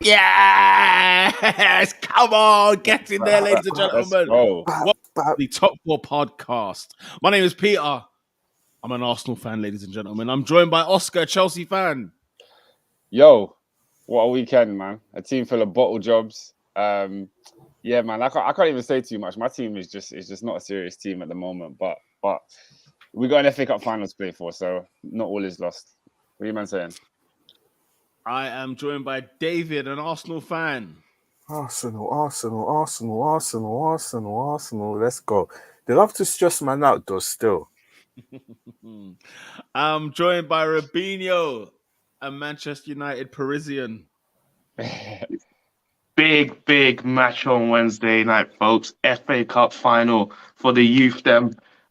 Yes! Come on, get in there, ladies and gentlemen. Welcome to the Top 4 podcast. My name is Peter. I'm an Arsenal fan, ladies and gentlemen. I'm joined by Oscar, a Chelsea fan. Yo, what a weekend, man. A team full of bottle jobs. Yeah, man, I can't even say too much. My team is just not a serious team at the moment, but we got an FA Cup final to play for, so not all is lost. What are you man saying? I am joined by David, an Arsenal fan. Arsenal. Let's go. They love to stress man out, though, still. I'm joined by Robinho, a Manchester United Parisian. Big match on Wednesday night, folks. FA Cup final for the youth.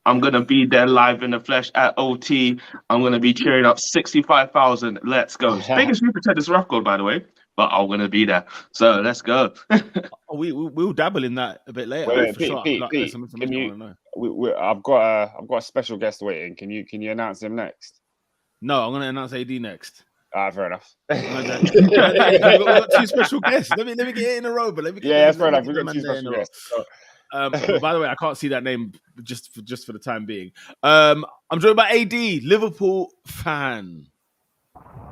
I'm going to be there live in the flesh at OT. I'm going to be cheering up 65,000. Let's go. Biggest group to this record, by the way, but I'm going to be there. So let's go. We'll dabble in that a bit later. Pete, I've got a special guest waiting. Can you announce him next? No, I'm going to announce AD next. Fair enough. We've got two special guests. Let me get it in a row, but let me. Fair enough. We've got two special guests. By the way, I can't see that name just for the time being. I'm joined by AD, Liverpool fan.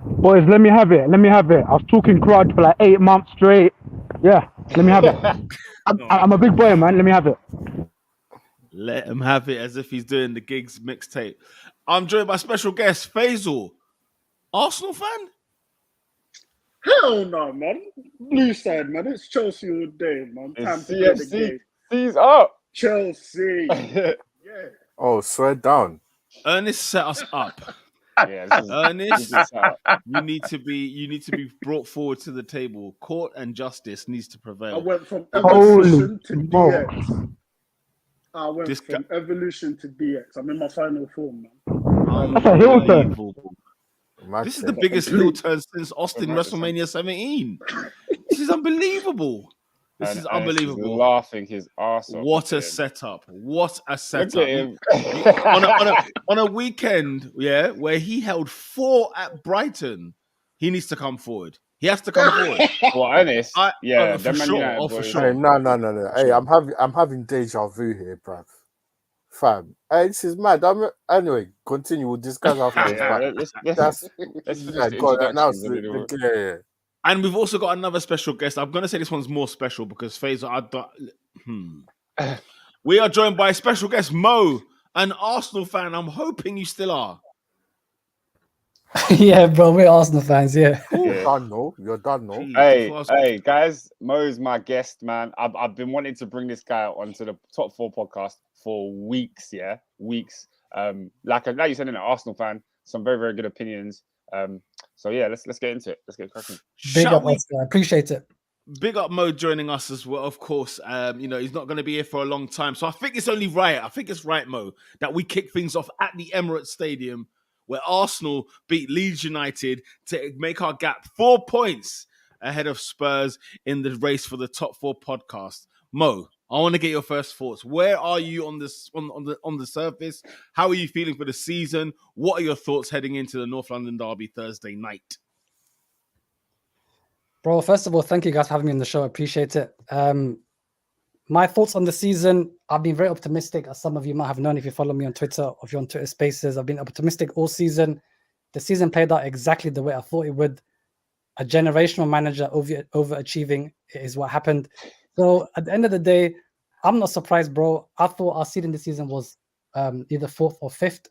Boys, let me have it. I was talking crud for like 8 months straight. Yeah, let me have it. I'm a big boy, man. Let me have it. Let him have it as if he's doing the Gigs mixtape. I'm joined by special guest Faisal, Arsenal fan. Hell no, man. Blue side, man. It's Chelsea all day, man. Time to play the game. He's up. Chelsea. Yeah. Oh, swear down. Ernest set us up. Ernest, you need to be brought forward to the table. Court and justice needs to prevail. I went from evolution to DX. Evolution to DX. I'm in my final form, man. That's a heel turn. This is the biggest heel turn since Austin WrestleMania 17. This is unbelievable. This is unbelievable. He's laughing his arse off. What a setup. What a setup. Look at him. on a weekend, where he held 4 at Brighton, he needs to come forward. He has to come forward. Well, Ernest. For sure. Hey, no. Hey, I'm having deja vu here, bruv. Fam. Hey, this is mad. Anyway, continue. We'll discuss after this. And we've also got another special guest. I'm going to say this one's more special because Faisal, we are joined by special guest Mo, an Arsenal fan. I'm hoping you still are. Yeah, bro, we're Arsenal fans, yeah. You're done, no? Hey, guys, Mo's my guest, man. I've been wanting to bring this guy onto the Top 4 podcast for weeks, weeks. Like you said, an Arsenal fan, some very, very good opinions. So yeah, let's get into it. Let's get cracking. Big up, Oscar. I appreciate it. Big up Mo joining us as well, of course. He's not going to be here for a long time. So I think it's only right. I think it's right, Mo, that we kick things off at the Emirates Stadium where Arsenal beat Leeds United to make our gap 4 points ahead of Spurs in the race for the Top 4 podcast. Mo, I want to get your first thoughts. Where are you on this on the surface? How are you feeling for the season? What are your thoughts heading into the North London derby Thursday night? Bro, first of all, thank you guys for having me on the show. I appreciate it. My thoughts on the season, I've been very optimistic, as some of you might have known if you follow me on Twitter or if you're on Twitter Spaces. I've been optimistic all season. The season played out exactly the way I thought it would. A generational manager overachieving is what happened. So at the end of the day, I'm not surprised, bro. I thought our seed in the season was either 4th or 5th.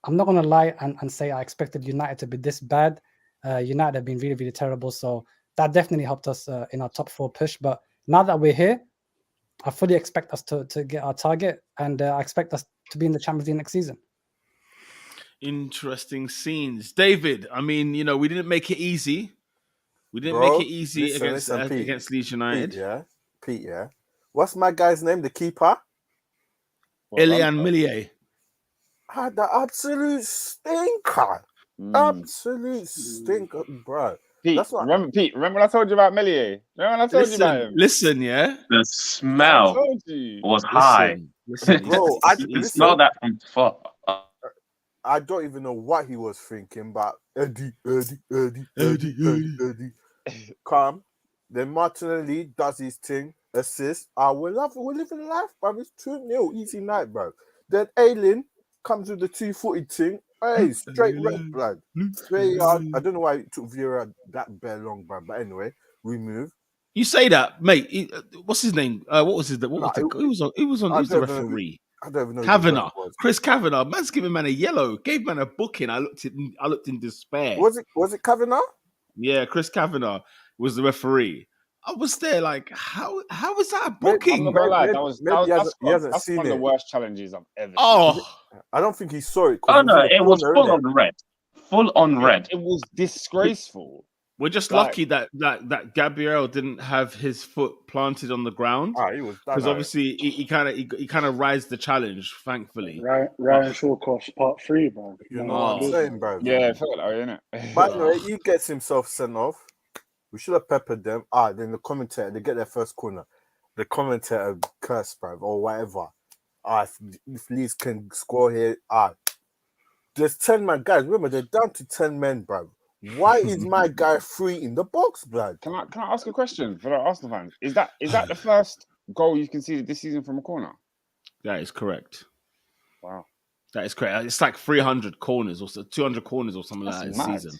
I'm not going to lie and say I expected United to be this bad. United have been really, really terrible. So that definitely helped us in our top 4 push. But now that we're here, I fully expect us to get our target, and I expect us to be in the Champions League next season. Interesting scenes. David, I mean, we didn't make it easy. We didn't make it easy against Leeds United. Pete, what's my guy's name? The keeper? Ilian Millier. The absolute stinker. Absolute stinker, bro. Pete, remember when I told you about Millier? Remember when I told you about him? Listen, yeah? The smell was high. Listen, bro, you smell that from far. I don't even know what he was thinking, but Eddie. Calm. Then Martinelli does his thing, assist. We're living life, bro. It's 2-0, easy night, bro. Then Aylin comes with the 2-footed thing. Hey, straight red, blood. Straight yard. I don't know why it took Vieira that bare long, bro. But anyway, we move. You say that, mate. What's his name? What was his? Who was the referee? I don't even know. Kavanagh, Chris Kavanagh. Man's giving man a yellow. Gave man a booking. I looked in despair. Was it Kavanagh? Yeah, Chris Kavanagh was the referee. I was there like, how is that a booking? I'm not gonna lie, that's one of the worst challenges I've ever seen. I don't think he saw it. Oh no, it was full on red. Full on red. It was disgraceful. We're just lucky that Gabriel didn't have his foot planted on the ground. Because obviously he kind of rised the challenge, thankfully. Ryan Shawcross part 3, bro. You know what I'm saying, bro? Yeah, I felt like, innit? But anyway, he gets himself sent off. We should have peppered them. Then the commentator, they get their first corner. The commentator curse, bro, or whatever. If Leeds can score here, there's 10 man guys. Remember, they're down to 10 men, bro. Why is my guy free in the box, blood? Can I ask a question for the Arsenal fans? Is that the first goal you conceded this season from a corner? That is correct. Wow, that is correct. It's like 300 corners or 200 corners or something like that this season.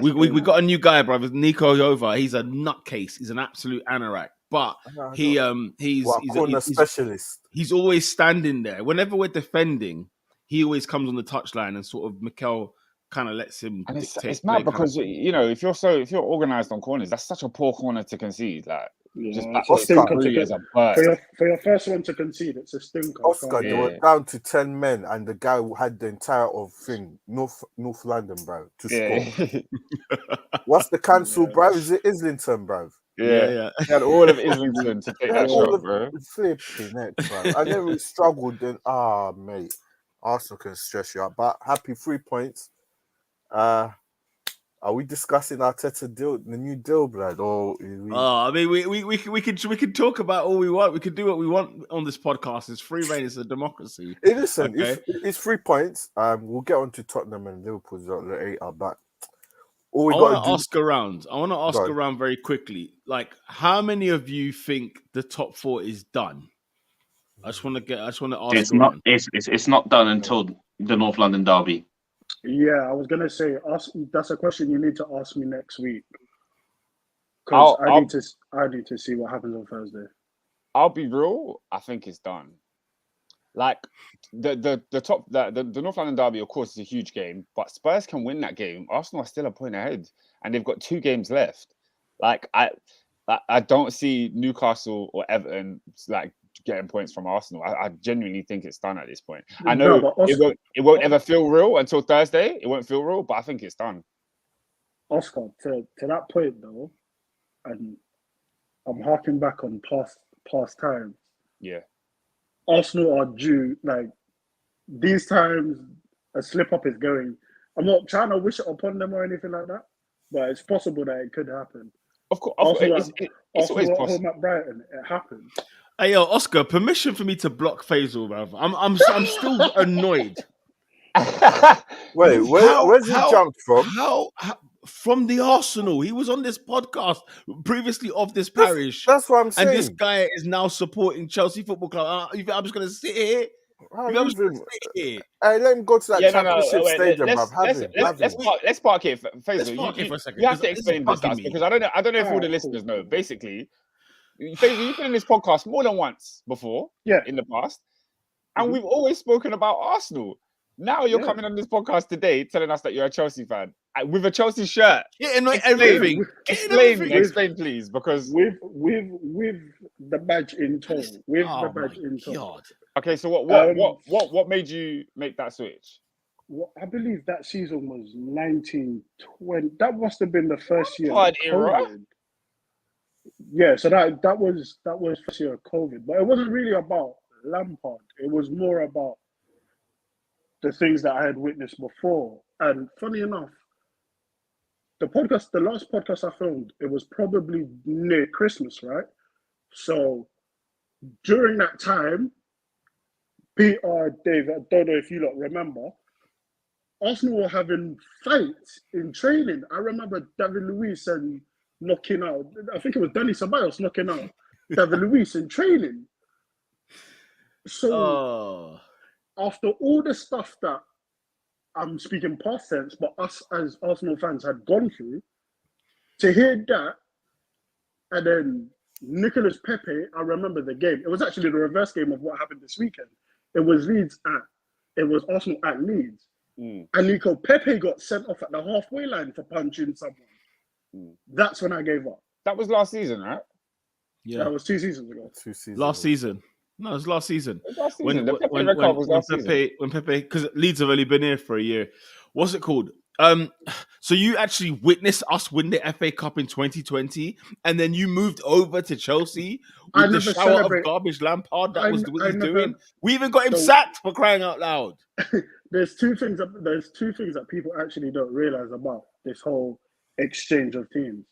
We got a new guy, brother, Nico Yova. He's a nutcase. He's an absolute anorak. But he's a specialist. He's always standing there. Whenever we're defending, he always comes on the touchline and sort of Mikel kind of lets him. And it's mad because if you're organized on corners, that's such a poor corner to concede. Like just for your first one to concede, it's a stinker. Oscar, they were down to 10 men, and the guy who had the entire North London, bro, to score. What's the cancel, bro? Is it Islington, bro? Yeah. He had all of Islington to take that shot, bro. Flipping heck, bro. I never struggled then. Mate, Arsenal can stress you out, but happy 3 points. Are we discussing Arteta deal, the new deal, blood? Or I mean, we can talk about all we want. We can do what we want on this podcast. It's free reign. It's a democracy. Hey, listen, it's 3 points. We'll get on to Tottenham and Liverpool later, but I want to ask around very quickly. Like, how many of you think the top 4 is done? I just want to ask. It's not done until the North London derby. Yeah, I was gonna say, that's a question you need to ask me next week. Because I need to see what happens on Thursday. I'll be real. I think it's done. Like the North London derby, of course, is a huge game, but Spurs can win that game. Arsenal are still a point ahead, and they've got 2 games left. Like I don't see Newcastle or Everton like getting points from Arsenal. I genuinely think it's done at this point. I know it won't ever feel real until Thursday. It won't feel real, but I think it's done. Oscar, to that point though, and I'm harking back on past times. Yeah. Arsenal are due, like, these times a slip up is going. I'm not trying to wish it upon them or anything like that, but it's possible that it could happen. Of course, it's always possible. Home at Brighton, it happened. Hey, yo, Oscar, permission for me to block Faisal, bruv. I'm still annoyed. Wait, where's he jumped from? How from the Arsenal? He was on this podcast previously of this parish. That's what I'm saying. And this guy is now supporting Chelsea Football Club. You think I'm just going to sit here? Hey, let him go to that championship stadium, bruv. Let's park here, Faisal. For a second. You have to explain this because I don't know if all the listeners know. Basically, Faisal, you've been in this podcast more than once before, in the past, and we've always spoken about Arsenal. Now you're coming on this podcast today telling us that you're a Chelsea fan with a Chelsea shirt. Everything. Explain, please, because with the badge in tow. God. Okay, so what made you make that switch? Well, I believe that season was 1920. That must have been the first year. Era. Yeah, so that was first year of COVID, but it wasn't really about Lampard. It was more about the things that I had witnessed before. And funny enough, the last podcast I filmed, it was probably near Christmas, right? So during that time, Peter, Dave, I don't know if you lot remember, Arsenal were having fights in training. I remember David Luiz and knocking out. I think it was Danny Ceballos knocking out David Luiz in training. So Oh, after all the stuff that I'm speaking past tense, but us as Arsenal fans had gone through, to hear that, and then Nicolas Pepe, I remember the game. It was actually the reverse game of what happened this weekend. It was Arsenal at Leeds. And Nico Pepe got sent off at the halfway line for punching someone. That's when I gave up. That was last season, right? yeah. That was 2 seasons ago. 2 seasons. Last season. No, it was last season. It was last season. The Pepe record was last season. When Pepe, because Leeds have only been here for a year. What's it called? So you actually witnessed us win the FA Cup in 2020, and then you moved over to Chelsea I with the never shower celebrate- of garbage Lampard. That I- was what I he's never- doing. We even got him So- sacked for crying out loud. There's two things that people actually don't realize about this whole exchange of teams.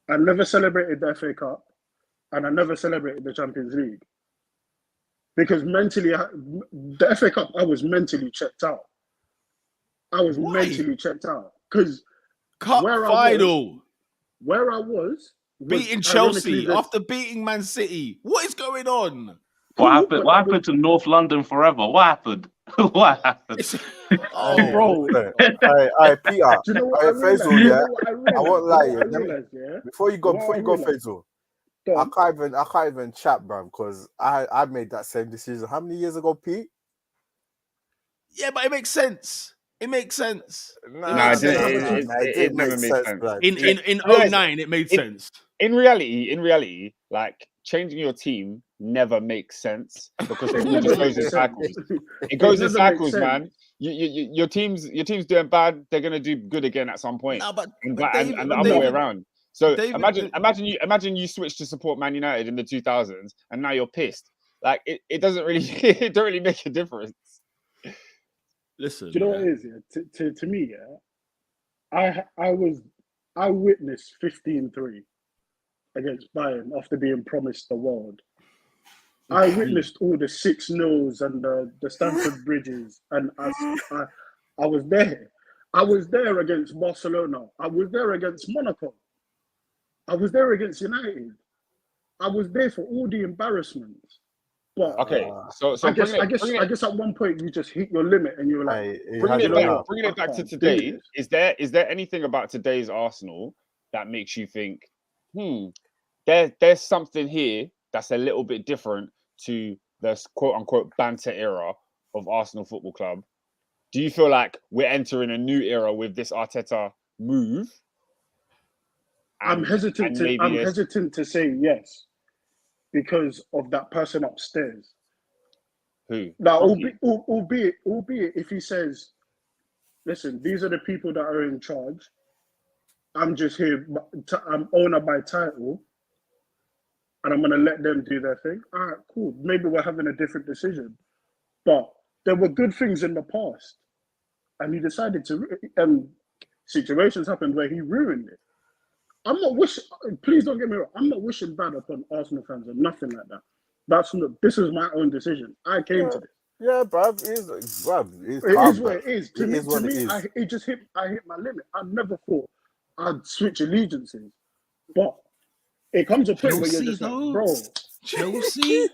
I never celebrated the FA Cup, and I never celebrated the Champions League because mentally, the FA Cup, I was mentally checked out. I was Why? mentally checked out because Cup where I final, where I was beating ironically Chelsea the- after beating Man City. What is going on? What happened? What happened to North London forever? What happened? What happened? Oh, bro. Hey, Peter. Do you know what I realized? Faisal, You yeah. know what I realized? I won't lie, You know what yeah. I realized, yeah. Before you go, realized? Faisal, Go I on. can't even chat, bro, because I made that same decision. How many years ago, Pete? yeah, but it makes sense. It makes sense. Nah, makes it sense. didn't never make sense. blood. In Yeah. 09, it made It- sense. In reality, like changing your team never makes sense because it all just goes in cycles. It goes in never makes cycles, sense. man. Your team's doing bad. They're gonna do good again at some point, No, but and David- the other way David- around. So David- imagine you switch to support Man United in the 2000s, and now you're pissed. Like it doesn't really it don't really make a difference. Listen, Do you know what it is? Yeah? To me, yeah, I witnessed 15-3 against Bayern after being promised the world. I witnessed all the 6-0s and the Stamford Bridges, and I was there. I was there against Barcelona. I was there against Monaco. I was there against United. I was there for all the embarrassments. But Okay, so I guess at one point you just hit your limit and you were like, bringing it I back to can't do today, this. is there anything about today's Arsenal that makes you think, there's something here that's a little bit different to the quote unquote banter era of Arsenal Football Club? Do you feel like we're entering a new era with this Arteta move? I'm hesitant to say yes because of that person upstairs. Who? Now, albeit if he says, listen, these are the people that are in charge. I'm just here. I'm owner by title, and I'm going to let them do their thing. All right, cool. Maybe we're having a different decision, but there were good things in the past, and he decided to. Situations happened where he ruined it. I'm not wishing. Please don't get me wrong. I'm not wishing bad upon Arsenal fans or nothing like that. This is my own decision. I came to this. Yeah, bruv. It is what it is. To me, I hit my limit. I never thought I'd switch allegiances, but it comes a point where you're just like, bro. Chelsea.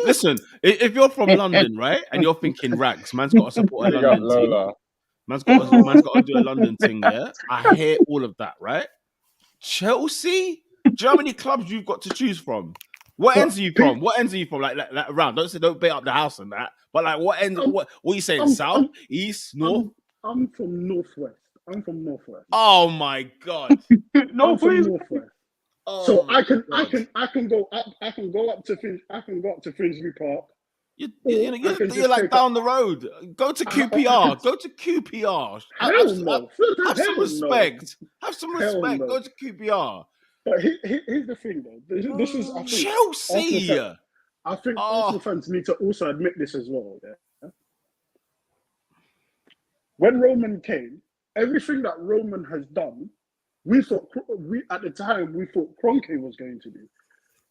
Listen, if you're from London, right, and you're thinking rags, man's got to support a London team. Man's got to do a London thing, yeah? I hear all of that, right? Chelsea? Do you know how many clubs you've got to choose from? What ends are you from? Like around? Don't bait up the house and that. But like, what ends? What are you saying? South, east, north? I'm from Northwest. Oh my god! No, please. Northwest. Oh so my I can go up to Finsbury Park. You're like down the road. Go to QPR. Go to QPR. Have some respect. Have some respect. Go to QPR. But here's the thing, though. This is I think, Chelsea. I think Arsenal fans need to also admit this as well. Yeah? When Roman came, everything that Roman has done, at the time we thought Kroenke was going to do.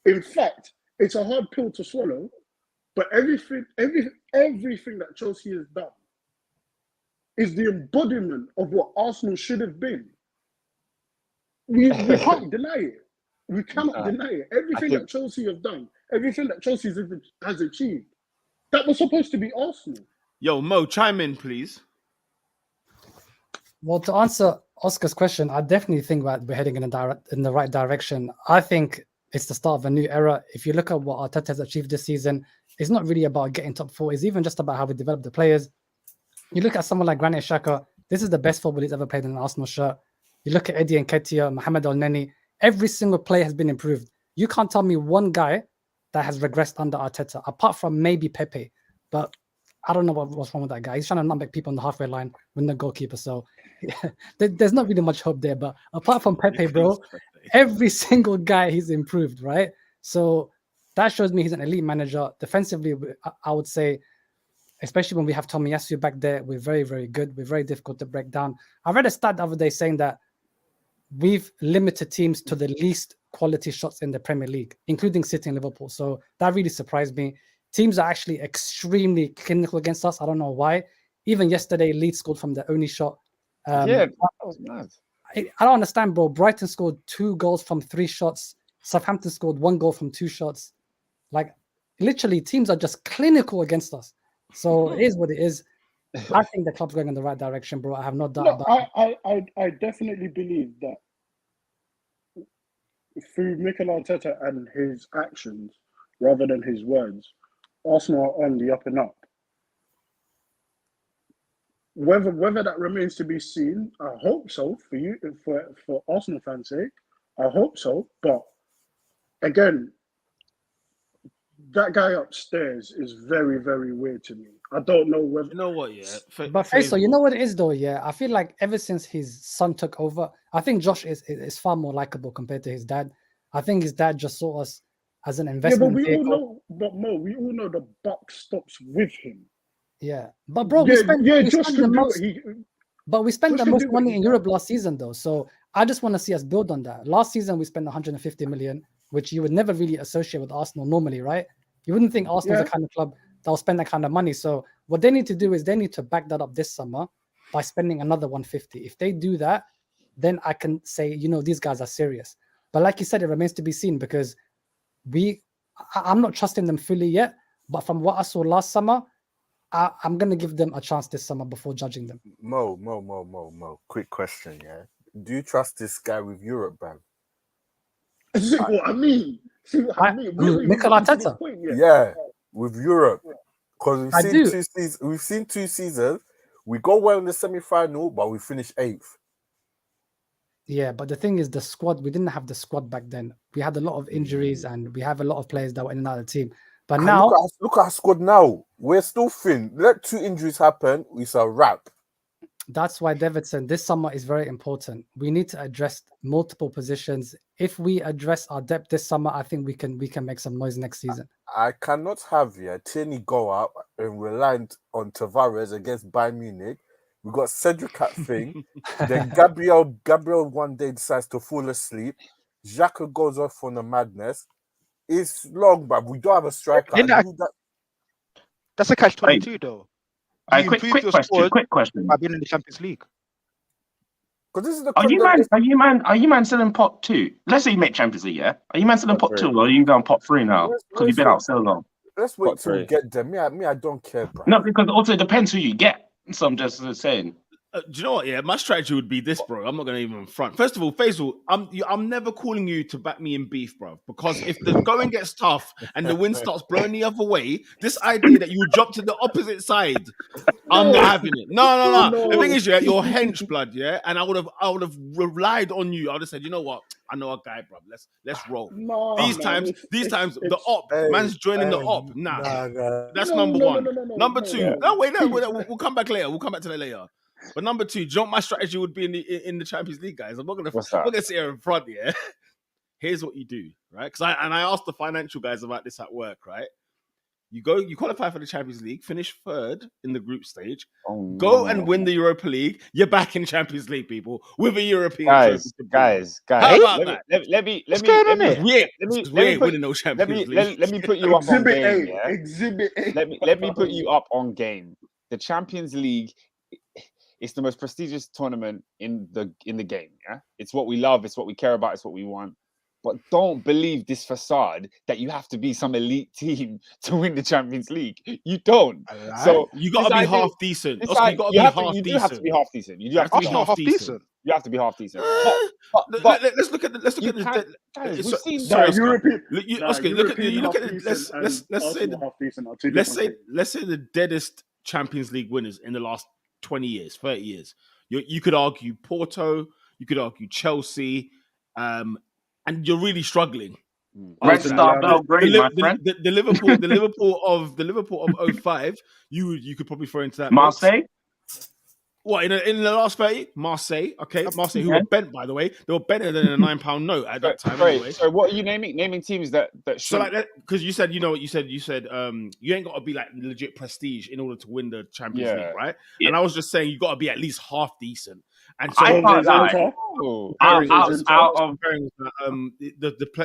In fact, it's a hard pill to swallow. But everything that Chelsea has done is the embodiment of what Arsenal should have been. We can't deny it. We cannot deny it. Everything think- that Chelsea have done, everything that Chelsea has achieved, that was supposed to be Arsenal. Yo, Mo, chime in, please. Well, to answer Oscar's question, I definitely think that we're heading in the right direction. I think it's the start of a new era. If you look at what Arteta has achieved this season, it's not really about getting top four. It's even just about how we develop the players. You look at someone like Granit Xhaka, this is the best football he's ever played in an Arsenal shirt. You look at Eddie Nketiah, Mohamed El-Neni, every single player has been improved. You can't tell me one guy that has regressed under Arteta, apart from maybe Pepe. But I don't know what's wrong with that guy. He's trying to nutmeg people on the halfway line with the goalkeeper. So there's not really much hope there. But apart from Pepe, bro, every single guy he's improved, right? So that shows me he's an elite manager. Defensively, I would say, especially when we have Tomiyasu back there, we're very, very good. We're very difficult to break down. I read a stat the other day saying that we've limited teams to the least quality shots in the Premier League, including City and Liverpool. So that really surprised me. Teams are actually extremely clinical against us. I don't know why. Even yesterday, Leeds scored from their only shot. That was mad. I don't understand, bro. Brighton scored 2 goals from 3 shots. Southampton scored 1 goal from 2 shots. Like, literally, teams are just clinical against us. So it is what it is. I think the club's going in the right direction, bro. I have no doubt about it. I definitely believe that through Mikel Arteta and his actions, rather than his words, Arsenal are on the up and up. Whether that remains to be seen, I hope so for Arsenal fans' sake. I hope so, but again, that guy upstairs is very, very weird to me. I don't know whether. You know what? Yeah, But Faisal, you know what it is though. Yeah, I feel like ever since his son took over, I think Josh is far more likable compared to his dad. I think his dad just saw us as an investment. Yeah, but we all know the buck stops with him. Yeah, but bro, we spent the most do money it. in Europe last season though. So I just want to see us build on that. Last season we spent 150 million, which you would never really associate with Arsenal normally, right? You wouldn't think Arsenal's the kind of club that will spend that kind of money. So what they need to do is they need to back that up this summer by spending another 150. If they do that, then I can say, these guys are serious. But like you said, it remains to be seen because I'm not trusting them fully yet. But from what I saw last summer, I'm going to give them a chance this summer before judging them. Mo. Quick question, yeah? Do you trust this guy with Europe, man? See what I mean? Mikel Arteta? Yeah, with Europe. Because we've seen 2 seasons. We go well in the semi-final, but we finish 8th. Yeah, but the thing is, the squad, we didn't have the squad back then. We had a lot of injuries and we have a lot of players that were in and out of the team. But now... Look at our squad now. We're still thin. Let 2 injuries happen, it's a wrap. That's why, Davidson, this summer is very important. We need to address multiple positions. If we address our depth this summer, I think we can make some noise next season. I cannot have Tierney go out and reliant on Tavares against Bayern Munich. We got Cedric at thing. Then Gabriel one day decides to fall asleep. Xhaka goes off on a madness. It's long, but we don't have a striker. That's a catch-22, though. Quick question. By being in the Champions League. This is Are you man still in pot 2? Let's say you make Champions League, yeah? Are you man still in pot 2 or are you going pot 3 now? Because you've been out so long. Let's wait till we get them. I don't care, bro. No, because also it depends who you get. So I'm just saying. Do you know what? Yeah, my strategy would be this, bro. I'm not gonna even front. First of all, Faisal, I'm never calling you to back me in beef, bro. Because if the going gets tough and the wind starts blowing the other way, this idea that you would jump to the opposite side, I'm not having it. No. The thing is, you're hench blood, yeah. And I would have relied on you. I would have said, you know what? I know a guy, bro. Let's roll. These times, the op man's joining the op. That's number one. Number two. No, wait. We'll come back later. We'll come back to that later. But number 2, do you know what my strategy would be in the Champions League, guys? I'm not gonna sit here in front, yeah. Here's what you do, right? Because I asked the financial guys about this at work, right? You qualify for the Champions League, finish 3rd in the group stage, and win the Europa League. You're back in Champions League, people, with a European guys. How about that? Let me winning no Champions League. Let me put you up on game. Exhibit A. Let me put you up on game. The Champions League. it's the most prestigious tournament in the game. Yeah, it's what we love, it's what we care about, it's what we want. But don't believe this facade that you have to be some elite team to win the Champions League. You don't. Alright. So You got to be half decent. this Oscar, idea- you got to be half you do decent. have to be half decent. You do You have to be Arsenal half. half decent. You have to be half decent. Let's look at the. you can't- guys, we've seen sorry, Nah, Oscar. European, Oscar, look at you. Look at half-decent let's and let's say Arsenal half-decent are two let's different say things. let's say the deadest Champions League winners in the last 20 years, 30 years. You could argue Porto, you could argue Chelsea, and you're really struggling. Red Star Belgrade, my friend. The Liverpool of 05, you could probably throw into that mix. Marseille. What in the last 30? Marseille, okay, Marseille, who were bent, by the way, they were better than a £9 note at that time. Anyway. So what are you naming? Naming teams that So like that, because you said, you know what you said. You said you ain't got to be like legit prestige in order to win the Champions League, right? Yeah. And I was just saying you got to be at least half decent. And so I can't lie. Out of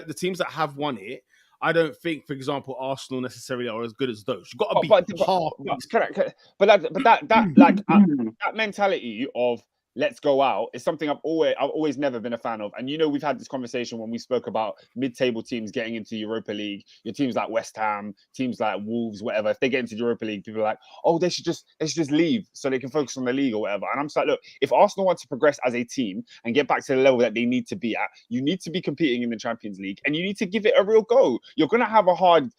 the teams that have won it, I don't think, for example, Arsenal necessarily are as good as those. You've got to be half. Correct. But that mentality of let's go out is something I've always never been a fan of. And we've had this conversation when we spoke about mid-table teams getting into Europa League. Your teams like West Ham, teams like Wolves, whatever. If they get into Europa League, people are like, oh, they should just leave so they can focus on the league or whatever. And I'm just like, look, if Arsenal want to progress as a team and get back to the level that they need to be at, you need to be competing in the Champions League and you need to give it a real go. You're gonna have a hard,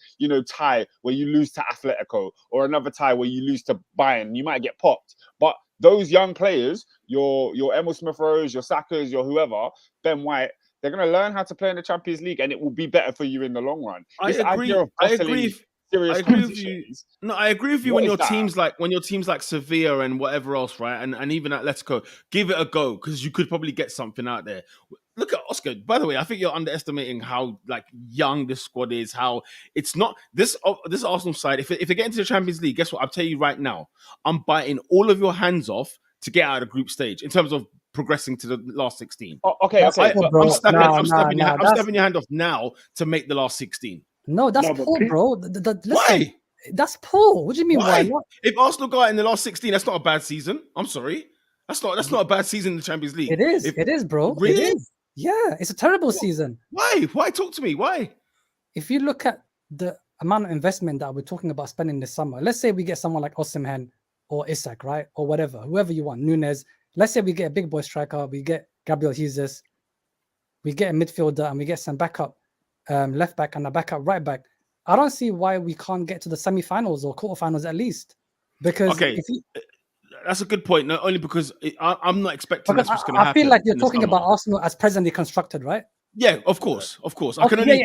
tie where you lose to Atletico or another tie where you lose to Bayern. You might get popped, but those young players, your Emil Smith-Rowe's, your Saka's, your whoever, Ben White, they're going to learn how to play in the Champions League, and it will be better for you in the long run. I agree with you. No, I agree with you when your teams like Sevilla and whatever else, right? And even Atletico, give it a go because you could probably get something out there. Look at Oscar. By the way, I think you're underestimating how young this squad is. How it's not this Arsenal side. If they get into the Champions League, guess what? I'll tell you right now. I'm biting all of your hands off to get out of the group stage in terms of progressing to the last 16. Okay. I'm stepping your hand off now to make the last 16. No, that's poor, bro. Listen, why? That's poor. What do you mean? Why? If Arsenal got in the last 16, that's not a bad season. I'm sorry. That's not a bad season in the Champions League. It is, bro. Really? It is. Yeah, it's a terrible season. Why? Talk to me. Why? If you look at the amount of investment that we're talking about spending this summer, let's say we get someone like Osimhen or Isak, right? Or whatever, whoever you want, Nunes. Let's say we get a big boy striker, we get Gabriel Jesus, we get a midfielder, and we get some backup left back and a backup right back. I don't see why we can't get to the semi-finals or quarterfinals at least. Because that's a good point. Not only because I'm not expecting that's what's going to happen. I feel like you're talking about Arsenal as presently constructed, right? Yeah, of course. Okay, I can only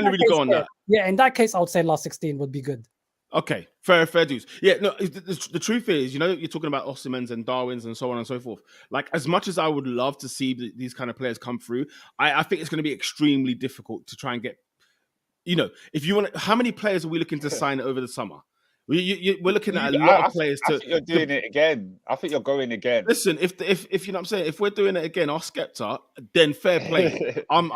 really go on that. Yeah, in that case, I would say last 16 would be good. Okay, fair dues. Yeah, no, the truth is, you're talking about Osimhen's and Darwin's and so on and so forth. Like, as much as I would love to see these kind of players come through, I think it's going to be extremely difficult to try and get, if you want, how many players are we looking to sign over the summer? We're looking at a lot of players. I think you're doing it again. I think you're going again. Listen, if you know what I'm saying, if we're doing it again, our Skepta, then fair play. I'm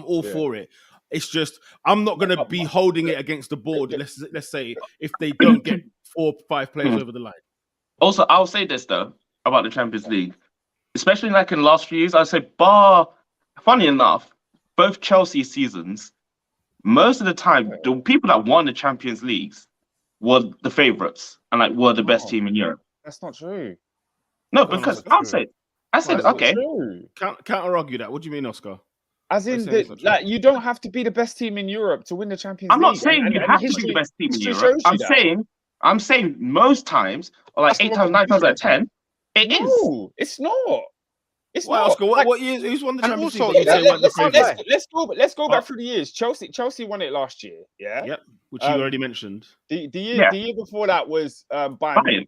all for it. It's just I'm not going to be holding it against the board. Let's say if they don't get 4 or 5 players over the line. Also, I'll say this though about the Champions League, especially in the last few years. I'd say, funny enough, both Chelsea seasons, most of the time, the people that won the Champions Leagues were the favourites and were the best team in Europe. That's not true. No, because I said okay. Counter argue that. What do you mean, Oscar? As in, you don't have to be the best team in Europe to win the Champions League. I'm not saying you have to be the best team in Europe. I'm saying most times, or 8 times, 9 times out of 10, it is. No, it's not. It's not. Oscar, what years? Who's won the Champions League? Let's go back through the years. Chelsea won it last year. Yeah. Yep. Which you already mentioned. The year before that was Bayern.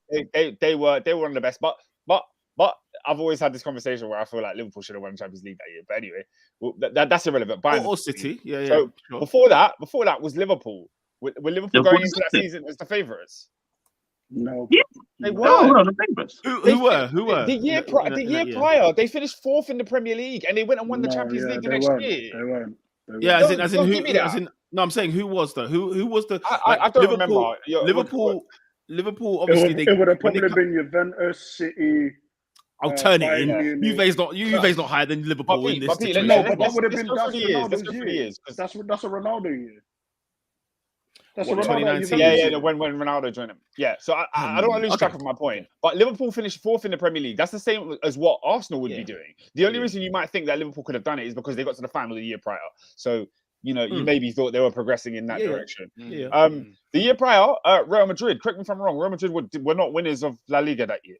They were one of the best. But I've always had this conversation where I feel like Liverpool should have won the Champions League that year. But anyway, that's irrelevant. Bayern or City. Yeah. So sure. Before that was Liverpool. Were Liverpool going into that season as the favourites? No. Yeah. They were. No, the favourites. Who were? The year prior, they finished 4th in the Premier League and they went and won the Champions League the next year. They weren't. Yeah, as in who? No, I'm saying who was though? Who was the? I don't remember. Liverpool. Obviously, it would have probably been Juventus, City, I'll turn it Bayern in. Munich. Juve's not higher than Liverpool in this But Pete, situation. No, but that would have let's been go that's through the years. Let's Ronaldo's go through the year. years. 'Cause- That's a Ronaldo year. That's What, a Ronaldo 2019? Juventus Yeah, year. when Ronaldo joined him. Yeah, so I don't want to lose track of my point. But Liverpool finished 4th in the Premier League. That's the same as what Arsenal would be doing. The only reason you might think that Liverpool could have done it is because they got to the final the year prior. So, you maybe thought they were progressing in that direction. Yeah. The year prior, Real Madrid, correct me if I'm wrong, Real Madrid were not winners of La Liga that year.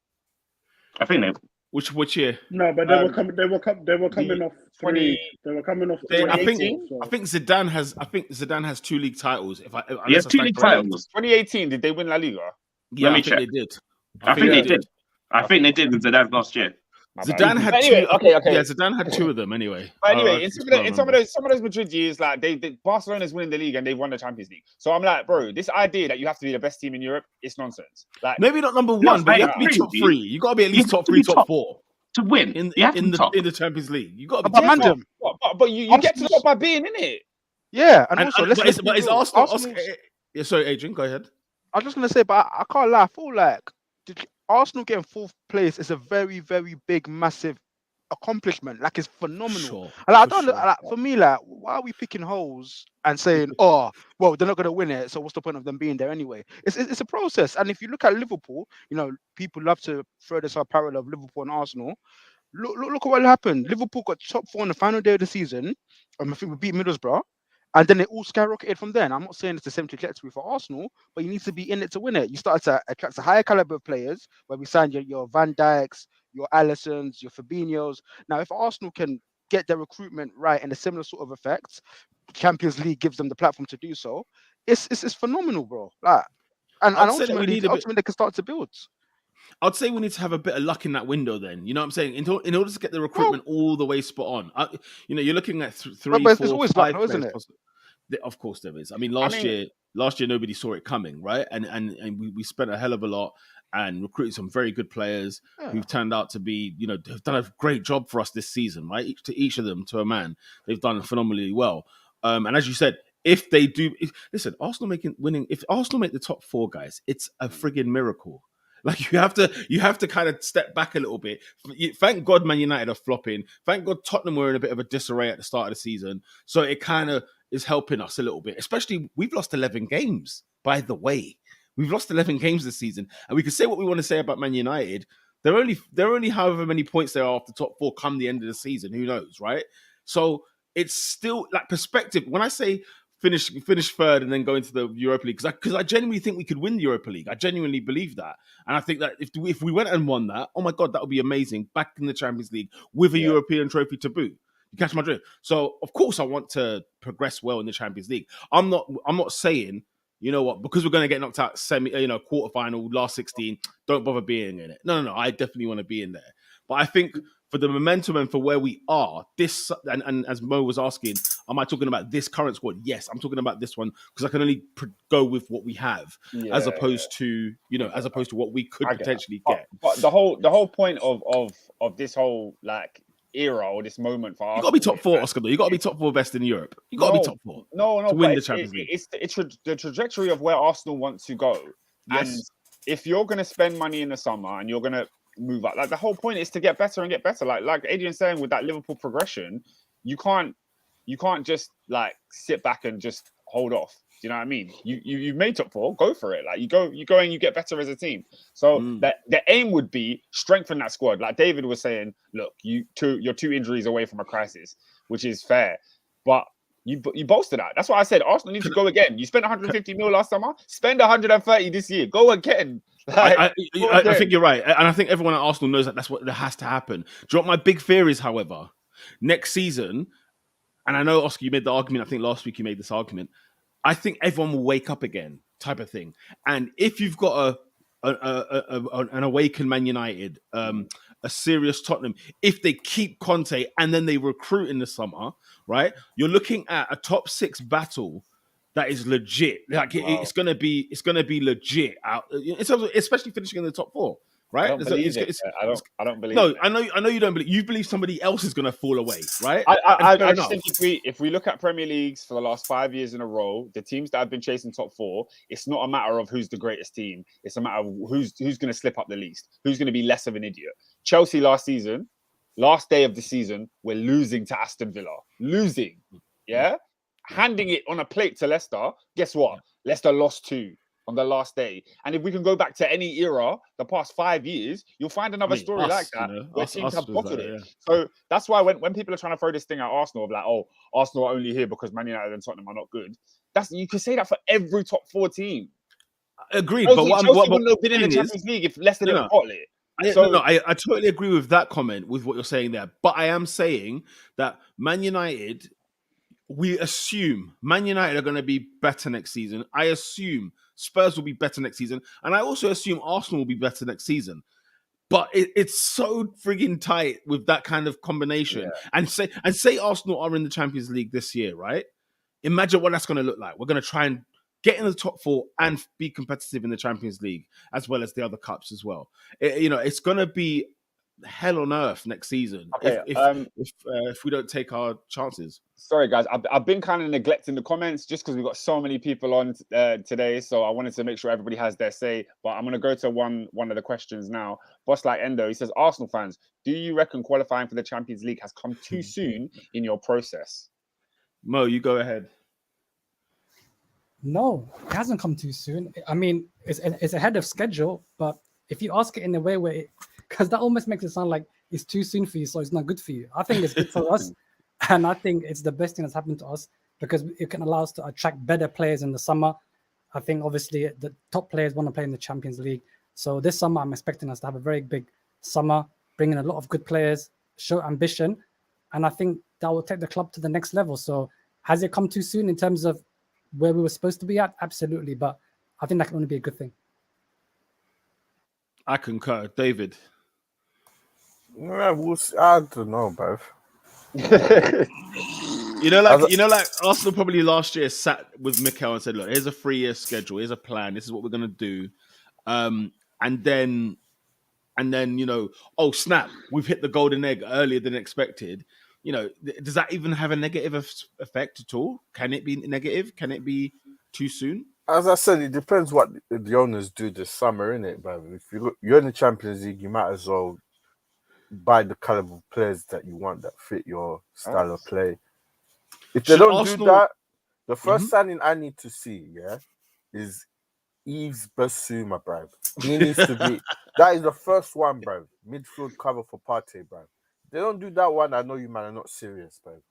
I think they. Which year? No, but they were coming off 20. They were coming off. I 2018? think Zidane has 2 league titles. He has 2 league titles. 2018, did they win La Liga? Yeah, Let me I think check. they did. I think they did. I think they did with Zidane last year. Zidane had Anyway, 2. okay. Yeah, Zidane had 2 of them anyway. But anyway, I in just some of those Madrid years, like Barcelona's winning the league and they've won the Champions League. So I'm like, bro, this idea that you have to be the best team in Europe, it's nonsense. Like maybe not number 1, but you have to be top 3. You got to be at least top 3, top 4 to win in the Champions League. You got to be But Mandem, but you get to the top by being in it. yeah, and also but it's Arsenal. Yeah, sorry, Adrian, go ahead. I was just gonna say, but I can't lie. I feel like Arsenal getting 4th place is a very, very big, massive accomplishment. Like, it's phenomenal. Sure, Like, I don't like, for me, like, why are we picking holes and saying, oh, well, they're not gonna win it, so what's the point of them being there anyway? It's a process. And if you look at Liverpool, people love to throw this parallel of Liverpool and Arsenal. Look at what happened. Liverpool got top 4 on the final day of the season. I think we beat Middlesbrough. And then it all skyrocketed from there. And I'm not saying it's the same trajectory for Arsenal, but you need to be in it to win it. You start to attract a higher caliber of players, where we signed your Van Dijks, your Alissons, your Fabinhos. Now, if Arsenal can get their recruitment right and a similar sort of effects, Champions League gives them the platform to do so. It's phenomenal, bro. Like, and ultimately they can start to build. I'd say we need to have a bit of luck in that window then. You know what I'm saying? In order to get the recruitment all the way spot on. You're looking at 3, 4, 5 luck, isn't it? Of course there is. I mean, last year nobody saw it coming, right? And we spent a hell of a lot and recruited some very good players who've turned out to be, have done a great job for us this season, right? Each of them to a man, they've done phenomenally well. And as you said, if they do, listen, if Arsenal make the top 4, guys, it's a friggin' miracle. Like, you have to kind of step back a little bit. Thank God Man United are flopping. Thank God Tottenham were in a bit of a disarray at the start of the season. So it kind of is helping us a little bit. Especially, we've lost 11 games, by the way. We've lost 11 games this season. And we can say what we want to say about Man United. They're only however many points there are off the top 4 come the end of the season. Who knows, right? So it's still, like, perspective. When I say finish 3rd and then go into the Europa League, because I genuinely think we could win the Europa League. I genuinely believe that. And I think that if we went and won that, oh my God, that would be amazing. Back in the Champions League with a European trophy to boot. You catch my drift? So of course I want to progress well in the Champions League. I'm not saying, you know what, because we're going to get knocked out quarterfinal, last 16, don't bother being in it. No. I definitely want to be in there. But I think for the momentum and for where we are, this and as Mo was asking, am I talking about this current squad? Yes, I'm talking about this one because I can only go with what we have, as opposed to what we could potentially get. But the whole point of this whole like era or this moment for you got to be top 4, Oscar. Though. You got to be top 4 best in Europe. You got to be top 4. To win the Champions League. It's the trajectory of where Arsenal want to go. Yes. And if you're going to spend money in the summer and you're going to move up, like the whole point is to get better and get better. Like Adrian's saying with that Liverpool progression, you can't just like sit back and just hold off. Do you know what I mean? You've made top 4, go for it. Like you go and you get better as a team. So that the aim would be strengthen that squad. Like David was saying, look, you're 2 injuries away from a crisis, which is fair, but you bolster that. That's why I said Arsenal needs to go again. You spent 150 mil last summer, spend 130 this year. Go again. I think you're right, and I think everyone at Arsenal knows that that's what has to happen. Do you know what my big fear is? However, next season, and I know Oscar, you made the argument. I think last week you made this argument. I think everyone will wake up again, type of thing. And if you've got an awakened Man United, a serious Tottenham, if they keep Conte and then they recruit in the summer, right? You're looking at a top 6 battle that is legit. Like it's gonna be legit out in terms of, especially finishing in the top 4. Right? I don't believe it. I don't believe. No, it. I know you don't believe. You believe somebody else is going to fall away, right? I just think if we look at Premier Leagues for the last 5 years in a row, the teams that have been chasing top 4, it's not a matter of who's the greatest team. It's a matter of who's going to slip up the least, who's going to be less of an idiot. Chelsea last season, last day of the season, we're losing to Aston Villa. Losing. Yeah? Handing it on a plate to Leicester. Guess what? Leicester lost 2 on the last day. And if we can go back to any era, the past 5 years, you'll find another story like that where teams have bottled it. So that's why when people are trying to throw this thing at Arsenal of like, oh, Arsenal are only here because Man United and Tottenham are not good. You can say that for every top 4 team. Agreed. Chelsea, But Chelsea wouldn't have been in the Champions League if Leicester didn't bottle it. I totally agree with that comment, with what you're saying there. But I am saying that Man United, we assume Man United are going to be better next season. I assume Spurs will be better next season. And I also assume Arsenal will be better next season. But it's so frigging tight with that kind of combination. Yeah. And say Arsenal are in the Champions League this year, right? Imagine what that's going to look like. We're going to try and get in the top 4 and be competitive in the Champions League as well as the other cups as well. It's going to be hell on earth next season if we don't take our chances. Sorry, guys. I've been kind of neglecting the comments just because we've got so many people on today. So I wanted to make sure everybody has their say. But I'm going to go to one of the questions now. Boss Like Endo, he says, Arsenal fans, do you reckon qualifying for the Champions League has come too soon in your process? Mo, you go ahead. No, it hasn't come too soon. I mean, it's ahead of schedule, but if you ask it in a way where, because that almost makes it sound like it's too soon for you, so it's not good for you. I think it's good for us, and I think it's the best thing that's happened to us because it can allow us to attract better players in the summer. I think obviously the top players want to play in the Champions League, so this summer I'm expecting us to have a very big summer, bring in a lot of good players, show ambition, and I think that will take the club to the next level. So has it come too soon in terms of where we were supposed to be at? Absolutely, but I think that can only be a good thing. I concur. David? Yeah, I don't know, bruv. like Arsenal probably last year sat with Mikel and said, look, here's a 3-year schedule, here's a plan, this is what we're going to do. And then, oh, snap, we've hit the golden egg earlier than expected. Does that even have a negative effect at all? Can it be negative? Can it be too soon? As I said, it depends what the owners do this summer, innit, bruv? If you're in the Champions League, you might as well buy the caliber of players that you want that fit your style of play. If they don't do that, the first signing I need to see, is Yves Bissouma, bruv. He needs to be. That is the first one, bruv. Midfield cover for Partey, bruv. They don't do that one. I know you, man, are not serious, bruv.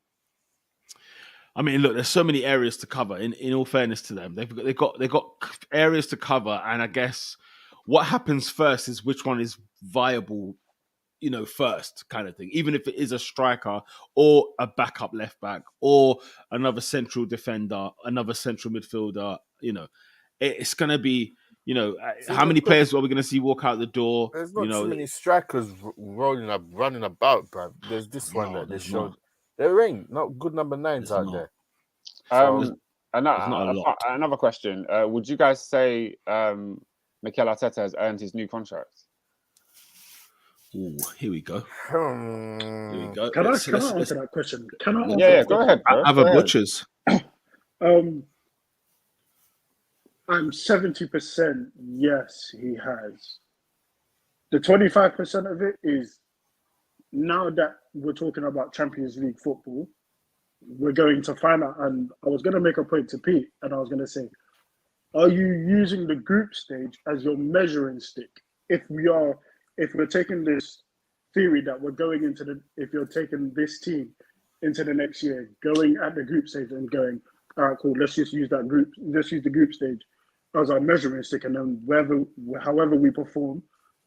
I mean, look, there's so many areas to cover. In all fairness to them, they've got areas to cover, and I guess what happens first is which one is viable, first kind of thing. Even if it is a striker or a backup left back or another central defender, another central midfielder, it's going to be, how many players are we going to see walk out the door? There's not too many strikers running about, bruv. There's this one that they showed. There ain't not good number 9s out there. Another question. Would you guys say Mikel Arteta has earned his new contract? Ooh, here we go. Here we go. Can I answer that question? Can I answer that go ahead, bro. Have a butchers. I'm 70% yes, he has. The 25% of it is now that we're talking about Champions League football, we're going to find out, and I was going to make a point to Pete, and I was going to say, are you using the group stage as your measuring stick? If we're taking this theory that we're going into if you're taking this team into the next year, going at the group stage and going, all right, cool, let's use the group stage as our measuring stick, and then however we perform,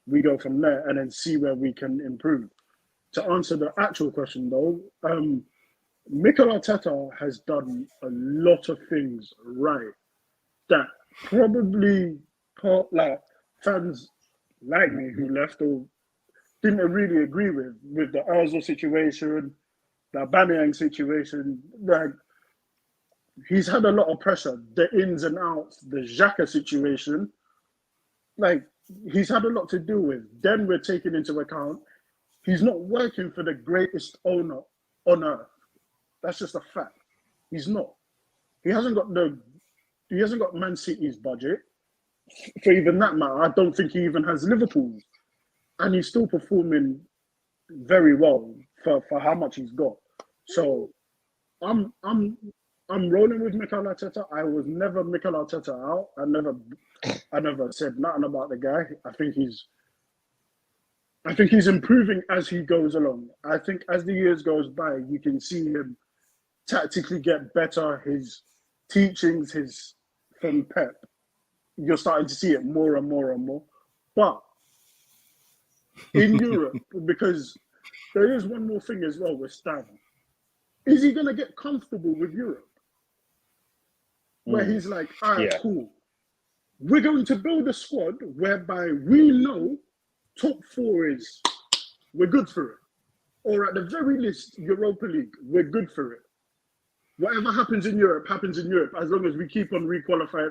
we go from there and then see where we can improve. To answer the actual question though, Mikel Arteta has done a lot of things right that probably fans like me who left or didn't really agree with the Ozil situation, the Aubameyang situation. Like, he's had a lot of pressure, the ins and outs, the Xhaka situation. Like, he's had a lot to do with. Then we're taking into account he's not working for the greatest owner on earth. That's just a fact. He's not. He hasn't got Man City's budget. For even that matter, I don't think he even has Liverpool's. and he's still performing very well for how much he's got. So I'm rolling with Mikel Arteta. I was never Mikel Arteta out. I never said nothing about the guy. I think he's improving as he goes along. I think as the years goes by, you can see him tactically get better. His teachings, from Pep, you're starting to see it more and more and more. But in Europe, because there is one more thing as well with Stan. Is he going to get comfortable with Europe? Where he's like, all right, cool. We're going to build a squad whereby we know top four we're good for it. Or at the very least, Europa League, we're good for it. Whatever happens in Europe, happens in Europe. As long as we keep on requalifying,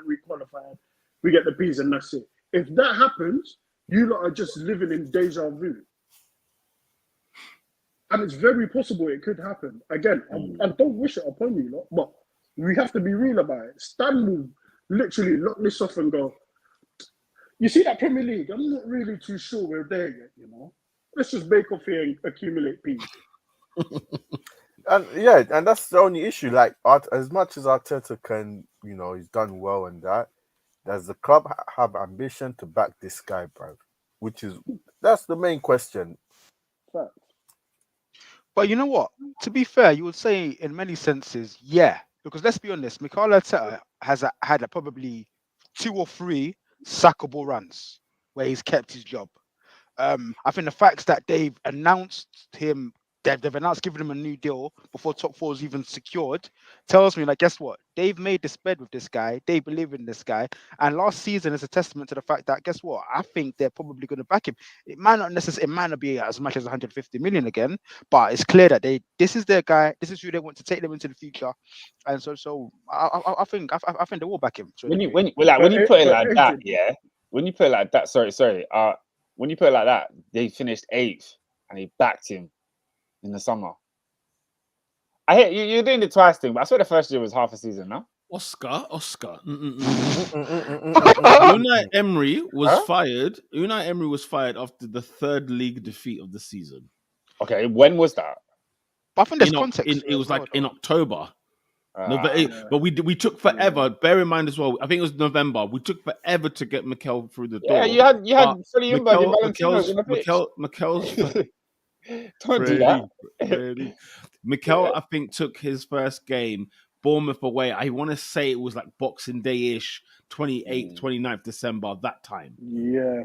we get the P's and that's it. If that happens, you lot are just living in deja vu. And it's very possible it could happen. Again, I don't wish it upon you lot, but we have to be real about it. Stan will literally lock this off and go, you see that Premier League? I'm not really too sure we're there yet, you know? Let's just bake off here and accumulate P's. And that's the only issue. Like, as much as Arteta can, you know, he's done well and that, does the club have ambition to back this guy, bro? That's the main question. Fact. But you know what? To be fair, you would say in many senses, yeah. Because let's be honest, Mikel Arteta has had probably 2 or 3 sackable runs where he's kept his job. I think the facts that they've announced him, they've announced giving him a new deal before top 4 is even secured, tells me, like, guess what? They've made this bed with this guy. They believe in this guy. And last season is a testament to the fact that, guess what? I think they're probably going to back him. It might not be as much as 150 million again, but it's clear that this is their guy. This is who they want to take them into the future. And so I think they will back him. So when you put it like that, yeah. When you put it like that, sorry. When you put it like that, they finished 8th and they backed him in the summer. I hate you. You're doing the twice thing, but I swear the first year was half a season, no? Oscar. Unai Emery was fired. Unai Emery was fired after the 3rd league defeat of the season. Okay, when was that? But I think there's context. It was like in October. But we took forever. Bear in mind as well, I think it was November. We took forever to get Mikel through the door. Yeah, you had Freddie Ljungberg and Valentino in the pitch. Mikel's Don't do that. Mikel, I think, took his first game, Bournemouth away. I want to say it was like Boxing Day-ish, 28th, 29th December, that time. Yeah.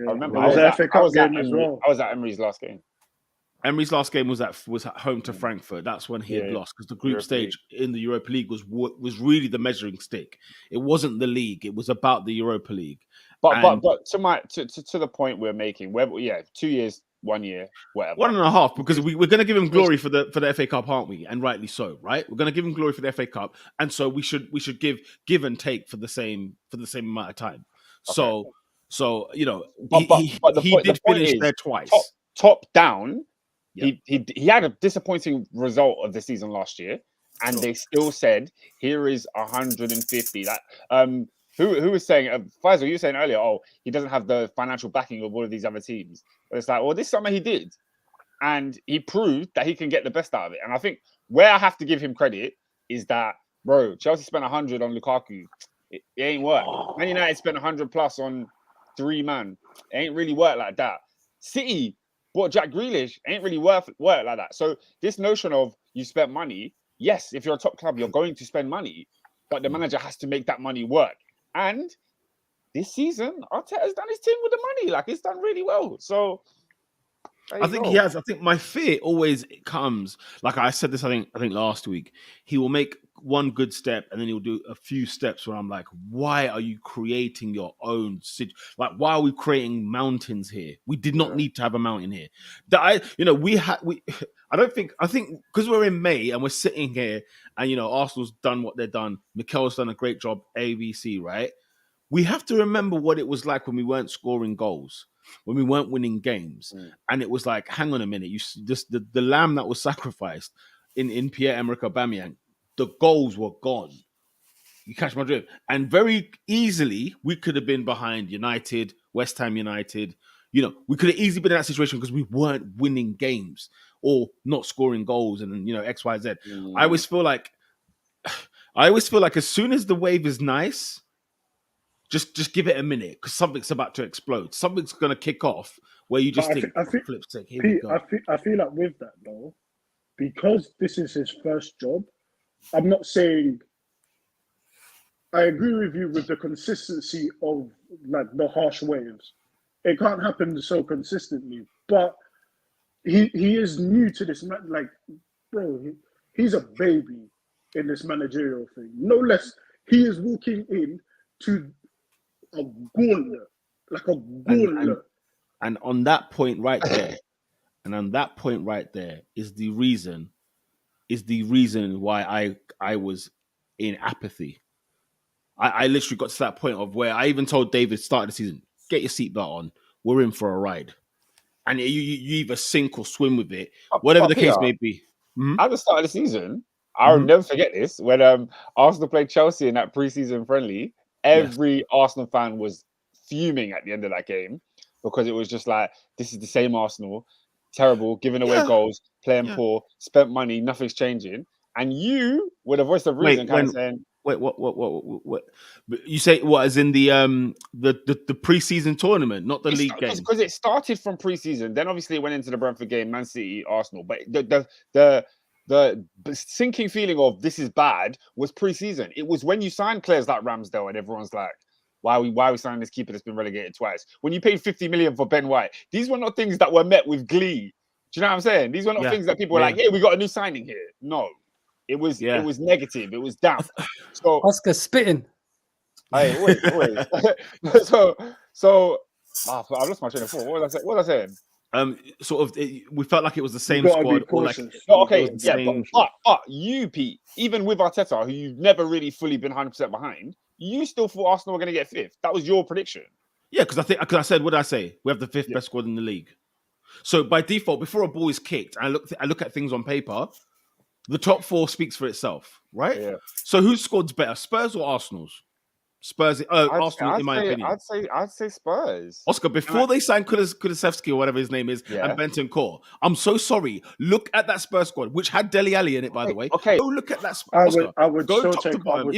I remember I was at Emery's last game. Emery's last game was at home to Frankfurt. That's when he had lost, because the group stage in the Europa League was really the measuring stick. It wasn't the league; it was about the Europa League. But to the point we're making, 2 years, 1 year, whatever, 1.5, because we're going to give him glory for the FA Cup, aren't we? And rightly so, right? We're going to give him glory for the FA Cup, and so we should give and take for the same amount of time. Okay. So you know, he did finish there twice, top down. Yep. He had a disappointing result of the season last year, and they still said, here is 150. That who was saying, Faisal, you were saying earlier, he doesn't have the financial backing of all of these other teams. But it's like, well, this summer he did, and he proved that he can get the best out of it. And I think where I have to give him credit is that, bro, Chelsea spent 100 on Lukaku. It ain't work. Man United spent 100 plus on 3 man. It ain't really work like that. City bought Jack Grealish, ain't really work like that. So this notion of you spent money, yes, if you're a top club, you're going to spend money, but the manager has to make that money work. And this season, Arteta's done his team with the money. Like, it's done really well. So I think he has. I think my fear always comes, like I said this, I think last week, he will make one good step and then he'll do a few steps where I'm like, why are you creating your own like, why are we creating mountains here? We did not need to have a mountain here. I think because we're in May and we're sitting here and, you know, Arsenal's done what they've done. Mikel's done a great job, ABC, right? We have to remember what it was like when we weren't scoring goals, when we weren't winning games. And it was like, hang on a minute, the lamb that was sacrificed in Pierre-Emerick Aubameyang, the goals were gone. You catch my drift? And very easily, we could have been behind United, West Ham United, we could have easily been in that situation because we weren't winning games or not scoring goals and X, Y, Z. I always feel like as soon as the wave is nice, just give it a minute because something's about to explode. Something's gonna kick off where you just think, flip's sake, here we go. I feel like with that though, because this is his first job, I'm not saying. I agree with you with the consistency of like the harsh waves. It can't happen so consistently, but he is new to this. Like, bro, he's a baby in this managerial thing. No less, he is walking in to a gauntlet, like a gauntlet. And on that point right there, is the reason why I was in apathy. I literally got to that point of where I even told David start of the season, get your seatbelt on. We're in for a ride. And you either sink or swim with it, whatever the case may be. At the start of the season, I'll never forget this. When Arsenal played Chelsea in that preseason friendly, every Arsenal fan was fuming at the end of that game because it was just like, this is the same Arsenal, terrible, giving away goals, playing poor, spent money, nothing's changing. And you were the voice of reason, saying, Wait, what? You say what? As in the preseason tournament, not the league game? Because it started from preseason. Then obviously it went into the Brentford game, Man City, Arsenal. But the sinking feeling of this is bad was preseason. It was when you signed players like Ramsdale, and everyone's like, why are we signing this keeper that's been relegated twice? When you paid 50 million for Ben White, these were not things that were met with glee. Do you know what I'm saying? These were not things that people were like, yeah, we got a new signing here. No. It was negative. It was damp. So Oscar spitting. Hey, wait. so I lost my train of thought. What was I saying? We felt like it was the same squad. But you, Pete, even with Arteta, who you've never really fully been 100% behind, you still thought Arsenal were going to get fifth. That was your prediction. Yeah, because I said, what did I say? We have the fifth best squad in the league. So by default, before a ball is kicked, I look at things on paper. The top four speaks for itself, right? Yeah. So whose squad's better, Spurs or Arsenal's? Spurs. Arsenal, in my opinion. I'd say Spurs. Oscar, before they signed Kulusevski or whatever his name is, and Benton Core, I'm so sorry. Look at that Spurs squad, which had Dele Alli in it, by the way. Okay. Go look at that. Oscar, I would go still top to bottom.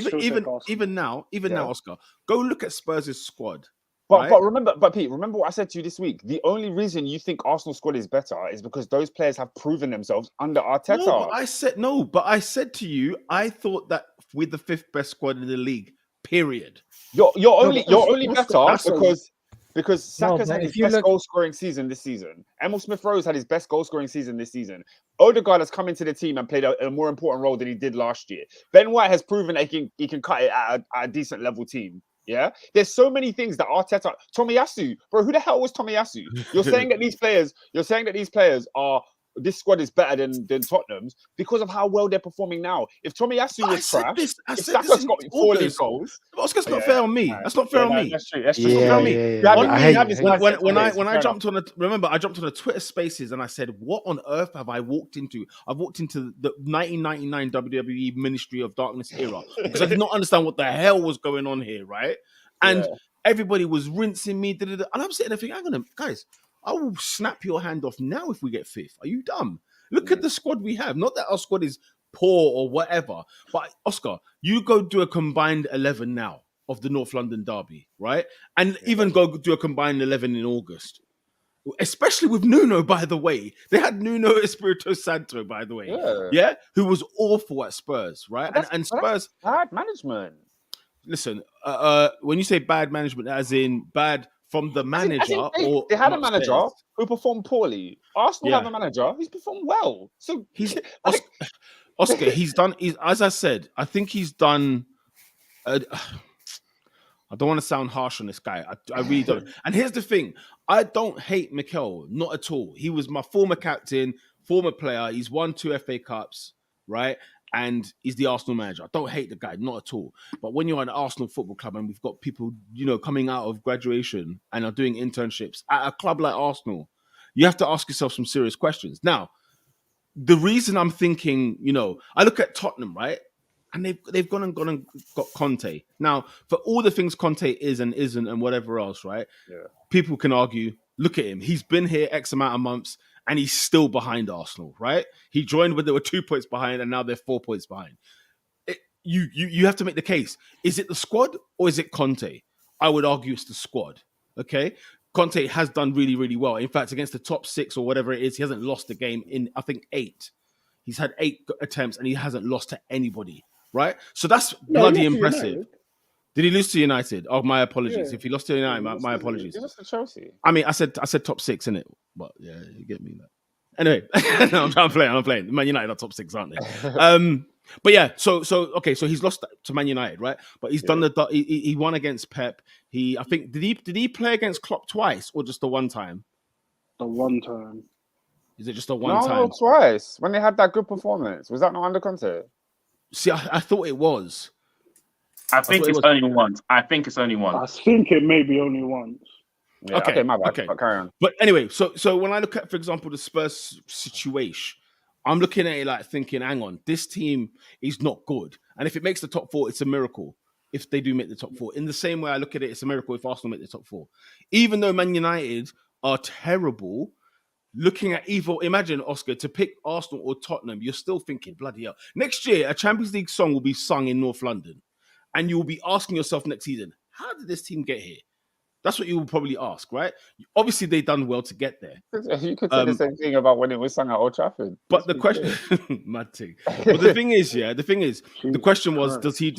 Even now, Oscar, go look at Spurs' squad. But Pete, remember what I said to you this week. The only reason you think Arsenal squad is better is because those players have proven themselves under Arteta. But I said to you, I thought that with the fifth best squad in the league, period. You're only better because Saka's had his best goal scoring season this season. Emil Smith-Rowe had his best goal scoring season this season. Odegaard has come into the team and played a more important role than he did last year. Ben White has proven that he can cut it at a decent level team. Yeah, there's so many things that Arteta, Tomiyasu, bro, who the hell was Tomiyasu? You're saying that these players are. This squad is better than Tottenham's because of how well they're performing now. If Tomiyasu was trash, if Saka's got 4 league goals, Oscar's not fair on me. That's not fair on me. That's true. That's not fair on me. When I jumped on I jumped on the Twitter Spaces and I said, "What on earth have I walked into? I've walked into the 1999 WWE Ministry of Darkness era because I did not understand what the hell was going on here, right?" And everybody was rinsing me, and I'm sitting there thinking, "Hang on, guys." I will snap your hand off now if we get fifth. Are you dumb? Look at the squad we have. Not that our squad is poor or whatever, but Oscar, you go do a combined 11 now of the North London derby, right? And even go do a combined 11 in August. Especially with Nuno, by the way. They had Nuno Espirito Santo, by the way. Yeah? Who was awful at Spurs, right? And Spurs... bad management. Listen, when you say bad management, as in bad... from the manager, they had a manager who performed poorly. Arsenal have a manager who's performed well. So he's Oscar. As I said, I think he's done. I don't want to sound harsh on this guy. I really don't. And here's the thing: I don't hate Mikel, not at all. He was my former captain, former player. He's won 2 FA Cups, right? And he's the Arsenal manager. I don't hate the guy, not at all. But when you're an Arsenal football club and we've got people, coming out of graduation and are doing internships at a club like Arsenal, you have to ask yourself some serious questions. Now, the reason I'm thinking, I look at Tottenham, right? And they've gone and got Conte. Now, for all the things Conte is and isn't and whatever else, right? Yeah. People can argue Look at him. He's been here X amount of months and he's still behind Arsenal, right? He joined when they were 2 points behind and now they're 4 points behind. You have to make the case. Is it the squad or is it Conte? I would argue it's the squad, okay? Conte has done really, really well. In fact, against the top 6 or whatever it is, he hasn't lost a game in, I think, 8. He's had 8 attempts and he hasn't lost to anybody, right? So that's bloody impressive. Did he lose to United? Oh, my apologies. Yeah. If he lost to United, my apologies. He lost to Chelsea. I mean, I said top 6, innit? But yeah, you get me. That. Anyway, no, I'm playing. Man United are top 6, aren't they? But yeah, so okay, so he's lost to Man United, right? But he's done he won against Pep. I think did he play against Klopp twice or just the one time? The one time. Is it just the one time? No, twice. When they had that good performance, was that not under Conte? See, I thought it was. I think it's only once. I think it's only once. I think it may be only once. Yeah, Okay, my bad. okay. But carry on. But anyway, so when I look at, for example, the Spurs situation, I'm looking at it like thinking, hang on, this team is not good. And if it makes the top 4, it's a miracle if they do make the top 4. In the same way I look at it, it's a miracle if Arsenal make the top 4. Even though Man United are terrible, looking at evil, imagine, Oscar, to pick Arsenal or Tottenham, you're still thinking, bloody hell. Next year, a Champions League song will be sung in North London. And you will be asking yourself next season, how did this team get here? That's what you will probably ask, right? Obviously, they've done well to get there. You could say the same thing about when it was sung at Old Trafford. But the question, mad thing. But the thing is, the question was, does he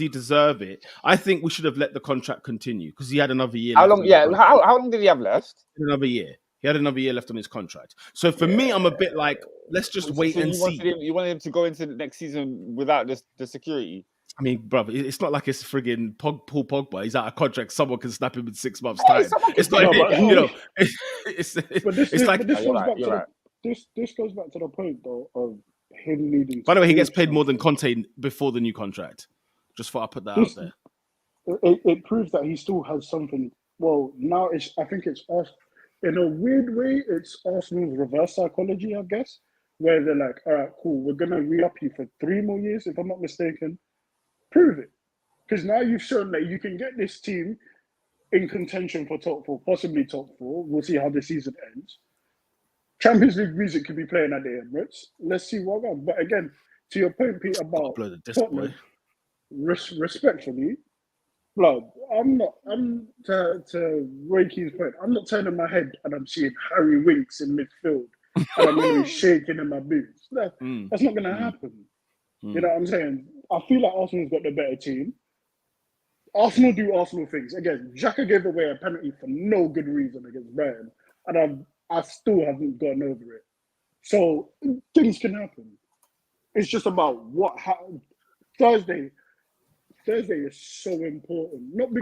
deserve it? I think we should have let the contract continue because he had another year. How long? Yeah, how long did he have left? Another year. He had another year left on his contract. So for me, I'm a bit like, let's just wait and see. You wanted him to go into the next season without the security. I mean, brother, it's not like it's frigging Paul Pogba. He's out of contract. Someone can snap him in 6 months' time. It's like, This goes back to the point though of him needing. By the way, he gets paid more than Conte before the new contract. Just thought I put that out there. It proves that he still has something. Well, now I think it's in a weird way, it's Arsenal's reverse psychology, I guess, where they're like, all right, cool, we're gonna re-up you for 3 more years, if I'm not mistaken. Prove it, because now you've shown that you can get this team in contention for top 4, possibly top 4. We'll see how the season ends. Champions League music could be playing at the Emirates. Let's see what goes. But again, to your point, Pete, about Tottenham, respectfully, blood. To Roy Keane's point, I'm not turning my head and I'm seeing Harry Winks in midfield and I'm going to be shaking in my boots. That's not going to happen. You know what I'm saying? I feel like Arsenal's got the better team. Arsenal do Arsenal things. Again, Xhaka gave away a penalty for no good reason against Brighton, and I still haven't gotten over it. So things can happen. It's just about what happened. Thursday is so important. Not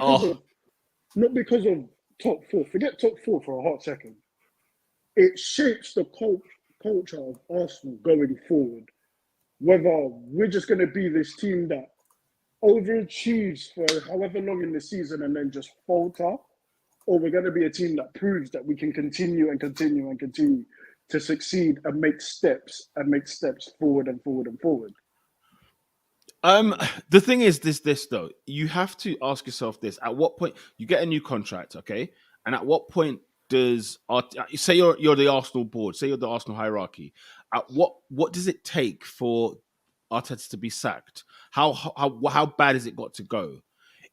because of top 4. Forget top 4 for a hot second. It shapes the culture of Arsenal going forward. Whether we're just going to be this team that overachieves for however long in the season and then just falter, or we're going to be a team that proves that we can continue and continue and continue to succeed and make steps forward and forward and forward. The thing is this though, you have to ask yourself this: at what point you get a new contract, okay? And at what point does say you're the Arsenal board, say you're the Arsenal hierarchy? At what does it take for Arteta to be sacked? How bad has it got to go?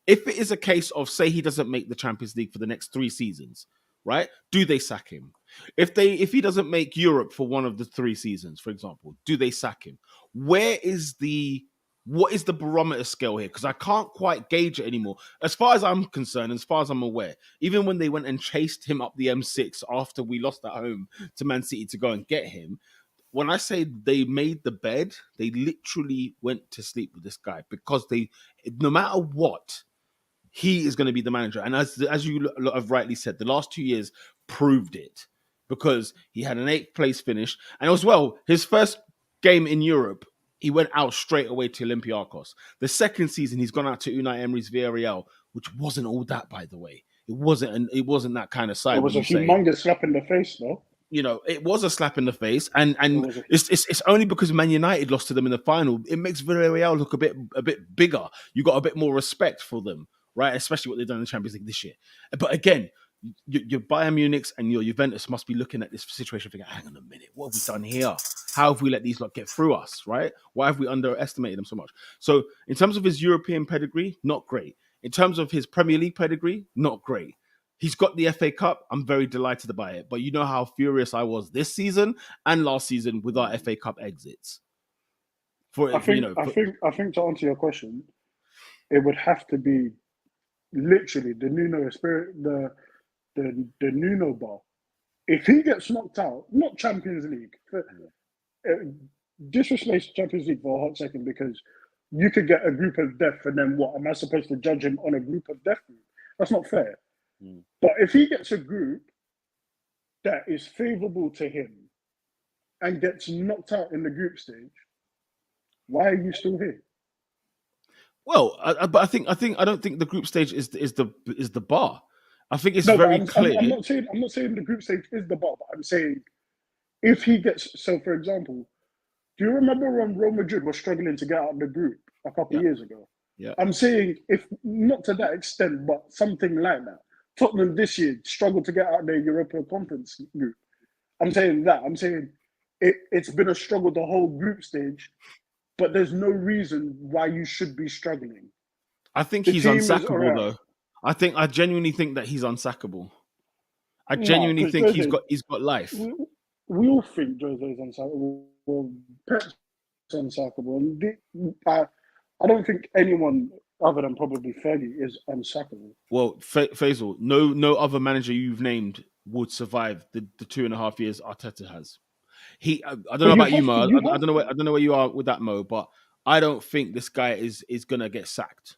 If it is a case of, say, he doesn't make the Champions League for the next 3 seasons, right? Do they sack him? If he doesn't make Europe for one of the 3 seasons, for example, do they sack him? What is the barometer scale here? Because I can't quite gauge it anymore. As far as I'm concerned, as far as I'm aware, even when they went and chased him up the M6 after we lost at home to Man City to go and get him, when I say they made the bed, they literally went to sleep with this guy because no matter what, he is going to be the manager. And as you have rightly said, the last 2 years proved it because he had an 8th place finish. And as well, his first game in Europe, he went out straight away to Olympiacos. The second season, he's gone out to Unai Emery's Villarreal, which wasn't all that, by the way. It wasn't that kind of side. It was a humongous slap in the face, though. You know, it was a slap in the face, and it's only because Man United lost to them in the final. It makes Villarreal look a bit bigger. You got a bit more respect for them, right? Especially what they've done in the Champions League this year. But again, Your Bayern Munich's and your Juventus must be looking at this situation thinking, hang on a minute, what have we done here? How have we let these lot get through us, right? Why have we underestimated them so much? So in terms of his European pedigree, not great. In terms of his Premier League pedigree, not great. He's got the FA Cup. I'm very delighted by it. But you know how furious I was this season and last season with our FA Cup exits. I think to answer your question, it would have to be literally the Nuno spirit, the Nuno bar. If he gets knocked out, not Champions League, disrespect Champions League for a hot second, because you could get a group of death and then what? Am I supposed to judge him on a group of death group? That's not fair. But if he gets a group that is favourable to him and gets knocked out in the group stage, why are you still here? Well, but I don't think the group stage is the bar. I think it's very clear. I'm not saying the group stage is the bar, but I'm saying if he gets, so for example, do you remember when Real Madrid was struggling to get out of the group a couple of years ago? Yeah. I'm saying if not to that extent, but something like that. Tottenham this year struggled to get out of the Europa Conference group. I'm saying it's been a struggle the whole group stage, but there's no reason why you should be struggling. I think he's unsackable though. I genuinely think that he's unsackable. I genuinely think he's got life. We all think Jose's unsackable. Well, Pep's unsackable. And I don't think anyone other than probably Fergie is unsackable. Well, Faisal, no other manager you've named would survive the 2.5 years Arteta has. I don't know about you, Mo. I don't know where you are with that, Mo, but I don't think this guy is gonna get sacked.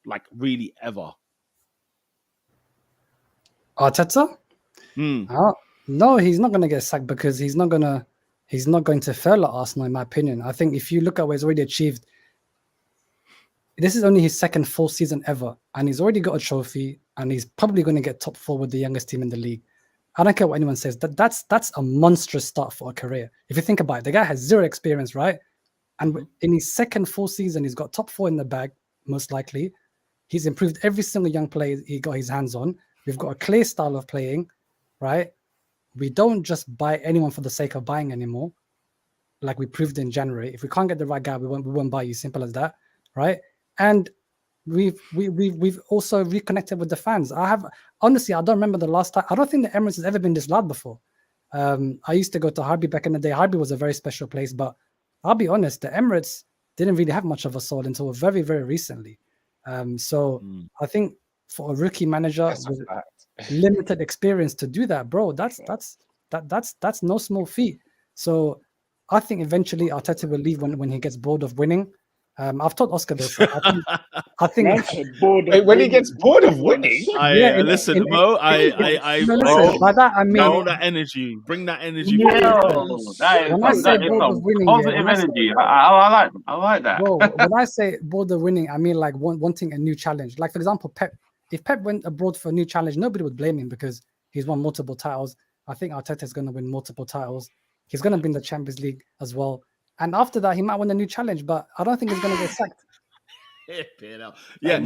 Like really ever. Arteta? No, he's not gonna get sacked because he's not going to fail at Arsenal, in my opinion. I think if you look at what he's already achieved, this is only his second full season ever, and he's already got a trophy, and he's probably going to get top 4 with the youngest team in the league. I don't care what anyone says. That's a monstrous start for a career. If you think about it, the guy has 0 experience, right? And in his second full season, he's got top 4 in the bag, most likely. He's improved every single young player he got his hands on. We've got a clear style of playing, right? We don't just buy anyone for the sake of buying anymore, like we proved in January. If we can't get the right guy, we won't buy you. Simple as that, right? And we've also reconnected with the fans. Honestly, I don't remember the last time. I don't think the Emirates has ever been this loud before. I used to go to Harby back in the day. Harby was a very special place, but I'll be honest, the Emirates didn't really have much of a soul until very, very recently. I think for a rookie manager with limited experience to do that, bro, that's no small feat. So I think eventually Arteta will leave when he gets bored of winning. I've told Oscar this. I think when he gets bored of winning. Listen, Mo. By that I mean all that energy. Bring that energy. When I say bored of winning, positive energy. I like that. Bro, when I say bored of winning, I mean like wanting a new challenge. Like for example, Pep. If Pep went abroad for a new challenge, nobody would blame him because he's won multiple titles. I think Arteta is going to win multiple titles. He's going to win the Champions League as well. And after that, he might win a new challenge, but I don't think he's going to get sacked. Yeah,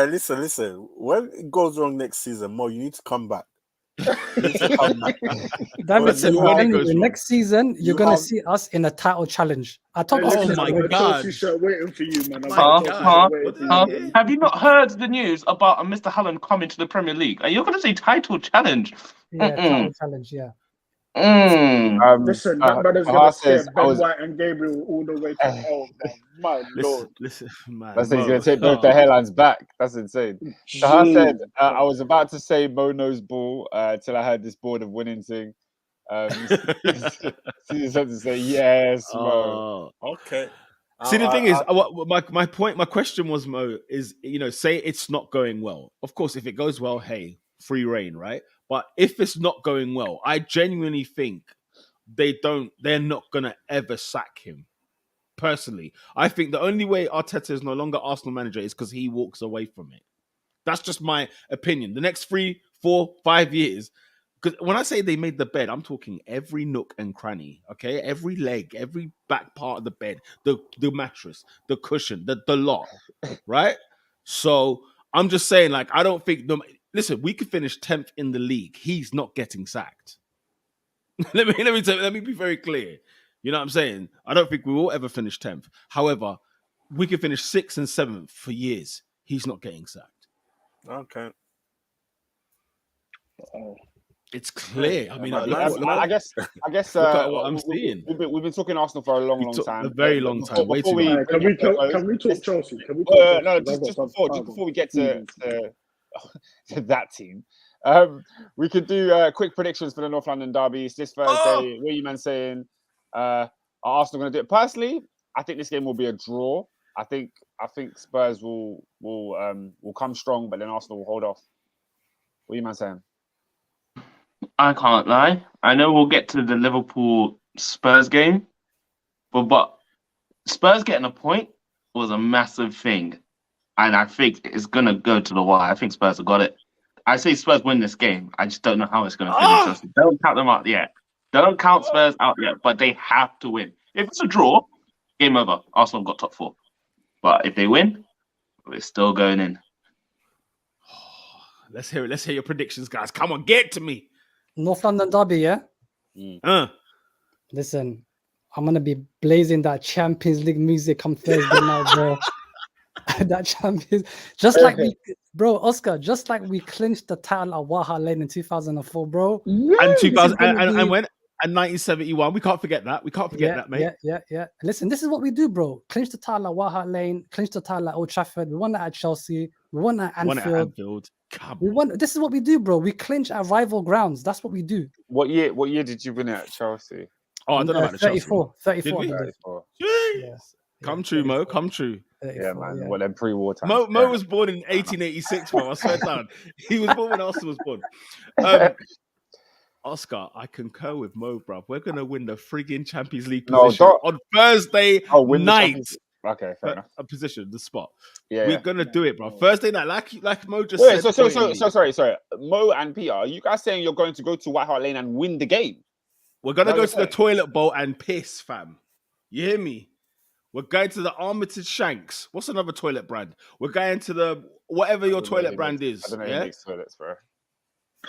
listen. When it goes wrong next season, Mo, you need to come back. Davidson, next season you're gonna see us in a title challenge. I told my God, waiting for you, man. Have you not heard the news about Mr. Hallam coming to the Premier League? Are you going to say title challenge? Yeah, title challenge. Yeah. Listen, that brother's gonna stay Ben White and Gabriel all the way to hell, man. My lord. Listen, man. That's he's gonna take both the hairlines back. That's insane. Sahar said, I was about to say Mo knows ball till I heard this board of winning thing. He had to say yes, Mo. Okay. See, the thing is, my question was, Mo, is, say it's not going well. Of course, if it goes well, hey, free reign, right? But if it's not going well, I genuinely think they're not gonna ever sack him. Personally, I think the only way Arteta is no longer Arsenal manager is because he walks away from it. That's just my opinion. The next 3, 4, 5 years, because when I say they made the bed, I'm talking every nook and cranny, okay? Every leg, every back part of the bed, the mattress, the cushion, the lot, right? So I'm just saying, like, I don't think. Listen, we could finish 10th in the league. He's not getting sacked. let me be very clear. You know what I'm saying? I don't think we will ever finish 10th. However, we could finish 6th and 7th for years. He's not getting sacked. Okay. It's clear. I mean, I guess. look at what I'm seeing. We've been talking Arsenal for a long time. A very long time. Way too long. Can we talk Chelsea? Can we talk Chelsea? No, just before we get to that team, we could do quick predictions for the North London derby. It's this Thursday. What are you man saying? Are Arsenal going to do it? Personally, I think this game will be a draw. I think Spurs will come strong, but then Arsenal will hold off. What are you man saying? I can't lie. I know we'll get to the Liverpool Spurs game, but Spurs getting a point was a massive thing, and I think it's gonna go to the wire. I think Spurs have got it. I say Spurs win this game. I just don't know how it's gonna finish. Don't count them out yet. Don't count Spurs out yet, but they have to win. If it's a draw, game over. Arsenal got top 4, but if they win, we're still going in. Let's hear it. Let's hear your predictions, guys. Come on, get to me. North London derby, yeah? Listen, I'm going to be blazing that Champions League music come Thursday night, bro. That Champions... Just like we... Bro, Oscar, just like we clinched the title at Waha Lane in 2004, bro. And 2000... And when... And 1971, we can't forget that. We can't forget that, mate. Yeah. Listen, this is what we do, bro. Clinch the title at Waha Lane, clinch the title at Old Trafford. We won that at Chelsea. We won that at Anfield. This is what we do, bro. We clinch at rival grounds. That's what we do. What year did you win it at Chelsea? Oh, I don't know about the 34. Chelsea. 34. Yes. Come true, Mo. Come true. Yeah, man. Yeah. What them pre-war times. Mo was born in 1886, bro. I swear down. He was born when Arsenal was born. Oscar, I concur with Mo, bro. We're gonna win the frigging Champions League position on Thursday night. Okay, fair enough. A position, the spot. Yeah, we're gonna do it, bro. Thursday night, like Mo just said. So sorry. Mo and Peter, are you guys saying you're going to go to White Hart Lane and win the game? We're gonna go to the toilet bowl and piss, fam. You hear me? We're going to the Armitage Shanks. What's another toilet brand? We're going to the whatever your toilet brand is. I don't know who makes toilets, bro.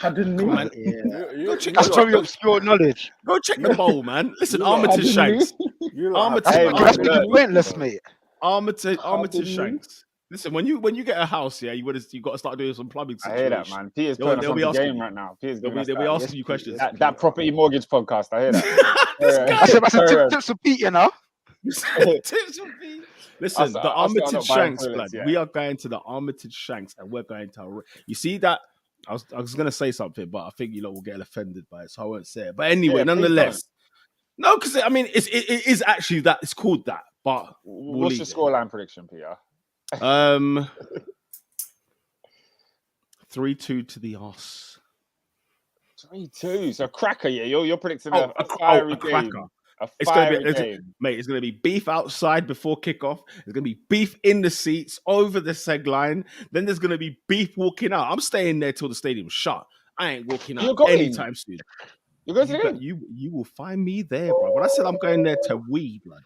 I didn't know. Man, That's from your obscure knowledge. Go check the bowl, man. Listen, Armitage Shanks. That's pointless, mate. Armitage Shanks. Listen, when you get a house, you got to start doing some plumbing. I hear that, man. Peter's putting us on the game right now. They'll be asking you questions. That property mortgage podcast. I hear that. That's a tips for Pete, you know. Tips for Pete. Listen, the Armitage Shanks, blood. We are going to the Armitage Shanks, and we're going to. You see that? I was going to say something, but I think you lot will get offended by it, so I won't say it. But anyway, nonetheless, no, because I mean, it is actually that. It's called that. But what's your scoreline prediction, Peter? 3-2 to the Arse. 3-2. So cracker, yeah. You're predicting a fiery game. Cracker. It's gonna be beef outside before kickoff. There's gonna be beef in the seats over the seg line. Then there's gonna be beef walking out. I'm staying there till the stadium's shut. I ain't walking out anytime soon. You're going to the game? You will find me there, bro. When I said I'm going there to wee, blood.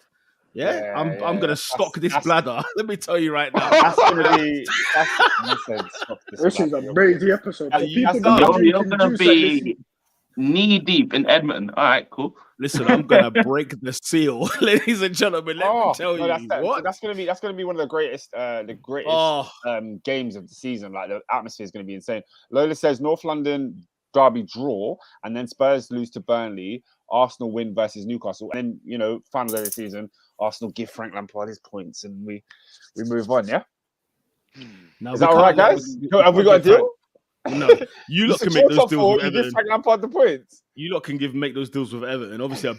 Yeah, I'm gonna stock this bladder. Let me tell you right now. That's gonna be. This is a crazy episode. You're gonna be knee deep in Edmonton. All right, cool. Listen, I'm gonna break the seal, ladies and gentlemen. Let me tell you what. That's gonna be one of the greatest games of the season. Like the atmosphere is gonna be insane. Lola says North London derby draw, and then Spurs lose to Burnley. Arsenal win versus Newcastle, and then final day of the season, Arsenal give Frank Lampard his points, and we move on. Yeah. No, is that all right, guys? Have we got a deal? No, you lot can make those deals with Everton. Give Frank Lampard the points. You lot can make those deals with Everton. Obviously, a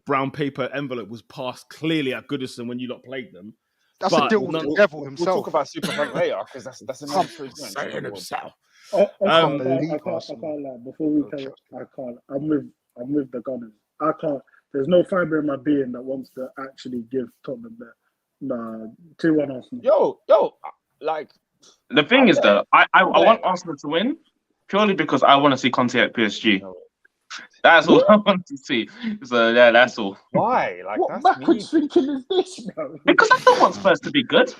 brown paper envelope was passed clearly at Goodison when you lot played them. That's a deal with the devil himself. We'll talk about Super Frank later because that's another saying himself. I can't lie. Before we tell it, I can't. I'm with the Gunners. I can't. There's no fibre in my being that wants to actually give Tottenham that. Nah, 2-1 Arsenal. Yo, like the thing is though, I want Arsenal to win purely because I want to see Conte at PSG. That's all I want to see. So yeah, that's all. Why? Like what backwards thinking is this, bro? Because I don't want Spurs to be good.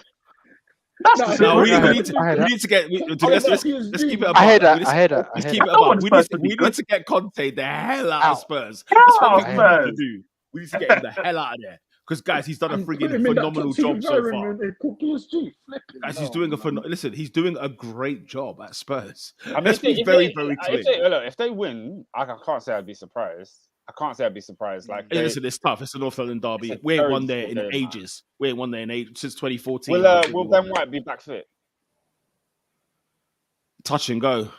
That's the No, No, simple we truth. need to get. Let's keep it above. I heard that. Let's I heard that. I keep heard it that. I want above. Spurs to be We good. need to get Conte the hell out of Out. Spurs. Get That's what out we of need Spurs. to do. We need to get him the hell out of there. Because guys, he's done a and put friggin' him in that phenomenal toxic job so far. environment and cook PSG. Flipping Guys, he's hell, doing man. listen, he's doing a great job at Spurs. I mean, Let's be very clear. If they win, I can't say I'd be surprised. I can't say I'd be surprised. Like, Hey, listen, it's tough. It's a North London derby. It's a We ain't very won there in difficult game, ages. We ain't won there in ages since 2014. will Ben White be back fit? Touch and go.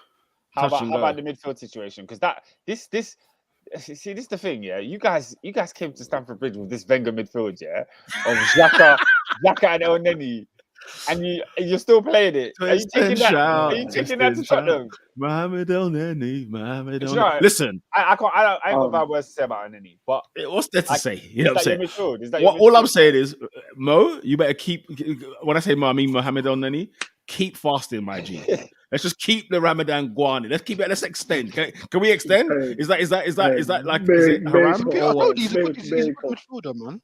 How Touch and go. about the midfield situation? Because this is the thing, yeah. You guys came to Stamford Bridge with this Wenger midfield, yeah, of Xhaka and El Neni, and you're still playing it. Are you taking that? Are you taking that to Tottenham? Mohamed El Neni, Mohamed El You know, Neni. Listen, I ain't got bad words to say about El Neni, but what's there to say? You know is what I'm that saying? your midfield? Is that your All I'm midfield? saying is, Mo, you better keep. When I say Mo, I mean Mohamed El Neni. Keep fasting, my G. Let's just keep the Ramadan Guani. Let's extend. Can we extend? Hey, Is that like hey, is it hey, haram? hey, I Or what? told you he's a good Big- midfielder, man.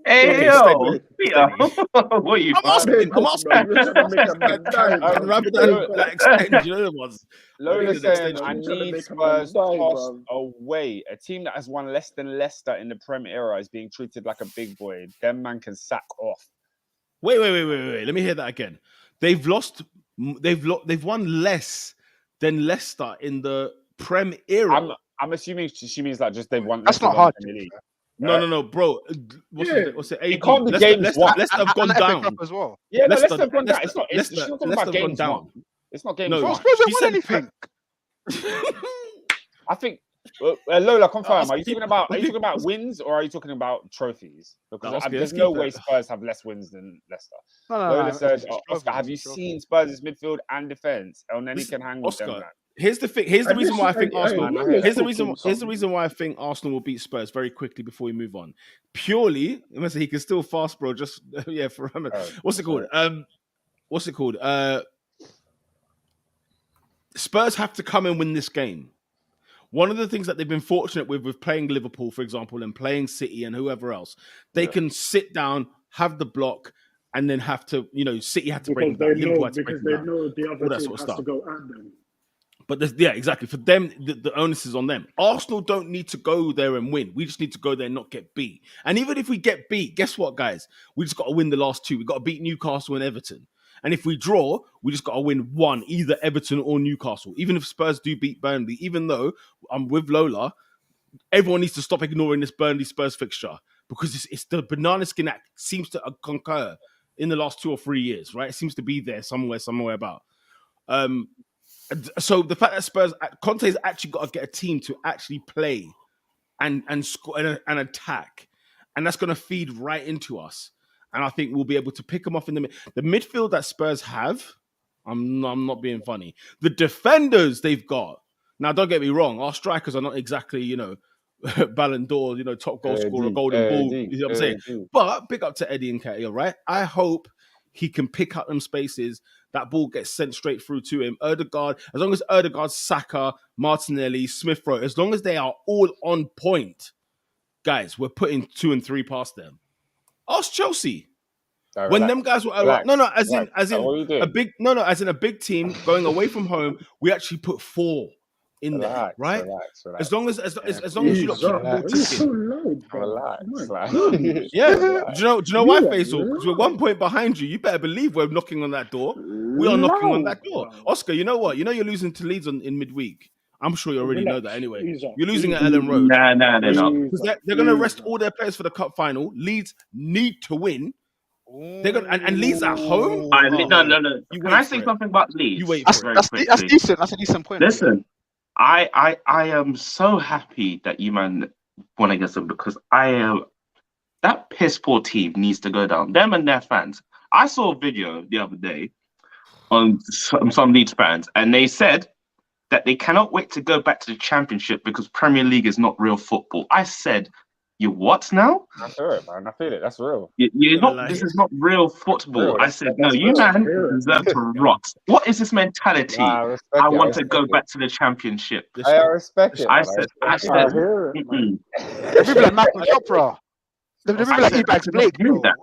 Hey, Okay, yo, steady, Peter. steady. What are you? I'm asking. You're trying to make a man die, Can bro. Ramadan like extend? You know the ones. Lola's Maybe an saying, extension. I You're trying to need make a man Spurs die, tossed bro. away. A team that has won less than Leicester in the Prem era is being treated like a big boy. Them man can sack off. Wait. Let me hear that again. They've won less than Leicester in the Prem era. I'm assuming she means like just they've won. That's Leicester not won hard. the Premier League. No, bro. Yeah. What's it? It can't be Leicester, games Leicester, won. Leicester have gone And the FA down. Cup as well. Yeah, no, Leicester- Leicester have gone down. Leicester- She's not talking Leicester about have gone games down. won. It's not games No, Well, won. Spurs she don't win said- anything. I think Lola, confirm. Ask Are you people- talking about wins or are you talking about trophies? Because No, Oscar, there's let's no keep way it. Spurs have less wins than Leicester. No, Lola said, it's Oscar, trophies, have you it's trophies. seen Spurs' midfield and defense? El Neni Listen, can hang with them. Oscar, Man. Here's the thing. Here's the And reason this- why I think hey, Arsenal. Lola's Here's the talking reason. Here's the something. reason why I think Arsenal will beat Spurs very quickly before we move on. Purely, unless he can still fast, bro. Just yeah, for him. What's it called? What's it called? Spurs have to come and win this game. One of the things that they've been fortunate with playing Liverpool, for example, and playing City and whoever else, they can sit down, have the block, and then have to, City had to break Because them down. they Liverpool know had to break because them they down. know the All other that team sort of has stuff. to go at them. But yeah, exactly. For them, the onus is on them. Arsenal don't need to go there and win. We just need to go there and not get beat. And even if we get beat, guess what, guys? We just got to win the last two. We got to beat Newcastle and Everton. And if we draw, we just got to win one, either Everton or Newcastle. Even if Spurs do beat Burnley, even though I'm with Lola, everyone needs to stop ignoring this Burnley Spurs fixture because it's the banana skin that seems to concur in the last 2 or 3 years, right? It seems to be there somewhere about. So the fact that Conte's actually got to get a team to actually play and score and attack, and that's going to feed right into us. And I think we'll be able to pick them off in the midfield that Spurs have. I'm not being funny. The defenders they've got. Now, don't get me wrong. Our strikers are not exactly, Ballon d'Or, top goal scorer, golden ball. You know what I'm saying? But big up to Eddie and Nketiah, right? I hope he can pick up them spaces. That ball gets sent straight through to him. Ødegaard, as long as Ødegaard, Saka, Martinelli, Smith Rowe, as long as they are all on point, guys, we're putting 2 and 3 past them. Ask Chelsea. When them guys were around, as in a big team going away from home, we actually put 4 in there, right? Relax. As long as you lot keep the ball You're so ticking. low, bro. Relax. Yeah. Do you know why, You are Faisal? Because we're 1 point behind you. You better believe we're knocking on that door. We are knocking on that door. Oscar, you know what? You know you're losing to Leeds in midweek. I'm sure you already know that anyway. You're losing at Ellen Road. Nah, they're not. Because they're going to rest all their players for the cup final. Leeds need to win. They're going and Leeds at home. No. You Can wait I for say it. something about Leeds? You wait That's, for it. that's decent. That's a decent point. Listen, I am so happy that you man won against them because that piss poor team needs to go down. Them and their fans. I saw a video the other day on some Leeds fans, and they said that they cannot wait to go back to the Championship because Premier League is not real football. I said, you what now? I feel it, man. I feel it. That's real. You're not. This is not real football. Real. I said, no, you man deserve to rot. What is this mentality? I want to go back to the Championship. I respect it. I man. said, I hear it, man. They people like Michael Chopra. They people like Ebags Blake. do that.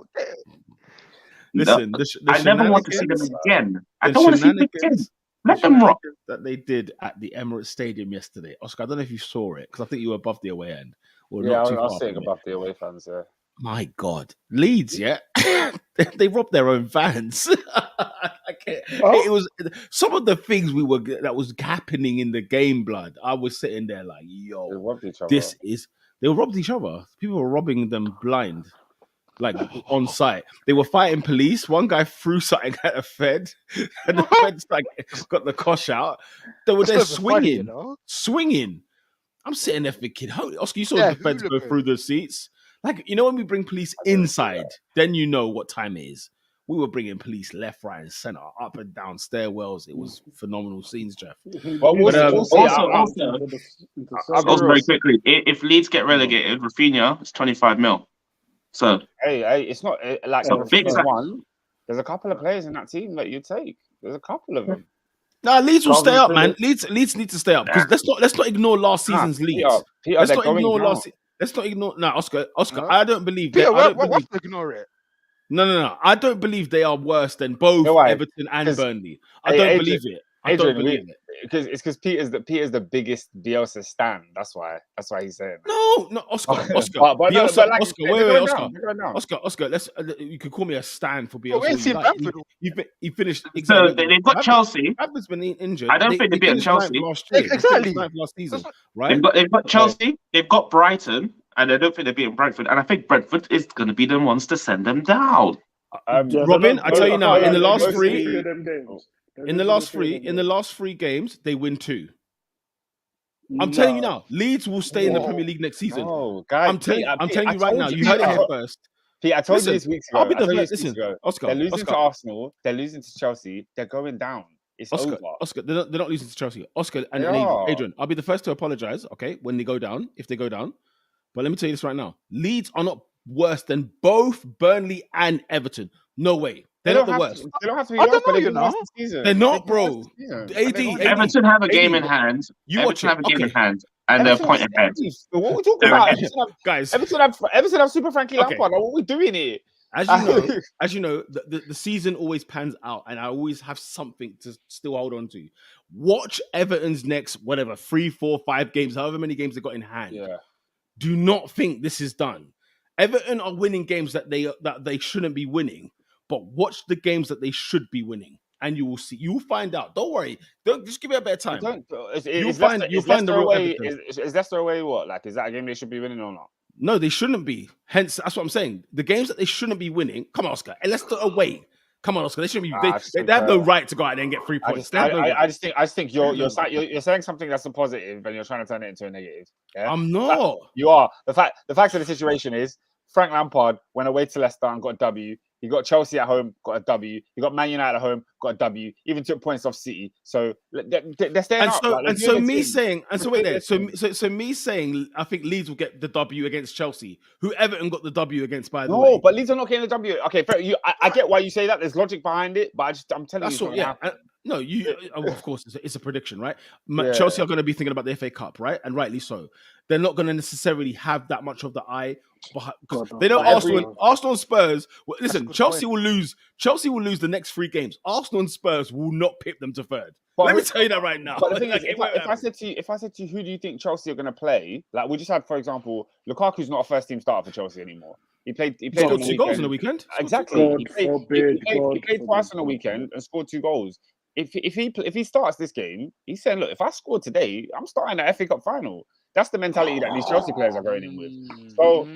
Listen, I never want to see them shenanigans- again. I the don't want to see them again. shenanigans- Let the them rock. shenanigans that they did at the Emirates Stadium yesterday. Oscar, I don't know if you saw it because I think you were above the away end. Or Yeah, not too I was far sitting from it. above the away fans. Yeah. My God, Leeds, yeah, they robbed their own fans. I can't. Oh. It was some of the things that was happening in the game. Blood, I was sitting there like, They yo, robbed each other. they robbed each other. People were robbing them blind, like on site. They were fighting police. One guy threw something at a Fed, and the Feds like got the cosh out. They were there That's funny, swinging, you know? swinging. I'm sitting there thinking, holy Oscar, you saw Yeah, the Feds go hooligan. through the seats. Like, you know, when we bring police inside, then you know what time it is. We were bringing police left, right, and center, up and down stairwells. It was phenomenal scenes, Jeff. Well, we'll see. Also, I'll be also real. very quickly, if Leeds get relegated, Rafinha, it's 25 mil. So Hey, it's not like So big Rafinha's sack. one. There's a couple of players in that team that you take. There's a couple of them. Nah, Leeds will stay up, man. Phillips. Leeds need to stay up because let's not ignore last season's Leeds. Peter, Let's they're not going ignore down. Let's not ignore. No, Oscar. Huh? I don't believe. Peter, I don't why believe. ignore it? No. I don't believe they are worse than both No, why? Everton and 'Cause- Burnley. I Hey, don't Adrian- believe it. I don't Adrian, believe it. because Peter's the biggest Bielsa stan. That's why he's saying that. No, Oscar. But Bielsa, but like, Oscar, they're wait, going Oscar. down, they're going down. Oscar, let's. You can call me a stan for But Bielsa. we ain't all you seen like. Bamford. He finished. So Exactly. they've got Chelsea. Bamford's been injured. I don't think they're beating finished ninth Chelsea. last year. They finished Exactly. ninth last season, That's right? They've got Chelsea. They've got Brighton, and I don't think they're beating Brentford. And I think Brentford is going to be the ones to send them down. Robin, I tell you now, in the last they're three, losing them games. They're in the losing last a few of three, them in the games. last 3 games, they win 2. I'm telling you now, Leeds will stay in the Premier League next season. No, guys, I'm telling Pete, you right now. You heard it here first. Pete, I told Listen, you this weeks ago. I'll be I told you the this weeks listen, ago. Oscar. They're losing Oscar, to Arsenal. They're losing to Chelsea. They're going down. It's Oscar, over. Oscar, they're not losing to Chelsea. Oscar and They Adrian, are. Adrian, I'll be the first to apologize. Okay, when they go down, if they go down. But let me tell you this right now: Leeds are not worse than both Burnley and Everton. No way. They're not the worst. They don't have to be I worse, don't but know, they've you been worse know. this season. They're not, They've been worse bro. this season. AD, And they're not- AD. Everton have a game in AD, hand. you watch Everton have a it. game in Okay. hand, and they're a point ahead. What are we talking They're about? ahead. Guys, Everton have Super Frankie Okay. Lampard. What are we doing here? as you know, the season always pans out, and I always have something to still hold on to. Watch Everton's next, 3, 4, 5 games, however many games they got in hand. Yeah. Do not think this is done. Everton are winning games that they shouldn't be winning, but watch the games that they should be winning, and you will see. You will find out. Don't worry. Don't just give it a bit of time. You'll find the real Everton. Is Leicester away what? Like, is that a game they should be winning or not? No, they shouldn't be. Hence, that's what I'm saying. The games that they shouldn't be winning. Come on, Oscar. And Leicester away. Come on, Oscar. They shouldn't be. They have no right to go out there and get 3 points. I just think you're saying something that's a positive, and you're trying to turn it into a negative. Yeah? I'm not. You are. The fact of the situation is Frank Lampard went away to Leicester and got a W. He got Chelsea at home, got a W. He got Man United at home, got a W. Even took points off City. So they're staying up. So me saying, I think Leeds will get the W against Chelsea, who Everton got the W against, by the way. No, but Leeds are not getting the W. Okay, fair. I get why you say that. There's logic behind it, but I'm telling That's you. what, yeah. No, of course, it's a prediction, right? Chelsea are going to be thinking about the FA Cup, right? And rightly so. They're not going to necessarily have that much of the eye. They know Arsenal and Spurs. Well, listen, Chelsea will lose. Chelsea will lose the next 3 games. Arsenal and Spurs will not pip them to third. Let me tell you that right now. But the thing is, if I said to you, who do you think Chelsea are going to play? Like, we just had, for example, Lukaku's not a first team starter for Chelsea anymore. He played 2 goals on the weekend. Exactly. He played twice on the weekend and scored 2 goals. If he starts this game, he's saying, look, if I score today, I'm starting the FA Cup final. That's the mentality that these Chelsea players are going in with. So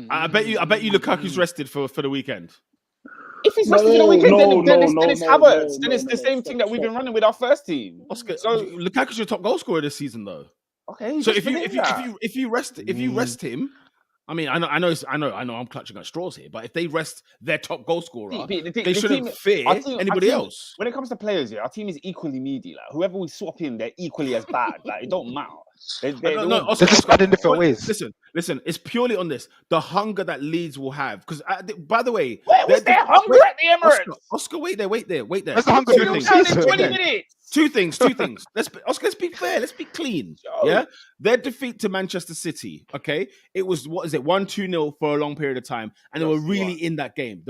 I bet you Lukaku's rested for the weekend. if he's rested for the weekend, then it's Havertz. Then it's the same thing that we've been running with our first team. Oscar, so Lukaku's your top goal scorer this season, though. Okay. So if you rest him, I mean, I know I'm clutching at straws here, but if they rest their top goal scorer, they shouldn't fear anybody else. When it comes to players, our team is equally needy. Like, whoever we swap in, they're equally as bad. Like, it don't matter. Oscar, just bad in different ways. Listen. It's purely on this: the hunger that Leeds will have. Because, by the way, where was their hunger at the Emirates? Oscar, wait there. That's the hunger in 20 minutes. Two things. Let's be fair. Let's be clean. Yeah, their defeat to Manchester City. Okay, it was 1-2-0 for a long period of time, and they were really in that game.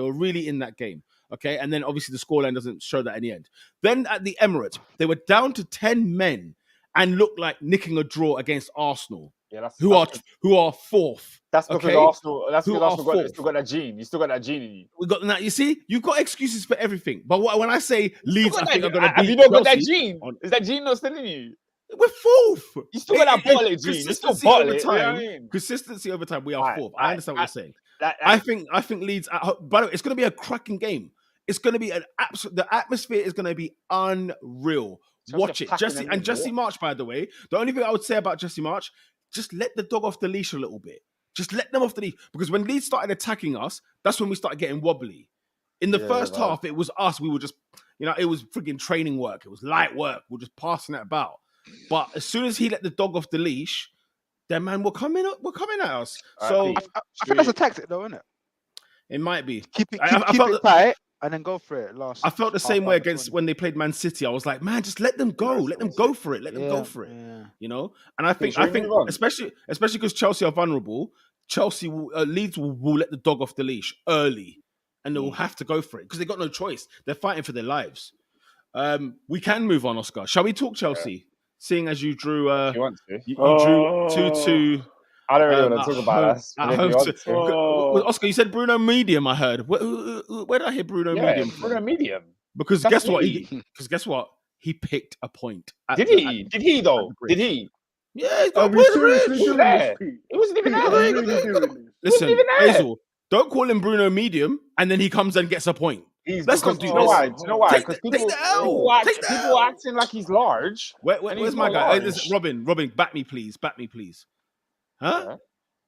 Okay, and then obviously the scoreline doesn't show that in the end. Then at the Emirates, they were down to 10 men and looked like nicking a draw against Arsenal, Yeah, who are fourth. That's because okay? Arsenal. That's Who because are Arsenal fourth. still got that gene. You still got that gene in you. We got that. You see, you've got excuses for everything. But when I say Leeds, I think are going to Have beat you not got that Chelsea, gene? Is that gene not still in you? we're fourth. You still got that bottle gene. You still Consistency bottle over it. time. You know what I mean? Consistency over time. We are Alright, fourth. I understand what you're saying. That- I think Leeds. By the way, it's going to be a cracking game. It's going to be an absolute. The atmosphere is going to be unreal. Chelsea Watch are it, packing Jesse them and in, Jesse what? March. By the way, the only thing I would say about Jesse March, just let the dog off the leash a little bit. Just let them off the leash, because when Leeds started attacking us, that's when we started getting wobbly. In the first half, it was us. We were just, it was frigging training work. It was light work. We were just passing it about. But as soon as he let the dog off the leash, then man, we're coming at us. So I think that's a tactic, though, isn't it? it might be. Keep it felt tight and then go for it. Last. I felt the same way against when they played Man City. I was like, man, just let them go. Let them go for it. Let them go for it. Yeah. And I think especially because Chelsea are vulnerable, Leeds will let the dog off the leash early, and they will have to go for it because they got no choice. They're fighting for their lives. We can move on, Oscar. Shall we talk Chelsea? Seeing as you drew, you want to? you drew 2-2. I don't really want to talk about us. Oscar, you said Bruno medium. I heard. Where did I hear Bruno medium from? Bruno medium. Because That's guess what? He picked a point. Did he though? Did he? Yeah, he's Are got we a seriously point. doing this, Pete? He wasn't even Pete, there. are we really doing this? Listen, even there. Hazel, don't call him Bruno medium, and then he comes and gets a point. Let's not do you know this. why? Do you know why? Take Because the people L. people are acting like he's large. Where's my guy? Robin, back me, please. Huh? Yeah.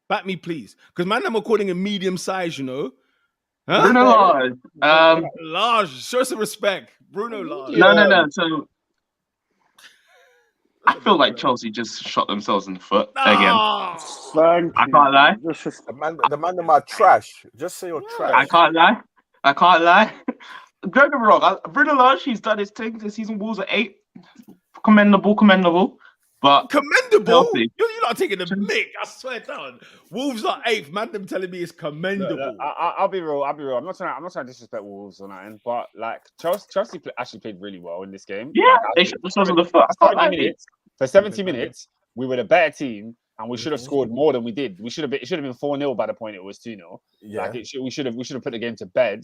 Back me, please. Because man, I'm calling him medium size, Huh? Bruno Lage. Large. Show some respect. Bruno Large. No. So I feel like Chelsea just shot themselves in the foot again. Thank I you. can't lie. The man them are trash. Just say you're trash. I can't lie. Don't get me wrong. Bruno Lage, he's done his thing this season. Wolves are 8. Commendable. But commendable? Chelsea. You're not taking the mick. I swear down. Wolves are 8th. Man, them telling me it's commendable. I'll be real. I'm not trying to disrespect Wolves or nothing, but like Chelsea actually played really well in this game. Yeah, they shot themselves in the foot. For 70 minutes, we were the better team, and we should have scored more than we did. It should have been 4-0 by the point it was 2-0. Yeah. Like we should have put the game to bed.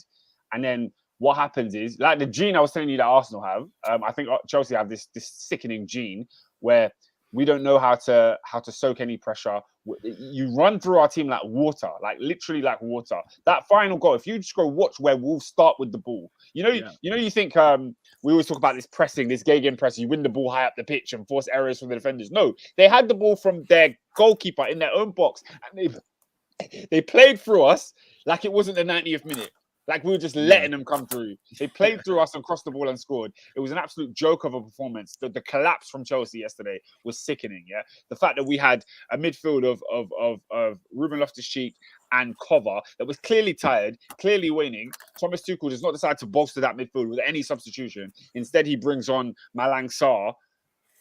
And then what happens is, like the gene I was telling you that Arsenal have, I think Chelsea have this sickening gene where we don't know how to soak any pressure. You run through our team like water, like literally like water. That final goal, if you just go watch where Wolves start with the ball, you think we always talk about this pressing, this Gegen press. You win the ball high up the pitch and force errors from the defenders. No, they had the ball from their goalkeeper in their own box, and they played through us like it wasn't the 90th minute. Like we were just letting them come through. They played through us and crossed the ball and scored. It was an absolute joke of a performance. The collapse from Chelsea yesterday was sickening. Yeah, the fact that we had a midfield of Ruben Loftus-Cheek and Cover that was clearly tired, clearly waning. Thomas Tuchel does not decide to bolster that midfield with any substitution. Instead, he brings on Malang Sarr.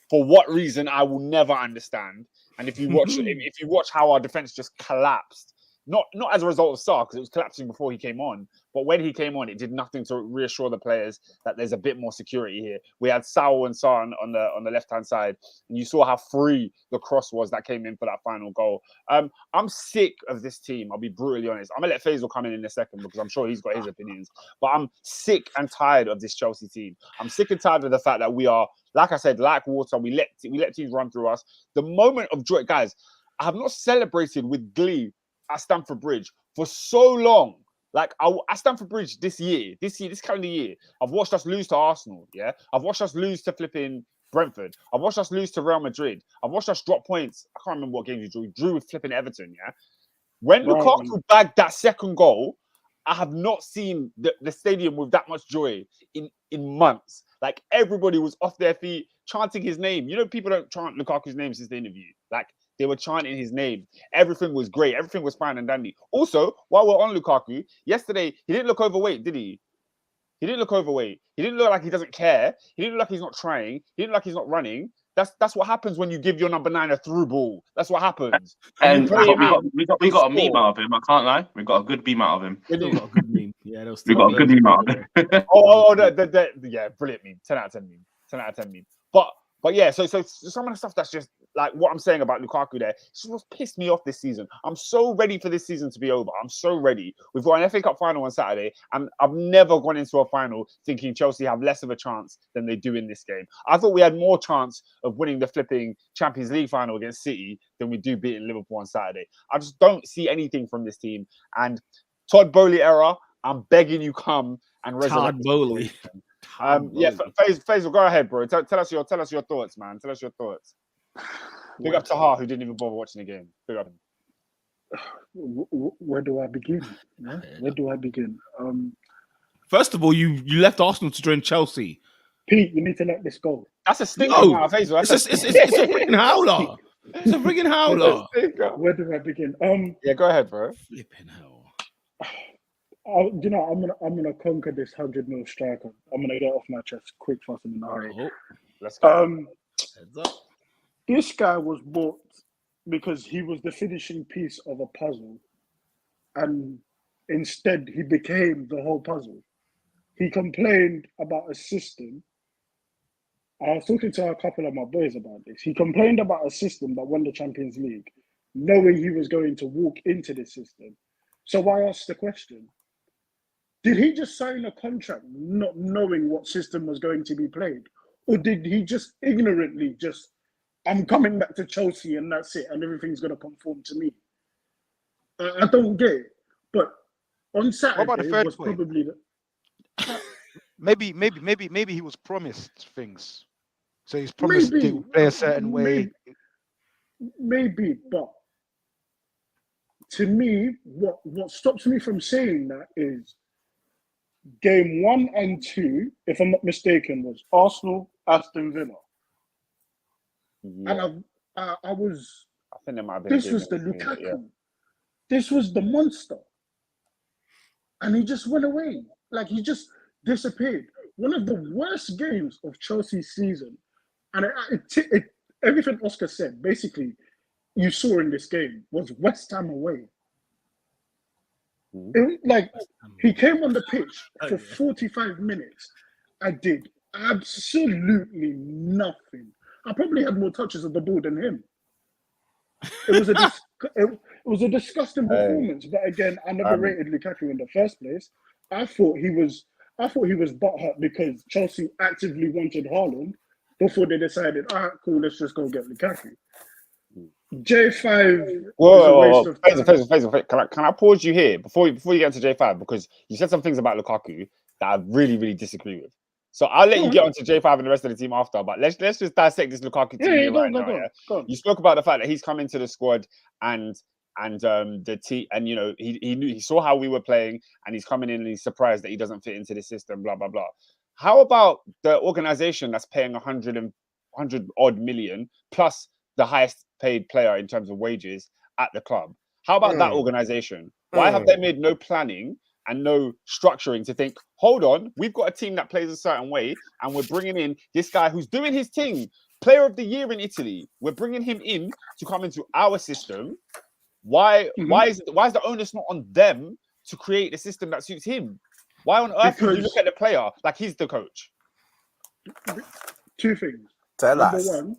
For what reason, I will never understand. And if you watch how our defense just collapsed. Not as a result of Sarr, because it was collapsing before he came on. But when he came on, it did nothing to reassure the players that there's a bit more security here. We had Saul and Sarr on the left-hand side, and you saw how free the cross was that came in for that final goal. I'm sick of this team. I'll be brutally honest. I'm going to let Faisal come in a second because I'm sure he's got his opinions. But I'm sick and tired of this Chelsea team. I'm sick and tired of the fact that we are, like I said, like water. We let teams run through us. The moment of joy, guys, I have not celebrated with glee at Stamford Bridge for so long. Like at Stamford Bridge this calendar year, I've watched us lose to Arsenal. Yeah, I've watched us lose to flipping Brentford. I've watched us lose to Real Madrid. I've watched us drop points. I can't remember what games we drew. We drew with flipping Everton. Yeah, when Lukaku bagged that second goal, I have not seen the stadium with that much joy in months. Like everybody was off their feet chanting his name. People don't chant Lukaku's name since the interview. Like. They were chanting his name. Everything was great. Everything was fine and dandy. Also, while we're on Lukaku, yesterday, he didn't look overweight, did he? He didn't look overweight. He didn't look like he doesn't care. He didn't look like he's not trying. He didn't look like he's not running. That's what happens when you give your number 9 a through ball. That's what happens. And we got a meme out of him. I can't lie. We got a good meme out of him. We got a good meme. Yeah. Yeah, there was We got a good meme out there. Yeah, brilliant meme. 10 out of 10 meme. 10 out of 10 meme. But yeah, so some of the stuff that's just like what I'm saying about Lukaku there, it's just pissed me off this season. I'm so ready for this season to be over. I'm so ready. We've got an FA Cup final on Saturday, and I've never gone into a final thinking Chelsea have less of a chance than they do in this game. I thought we had more chance of winning the flipping Champions League final against City than we do beating Liverpool on Saturday. I just don't see anything from this team. And Todd Bowley era, I'm begging you come and resurrect Todd Bowley. Faisal, go ahead, bro. Tell us your thoughts, man. Tell us your thoughts. Big up Tahar, who didn't even bother watching the game. Big up him. Where do I begin? Yeah? Where do I begin? First of all, you left Arsenal to join Chelsea. Pete, you need to let this go. That's a stinker, now, Faisal. It's a freaking howler. It's a freaking howler. Where do I begin? Yeah, go ahead, bro. Flipping hell. I'm gonna conquer this 100 mil striker. I'm gonna get off my chest quick, fast, and in a hurry. Oh, let's go. Heads up. This guy was bought because he was the finishing piece of a puzzle, and instead he became the whole puzzle. He complained about a system. I was talking to a couple of my boys about this. He complained about a system that won the Champions League, knowing he was going to walk into this system. So I asked the question, did he just sign a contract not knowing what system was going to be played? Or did he just ignorantly I'm coming back to Chelsea and that's it, and everything's going to conform to me? I don't get it. But on Saturday, What about the third was point? probably Maybe he was promised things. So he's promised to play a certain way. Maybe, but to me, what stops me from saying that is game 1 and 2, if I'm not mistaken, was Arsenal, Aston Villa. Yeah. And I think there might have been. This was the Lukaku. Yeah. This was the monster. And he just went away. Like, he just disappeared. One of the worst games of Chelsea's season. And everything Oscar said, basically, you saw in this game was West Ham away. He came on the pitch for 45 minutes. I did absolutely nothing. I probably had more touches of the ball than him. It was a disgusting performance. But again, I never rated Lukaku in the first place. I thought he was butthurt because Chelsea actively wanted Haaland before they decided, all right, cool, let's just go get Lukaku. J5. Whoa. Faisal, can I pause you here before you get into J5? Because you said some things about Lukaku that I really, really disagree with. So I'll let you get onto J5 and the rest of the team after. But let's just dissect this Lukaku team now. You spoke about the fact that he's come into the squad and the team, and he saw how we were playing, and he's coming in and he's surprised that he doesn't fit into the system. Blah blah blah. How about the organization that's paying 100 odd million plus the highest paid player in terms of wages at the club? How about that organization? Why have they made no planning and no structuring to think, hold on, we've got a team that plays a certain way, and we're bringing in this guy who's doing his thing, player of the year in Italy. We're bringing him in to come into our system. Why is the onus not on them to create a system that suits him? Why on earth would you look at the player like he's the coach? Two things. Tell us. Number one,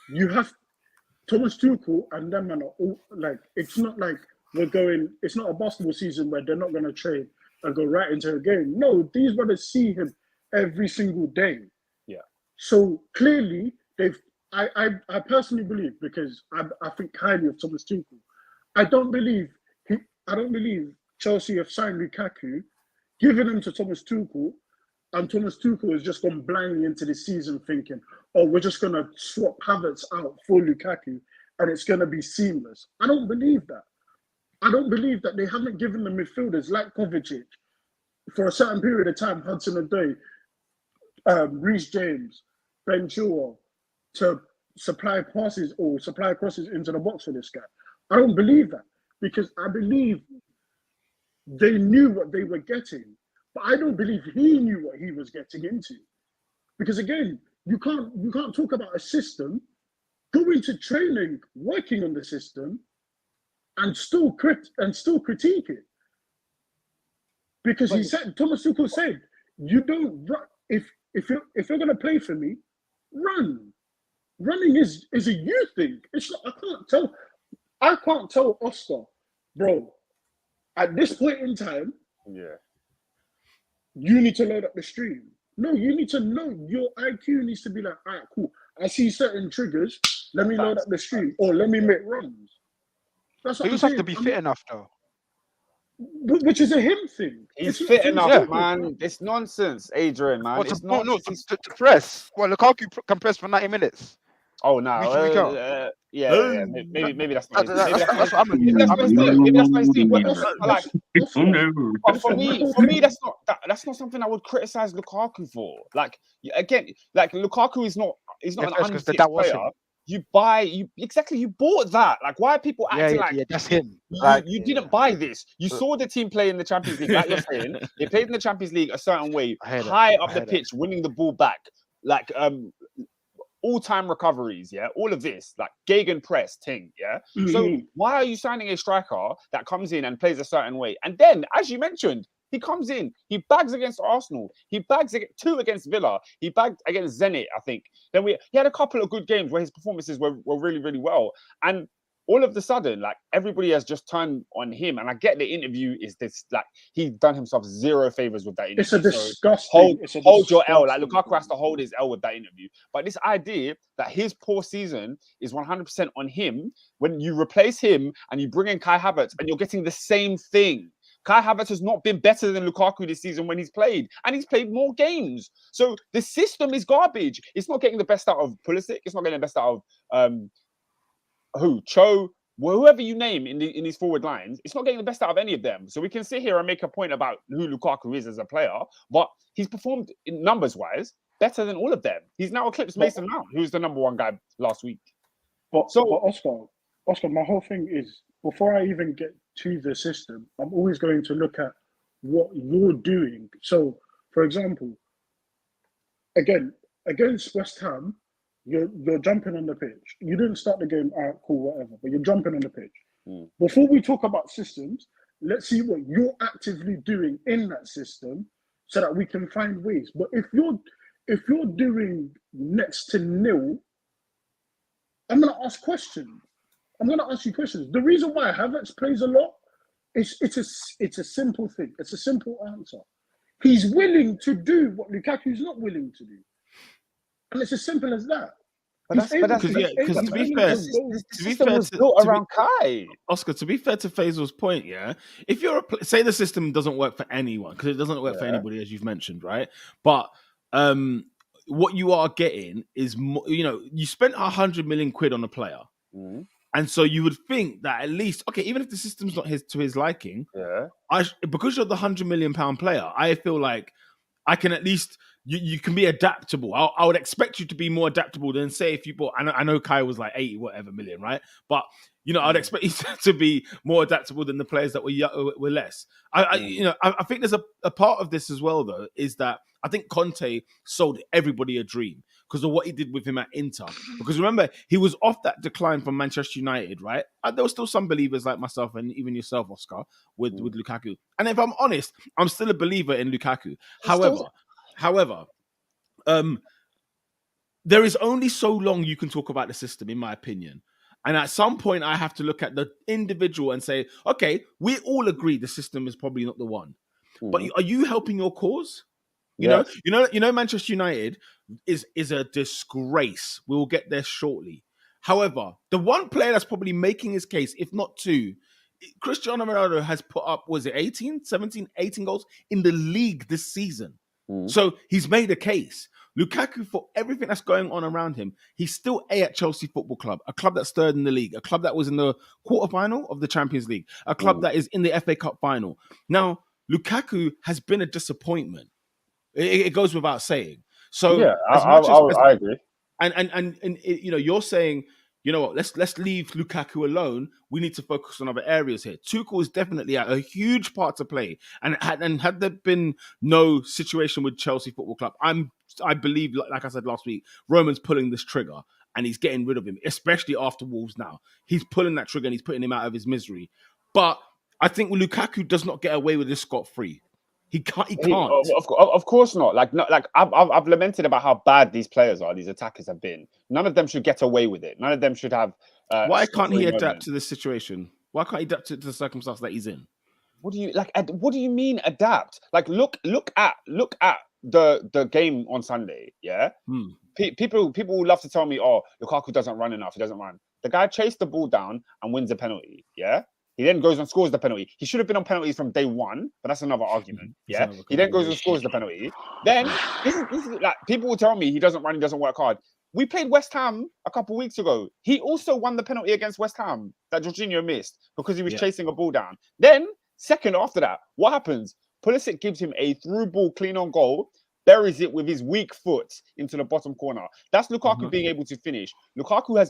you have Thomas Tuchel and them man are all like, it's not like it's not a basketball season where they're not going to train and go right into a game. No, these brothers see him every single day. Yeah. So clearly, I personally believe, because I think highly of Thomas Tuchel. I don't believe Chelsea have signed Lukaku, given him to Thomas Tuchel, and Thomas Tuchel has just gone blindly into the season thinking, oh, we're just going to swap Havertz out for Lukaku and it's going to be seamless. I don't believe that. I don't believe that they haven't given the midfielders like Kovacic for a certain period of time, Hudson-Odoi, Reece James, Ben Chilwell, to supply passes or supply crosses into the box for this guy. I don't believe that, because I believe they knew what they were getting, but I don't believe he knew what he was getting into. Because again, you can't talk about a system, go into training, working on the system, and still critique it. because But he said Thomas Tuchel said, "You don't run if you're gonna play for me, run. Running is a you thing. It's not. I can't tell Oscar, bro. At this point in time, yeah, you need to load up the stream. No, you need to know your IQ needs to be like, all right, cool. I see certain triggers. Let me load up the stream, or let me make runs. That's what You I'm just have saying. to be fit enough, though. Which is a him thing. he's It's not fit Thomas enough, Tuchel. man. It's nonsense, Adrian, man. What to, It's no, nonsense. He's... to press. Well, Lukaku can press for 90 minutes. Oh no, Week in, week out. yeah. Maybe that's not his. Maybe That's what I'm maybe that's not his team. Maybe that's not his team. But like, Oscar, but for me, that's not something I would criticize Lukaku for. Like again, like Lukaku is not Yeah, an first, 'cause unfit that was player. him. You bought that. Like, why are people acting like that's him. you didn't buy this? You saw the team play in the Champions League, like you're saying. They played in the Champions League a certain way, high up the pitch, winning the ball back, like all-time recoveries, yeah, all of this, like Gegen press thing, yeah. So why are you signing a striker that comes in and plays a certain way? And then, as you mentioned, he comes in, he bags against Arsenal, he bags 2 against Villa, he bagged against Zenit, I think. Then he had a couple of good games where his performances were really, really well. And all of the sudden, like everybody has just turned on him. And I get the interview is this, like he's done himself zero favors with that interview. It's a disgusting. Hold your L. Like Lukaku has to hold his L with that interview. But this idea that his poor season is 100% on him, when you replace him and you bring in Kai Havertz and you're getting the same thing. Kai Havertz has not been better than Lukaku this season when he's played, and he's played more games. So the system is garbage. It's not getting the best out of Pulisic. It's not getting the best out of Cho, whoever you name in these forward lines. It's not getting the best out of any of them. So we can sit here and make a point about who Lukaku is as a player, but he's performed in numbers-wise better than all of them. He's now eclipsed Mason Mount, who's the number 1 guy last week. But Oscar, my whole thing is, before I even get to the system, I'm always going to look at what you're doing. So, for example, again, against West Ham, you're jumping on the pitch. You didn't start the game, all right, cool, whatever, but you're jumping on the pitch. Before we talk about systems, let's see what you're actively doing in that system so that we can find ways. But if you're doing next to nil, I'm gonna ask questions. I'm gonna ask you questions. The reason why Havertz plays a lot is it's a simple thing. It's a simple answer. He's willing to do what Lukaku's not willing to do. And it's as simple as that. But that's because to be fair, the system was built around Kai. Oscar, to be fair to Faisal's point, yeah, if you're say the system doesn't work for anyone, because it doesn't work for anybody, as you've mentioned, right? But what you are getting is, you spent 100 million quid on a player, and so you would think that at least, okay, even if the system's not to his liking, because you're the £100 million player, I feel like I can at least. You can be adaptable. I would expect you to be more adaptable than, say, if you bought. I know Kai was like 80 whatever million, right? But I'd expect you to be more adaptable than the players that were less. I think there's a part of this as well, though, is that I think Conte sold everybody a dream because of what he did with him at Inter. Because remember, he was off that decline from Manchester United, right? There were still some believers like myself and even yourself, Oscar, with Lukaku. And if I'm honest, I'm still a believer in Lukaku. However, there is only so long you can talk about the system, in my opinion. And at some point, I have to look at the individual and say, okay, we all agree the system is probably not the one. But are you helping your cause? You know, Manchester United is a disgrace. We will get there shortly. However, the one player that's probably making his case, if not 2, Cristiano Ronaldo has put up, was it 18 goals in the league this season. So he's made a case. Lukaku, for everything that's going on around him, he's still at Chelsea Football Club, a club that's 3rd in the league, a club that was in the quarterfinal of the Champions League, a club that is in the FA Cup final. Now, Lukaku has been a disappointment. It goes without saying. So yeah, I agree. And you're saying, you know what, let's leave Lukaku alone. We need to focus on other areas here. Tuchel is definitely a huge part to play. And had there been no situation with Chelsea Football Club, I believe, like I said last week, Roman's pulling this trigger and he's getting rid of him, especially after Wolves now. He's pulling that trigger and he's putting him out of his misery. But I think Lukaku does not get away with this scot-free. He can't. He He- can't. of course not. I've lamented about how bad these players are. These attackers have been. None of them should get away with it. None of them should have. Why can't he scot-free adapt moments. to this situation? Why can't he adapt to the circumstance that he's in? What do you like? What do you mean adapt? Like look at the game on Sunday. Yeah, people will love to tell me, oh, Lukaku doesn't run enough. He doesn't run. The guy chased the ball down and wins a penalty. Yeah. He then goes and scores the penalty. He should have been on penalties from day one, but that's another argument. Yeah. He then goes and scores the penalty. Then this is like people will tell me he doesn't run, he doesn't work hard. We played West Ham a couple weeks ago. He also won the penalty against West Ham that Jorginho missed because he was chasing a ball down. Then, second after that, what happens? Pulisic gives him a through ball clean on goal, buries it with his weak foot into the bottom corner. That's Lukaku being able to finish.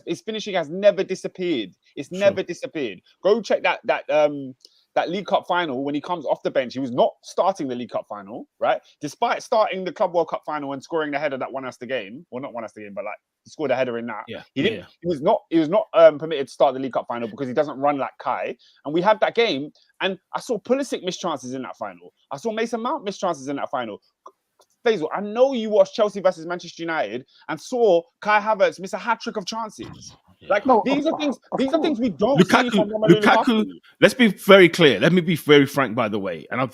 His finishing has never disappeared. It's never disappeared. Go check that League Cup final when he comes off the bench. He was not starting the League Cup final, right? Despite starting the Club World Cup final and scoring the header that won us the game. Well, not won us the game, but like he scored a header in that. He didn't. He was not permitted to start the League Cup final because he doesn't run like Kai. And we had that game, and I saw Pulisic miss chances in that final. I saw Mason Mount miss chances in that final. Faisal, I know you watched Chelsea versus Manchester United and saw Kai Havertz miss a hat-trick of chances. Like these are things we don't see from Lukaku. Let's be very clear. Let me be very frank, by the way. And I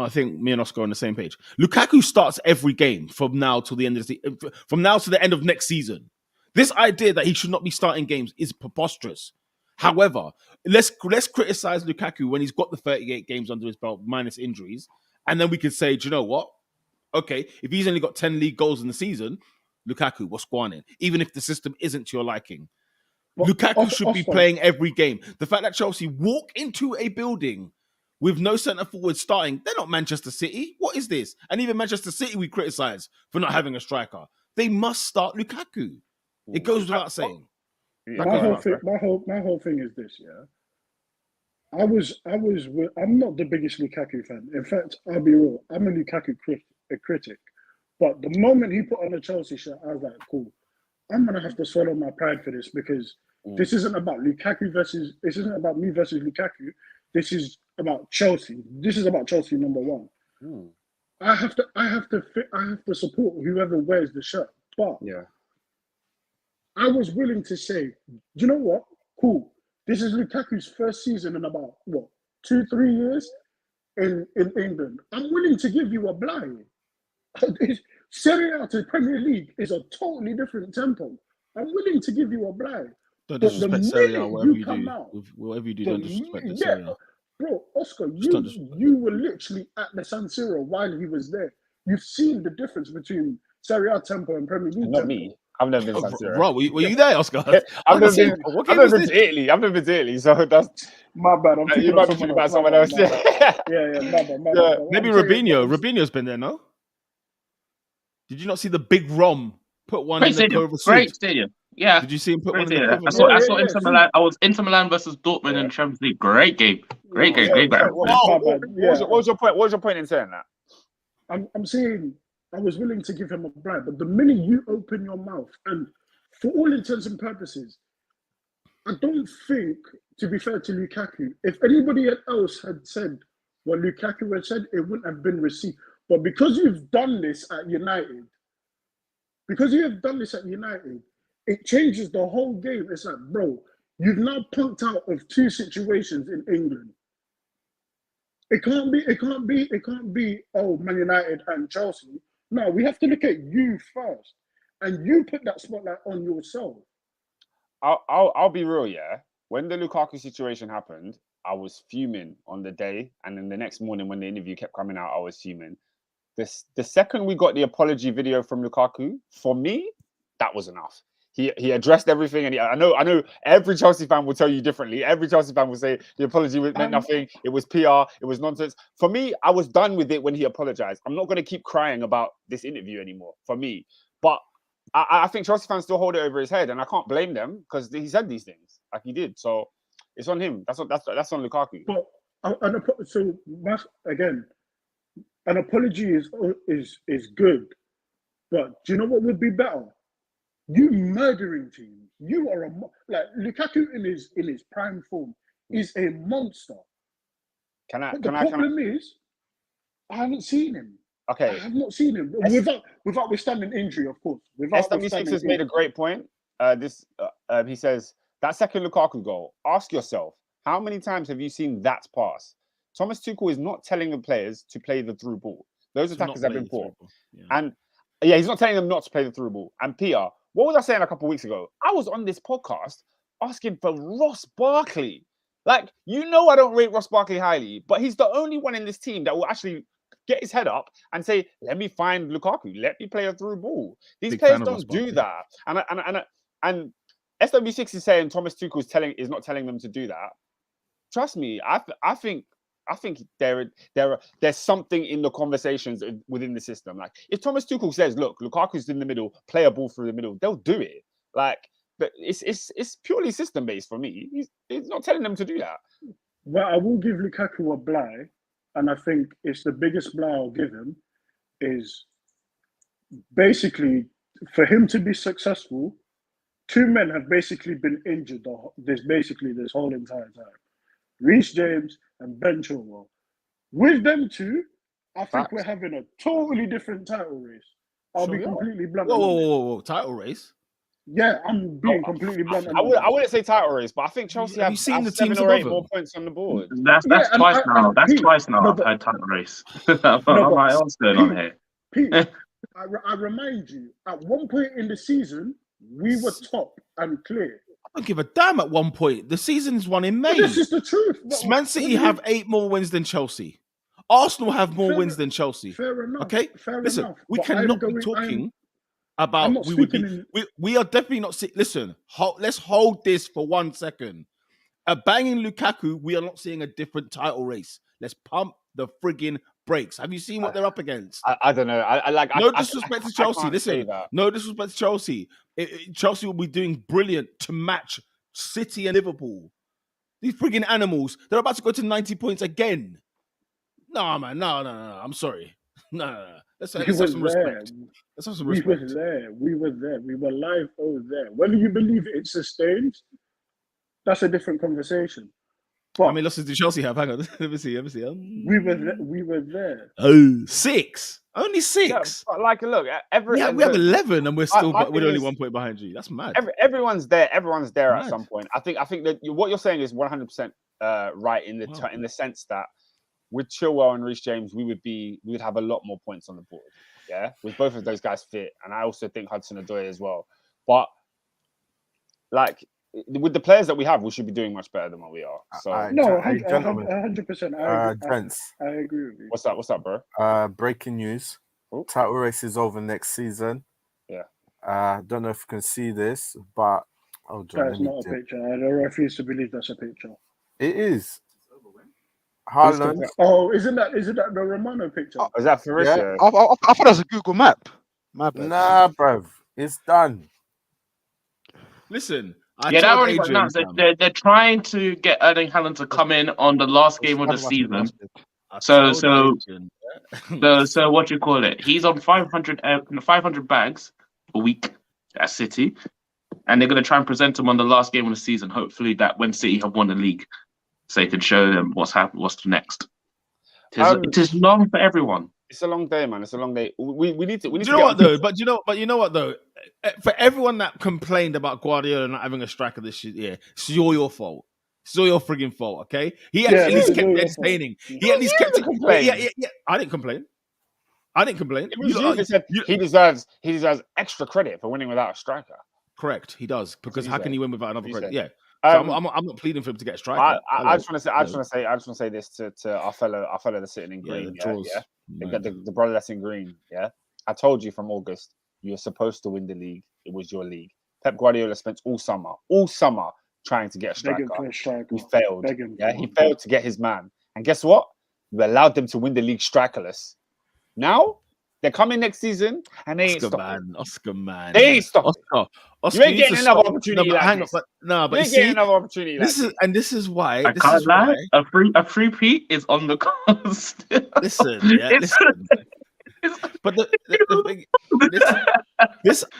think me and Oscar are on the same page. Lukaku starts every game from now to the end of the end of next season. This idea that he should not be starting games is preposterous. However, let's criticize Lukaku when he's got the 38 games under his belt minus injuries, and then we could say, do you know what? Okay, if he's only got 10 league goals in the season, Lukaku, what's going on? Even if the system isn't to your liking. But Lukaku should be playing every game. The fact that Chelsea walk into a building with no centre forward starting, they're not Manchester City. What is this? And even Manchester City we criticise for not having a striker. They must start Lukaku. It goes without saying. My whole thing is this, yeah. I'm not the biggest Lukaku fan. In fact, I'll be real. I'm a Lukaku critic. But the moment he put on a Chelsea shirt, I was like, cool. I'm gonna have to swallow my pride for this because this isn't about this isn't about me versus Lukaku. This is about Chelsea. This is about Chelsea number one. I have to support whoever wears the shirt. But I was willing to say, you know what? Cool. This is Lukaku's first season in about 2-3 years in England. I'm willing to give you a blind. Serie A to Premier League is a totally different tempo. I'm willing to give you a blind. Don't disrespect Serie A, whatever you do, don't disrespect the Serie A. Bro, Oscar, you were literally at the San Siro while he was there. You've seen the difference between Serie A tempo and Premier League Not tempo. me. I've never been to San Siro. Bro, were you there, Oscar? I've never been to Italy. I've never been to Italy, so that's my bad. You might be thinking about someone else. My bad. Maybe Robinho. Robinho's been there, no? Did you not see the big Rom put one in the Cobra suit? Great stadium. Yeah. Did you see him put one in the Cobra suit? I saw Inter Milan. I was Inter Milan versus Dortmund in Champions League. Great game. Great game. What was your point? What was your point in saying that? I'm saying I was willing to give him a bribe, but the minute you open your mouth, and for all intents and purposes, I don't think, to be fair to Lukaku, if anybody else had said what Lukaku had said, it wouldn't have been received. But because you've done this at United, it changes the whole game. It's like, bro, you've now punked out of 2 situations in England. It can't be, oh, Man United and Chelsea. No, we have to look at you first. And you put that spotlight on yourself. I'll be real, yeah. When the Lukaku situation happened, I was fuming on the day. And then the next morning when the interview kept coming out, I was fuming. The second we got the apology video from Lukaku, for me, that was enough. He addressed everything, and I know every Chelsea fan will tell you differently. Every Chelsea fan will say the apology meant nothing. It was PR. It was nonsense. For me, I was done with it when he apologized. I'm not going to keep crying about this interview anymore. For me, but I think Chelsea fans still hold it over his head, and I can't blame them because he said these things like he did. So it's on him. That's on Lukaku. But again, an apology is good, but do you know what would be better? You murdering teams. You are like Lukaku in his prime form is a monster. The I haven't seen him. I Okay, have not seen him without withstanding injury, of course. Without SW6 withstanding has made a great point. He says that second Lukaku goal. Ask yourself, how many times have you seen that pass? Thomas Tuchel is not telling the players to play the through ball. Those attackers have been poor, and he's not telling them not to play the through ball. And Peter, what was I saying a couple of weeks ago? I was on this podcast asking for Ross Barkley. Like, you know, I don't rate Ross Barkley highly, but he's the only one in this team that will actually get his head up and say, let me find Lukaku, let me play a through ball. These players don't do that. And SW6 is saying Thomas Tuchel is not telling them to do that. Trust me, I think there's something in the conversations within the system. Like, if Thomas Tuchel says, look, Lukaku's in the middle, play a ball through the middle, they'll do it. Like, but it's purely system based for me. He's not telling them to do that. Well, I will give Lukaku a bly, and I think it's the biggest bly I'll give him, is basically for him to be successful, two men have basically been injured this whole entire time. Reece James and Ben Chilwell. With them two, I think we're having a totally different title race. I'll be completely blunt. Whoa. Title race? Yeah, I'm being completely blunt. I wouldn't say title race, but I think Chelsea have seen the 7 teams or 8 above more points on the board. That's twice now. That's twice now I've had title race. I'm like, what's going on here? Pete, I remind you, at one point in the season, we were top and clear. I don't give a damn at one point. The season's won in May. But this is the truth. Man City have 8 more wins than Chelsea. Arsenal have more wins than Chelsea. Fair enough. Okay? Listen, we cannot be talking about we are definitely not listen, let's hold this for 1 second. A banging Lukaku, we are not seeing a different title race. Let's pump the friggin' brakes. Have you seen what they're up against? I don't know. No disrespect to Chelsea. Listen, no disrespect to Chelsea. Chelsea will be doing brilliant to match City and Liverpool. These friggin' animals, they're about to go to 90 points again. No, man, no. I'm sorry. No. Let's have some respect. Let's have some respect. We were there. We were live over there. Whether you believe it sustained, that's a different conversation. But how many losses did Chelsea have? Hang on. Let me see. We were there. Oh, 6. Only 6. Yeah, like, look, we have 11 and we're only 1 point behind you. That's mad. Everyone's there. Everyone's there at some point. I think that what you're saying is 100% right in the sense that with Chilwell and Reece James, we would have a lot more points on the board. Yeah, with both of those guys fit, and I also think Hudson-Odoi as well. But like, with the players that we have, we should be doing much better than what we are. So 100%. Gents, I agree with you. What's up, bro? Breaking news: title race is over next season. Yeah. Don't know if you can see this, but that's not a picture. I refuse to believe that's a picture. It is. Haaland. Oh, isn't that the Romano picture? Oh, is that Faricia? I thought that was a Google map. My bad. Nah, bruv. It's done. Listen. That already announced. They're trying to get Erling Haaland to come in on the last game of the season. So what do you call it? He's on 500 bags a week at City, and they're going to try and present him on the last game of the season. Hopefully, that when City have won the league, so they can show them what's happened, what's next. It is long for everyone. It's a long day, man. It's a long day. We need to. You know what though? But you know what though? For everyone that complained about Guardiola not having a striker this year, it's all your fault. It's all your frigging fault. Okay? He at least kept entertaining. He at least kept it. Yeah. I didn't complain. It was you said he deserves extra credit for winning without a striker. Correct. He does, because how can he win without another credit? Yeah. So I'm not pleading for him to get a striker. I just want to say this to our fellow that's sitting in green. The brother that's in green. Yeah, I told you from August you were supposed to win the league. It was your league. Pep Guardiola spent all summer trying to get a striker. He failed. He failed to get his man. And guess what? You allowed them to win the league strikerless. Now they're coming next season, and they ain't stopping. Oscar, man. They ain't stopping. Oscar, you ain't getting another opportunity. Hang on, but you see, another opportunity. This is why. I can't lie. A free Pete is on the cards. Listen. But the thing,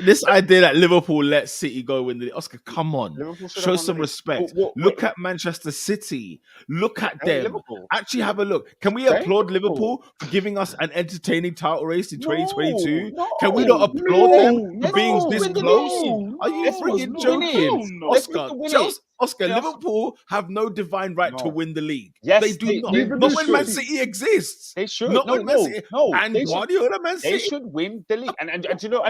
this idea that Liverpool let City go win the Oscar. Come on, Liverpool should have show won some the league. respect. What- Look at Manchester City. Look at Hey, them. Liverpool. Actually, have a look. Can we Same applaud Liverpool. Liverpool for giving us an entertaining title race in No, 2022? no, Can we not applaud them for Let's being just this win the close? league. Are you Let's freaking just win it. joking? Let's Oscar, just win Chelsea, it. Oscar, Yes. Liverpool have no divine right to No. win the league. Yes, they do not. even Not the when Man City. City exists. They should. Not No, when Man no, City no. and They should. Guardiola Man They City. should win the league. And do you know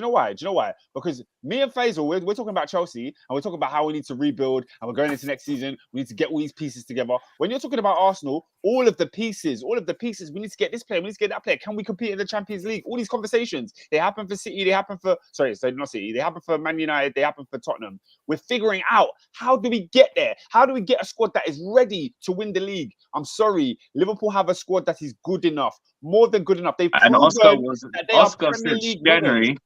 why? Do you know why? Because me and Faisal, we're talking about Chelsea and we're talking about how we need to rebuild and we're going into next season. We need to get all these pieces together. When you're talking about Arsenal, all of the pieces, we need to get this player, we need to get that player. Can we compete in the Champions League? All these conversations, they happen for City, they happen for not City, they happen for Man United, they happen for Tottenham. We're figuring out how do we get there? How do we get a squad that is ready to win the league? I'm sorry, Liverpool have a squad that is good enough, more than good enough. They've And proven that they Oscar are Premier since League winners. January.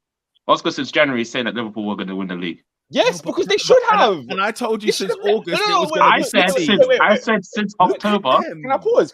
Oscar since January is saying that Liverpool were going to win the league. Yes, No, but- because they should have. And I told you They since should have- August No, it was wait, going to I be said City. since wait. I said since Look at October. them. Can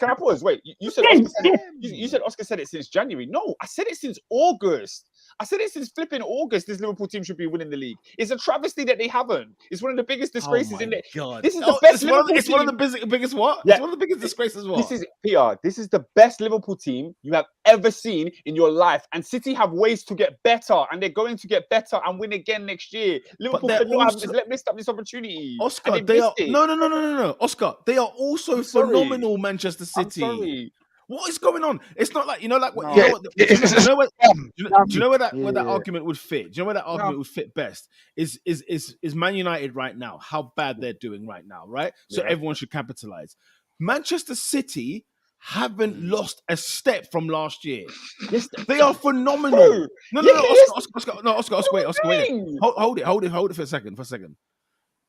I pause? Wait, you said Again, Oscar said, you said Oscar said it since January. No, I said it since August. I said it since flipping August. This Liverpool team should be winning the league. It's a travesty that they haven't. It's one of the biggest disgraces in the. God. This is the best Liverpool It's one of team. the biggest what? Yeah. It's one of the biggest disgraces. What? This is PR. This is the best Liverpool team you have ever seen in your life. And City have ways to get better, and they're going to get better and win again next year. Liverpool they're cannot also- have missed up this opportunity. Oscar, And they are missed it. no. Oscar, they are also I'm sorry. phenomenal. Manchester I'm City. sorry. What is going on? It's not like like what No. you know. What, do you know where, do you know where that Yeah. argument would fit? Do you know where that argument would fit best? Is Man United right now? How bad they're doing right now, right? So Yeah. everyone should capitalize. Manchester City haven't lost a step from last year. Yes, They are phenomenal. Bro, Oscar, wait. Hold it for a second.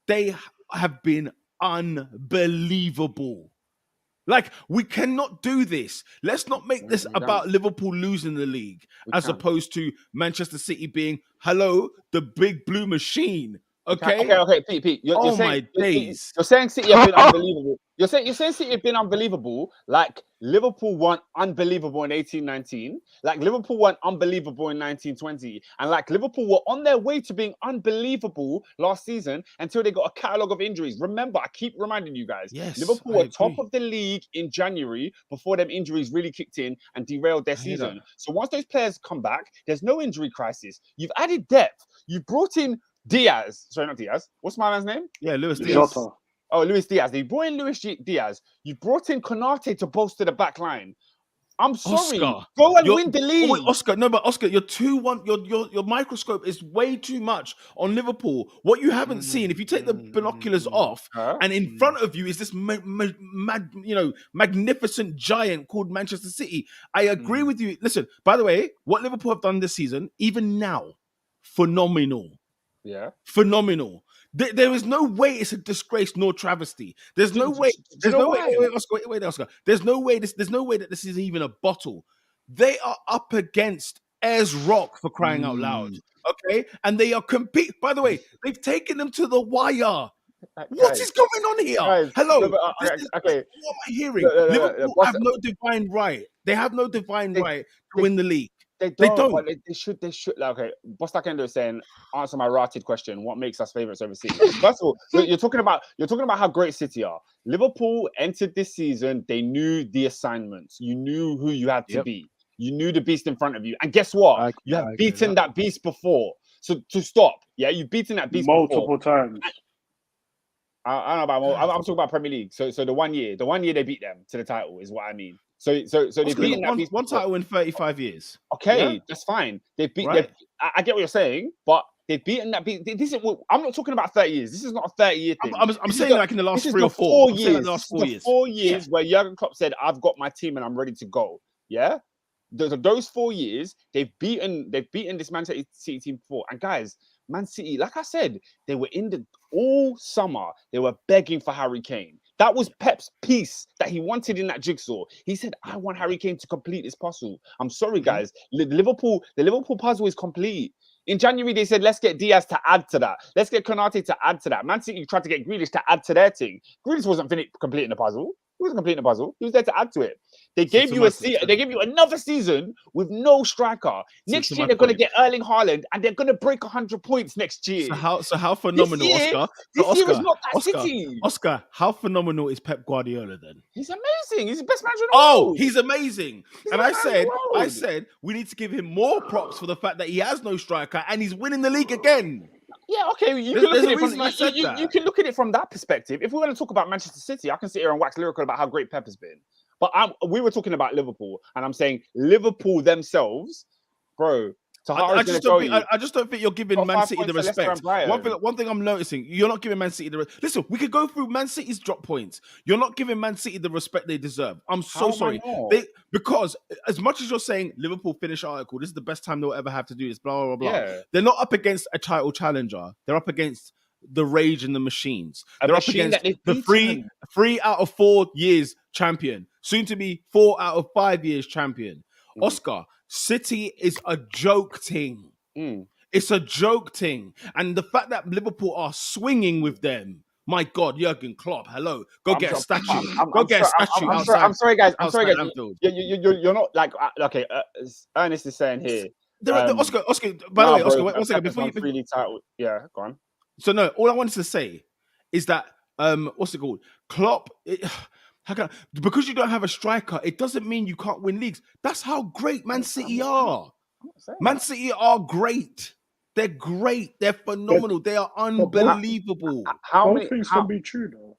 They have been unbelievable. Like, we cannot do this. Let's not make this We can't. about Liverpool losing the league We as can't. opposed to Manchester City being, hello, the big blue machine. Okay? Okay, Pete. Oh, You're my days. You're saying City have been unbelievable. You're saying City have been unbelievable. Like Liverpool weren't unbelievable in 18-19. Like Liverpool weren't unbelievable in 19-20. And like Liverpool were on their way to being unbelievable last season until they got a catalogue of injuries. Remember, I keep reminding you guys, Yes, Liverpool I were top agree. of the league in January before them injuries really kicked in and derailed their I hear season. that. So once those players come back, there's no injury crisis. You've added depth. You've brought in Diaz. Sorry, not Diaz. What's my man's name? Yeah, Luis Diaz. Jota. Oh, Luis Diaz. They brought in Diaz. You brought in Konate to bolster the back line. I'm sorry. Oscar, Go and you're- win the Oh, league. wait, Oscar, no, but Oscar, your microscope is way too much on Liverpool. What you haven't seen, if you take the binoculars off, Huh? and in front of you is this magnificent giant called Manchester City. I agree with you. Listen, by the way, what Liverpool have done this season, even now, phenomenal. Yeah. Phenomenal. There is no way it's a disgrace nor travesty. There's no way. Do you There's know no way. why? Wait, Oscar. There's no way. There's no way that this is even a bottle. They are up against Ayers Rock, for crying out loud. Okay, and they are compete. By the way, they've taken them to the wire. What is going on here? Guys, Hello. no, but, This is- okay. What am I hearing? No, Liverpool what's have no divine right. They have no divine They- right to win the league. They They don't. don't. But they should. They should. Like, okay, what's that is saying? Answer my rotted question. What makes us favourites over City? First of all, you're talking about how great City are. Liverpool entered this season. They knew the assignments. You knew who you had to Yep. be. You knew the beast in front of you. And guess what? You have I agree with beaten that beast before. So to stop, yeah, you've beaten that beast before. Multiple times. I don't know about. I'm talking about Premier League. So the 1 year they beat them to the title is what I mean. So they've Oscar, beaten that beast one before. title in 35 years. Okay, Yeah. that's fine. They've beat. Right. I get what you're saying, but they've beaten that. This is. I'm not talking about 30 years. This is not a 30-year thing. I'm This is saying the- like in the last this is 3 the or 4. 4 I'm saying like years. the last This is 4 the years. 4 years where Jurgen Klopp said, "I've got my team and I'm ready to go." Yeah. Those 4 years, they've beaten this Man City team before. And guys, Man City, like I said, they were all summer. They were begging for Harry Kane. That was Pep's piece that he wanted in that jigsaw. He said, "I want Harry Kane to complete this puzzle." I'm sorry, guys. The Liverpool puzzle is complete. In January, they said, "Let's get Diaz to add to that. Let's get Konate to add to that." Man City tried to get Grealish to add to their thing. Grealish wasn't completing the puzzle. He wasn't completing a puzzle. He was there to add to it. They So gave to you my a point, they gave you another season with no striker. Next to year my they're going to point. get Erling Haaland, and they're going to break 100 points next year. So how phenomenal, year- Oscar? This So year is Oscar, not that Oscar, City. Oscar, how phenomenal is Pep Guardiola then? He's amazing. He's the best manager in the Oh, world. he's amazing. He's And the I best manager in the world. said we need to give him more props for the fact that he has no striker and he's winning the league again. Yeah, okay. You There's can look a at it from reason I said that. you can look at it from that perspective. If we want to talk about Manchester City, I can sit here and wax lyrical about how great Pep has been. But we were talking about Liverpool, and I'm saying Liverpool themselves, bro. I just don't think you're giving Got Man 5 City the points for Leicester respect. and Brighton. One thing I'm noticing, you're not giving Man City the listen. We could go through Man City's drop points. You're not giving Man City the respect they deserve. I'm so How am I sorry. not? Because as much as you're saying Liverpool finish article, this is the best time they'll ever have to do this. Blah blah blah. Yeah. They're not up against a title challenger. They're up against the Rage and the Machines. A They're up machine against that they've the beaten. three out of 4 years champion, soon to be 4 out of 5 years champion. Oscar, City is a joke thing. It's a joke thing. And the fact that Liverpool are swinging with them, my God, Jurgen Klopp, hello. Go get a statue. Go get a statue outside. I'm sorry, guys. Anfield. You're not like okay. Ernest is saying here. Oscar, by the way, Oscar, one second. Before you, really title. Yeah, go on. So no, all I wanted to say is that what's it called? Klopp. Because you don't have a striker, it doesn't mean you can't win leagues. That's how great Man City are. Man City are great. They're great. They're phenomenal. They are unbelievable. Both things can be true, though.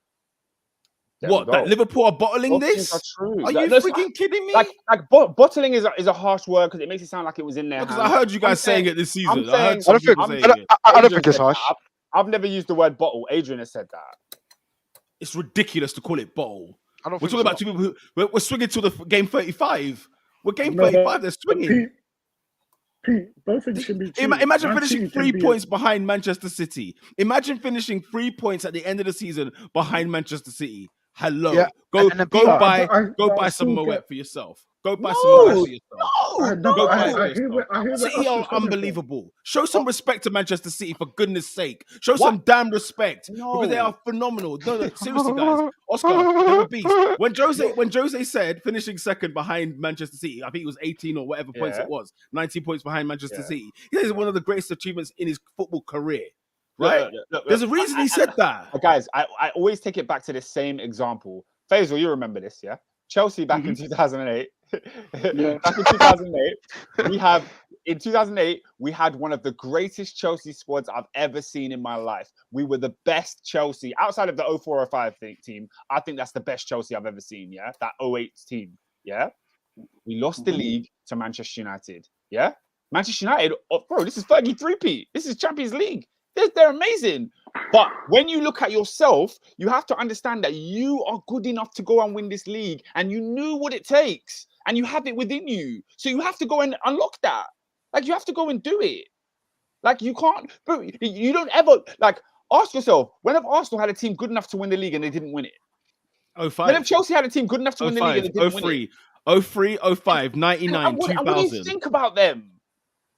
What? That Liverpool are bottling Both this? things are true. Are you freaking kidding me? Like bottling is a harsh word because it makes it sound like it was in there. Because I heard you guys saying it this season. I don't think it's harsh. I've never used the word bottle. Adrian has said that. It's ridiculous to call it bottle. We're talking about two people who we're swinging to the game 35. We're game 35. They're swinging. Pete, both things can be true. Imagine finishing 3 points behind Manchester City. Imagine finishing 3 points at the end of the season behind Manchester City. Hello. Yeah. Go buy some Moet for yourself. Go buy some Moet for yourself. City are unbelievable. Show some respect to Manchester City, for goodness sake. Show some damn respect because they are phenomenal. No, seriously, guys. Oscar, they're a beast. When Jose said finishing second behind Manchester City, I think it was 18 or whatever points it was, 19 points behind Manchester City. He says it's one of the greatest achievements in his football career. Right? Look, there's a reason he said that. Guys, I always take it back to the same example. Faisal, you remember this, yeah? Chelsea back in 2008. Back in 2008, we had one of the greatest Chelsea squads I've ever seen in my life. We were the best Chelsea outside of the 04-05 team. I think that's the best Chelsea I've ever seen. Yeah, that 08 team. Yeah, we lost the league to Manchester United. Yeah, Manchester United, bro. This is Fergie 3P. This is Champions League. They're amazing. But when you look at yourself, you have to understand that you are good enough to go and win this league, and you knew what it takes, and you have it within you. So you have to go and unlock that. Like, you have to go and do it. Like, you can't, bro, you don't ever, like, ask yourself, when have Arsenal had a team good enough to win the league and they didn't win it? 05. When have Chelsea had a team good enough to win the league and they didn't win it? 03, 05, 99, 2000. And what do you think about them?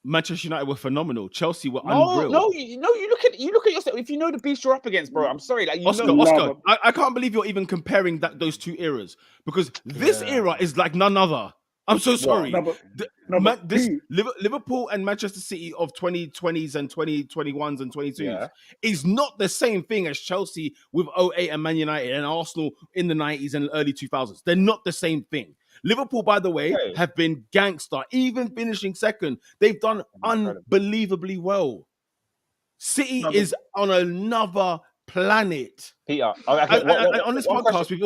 Manchester United were phenomenal. Chelsea were unreal. No, you look at yourself. If you know the beast you're up against, bro, I'm sorry. Like, Oscar, I can't believe you're even comparing those two eras, because this era is like none other. I'm so sorry. Liverpool and Manchester City of 2020s and 2021s and 22s is not the same thing as Chelsea with 08 and Man United and Arsenal in the 90s and early 2000s. They're not the same thing. Liverpool, by the way, have been gangster, even finishing second. They've done unbelievably well. City is on another planet. Peter, on this podcast, we've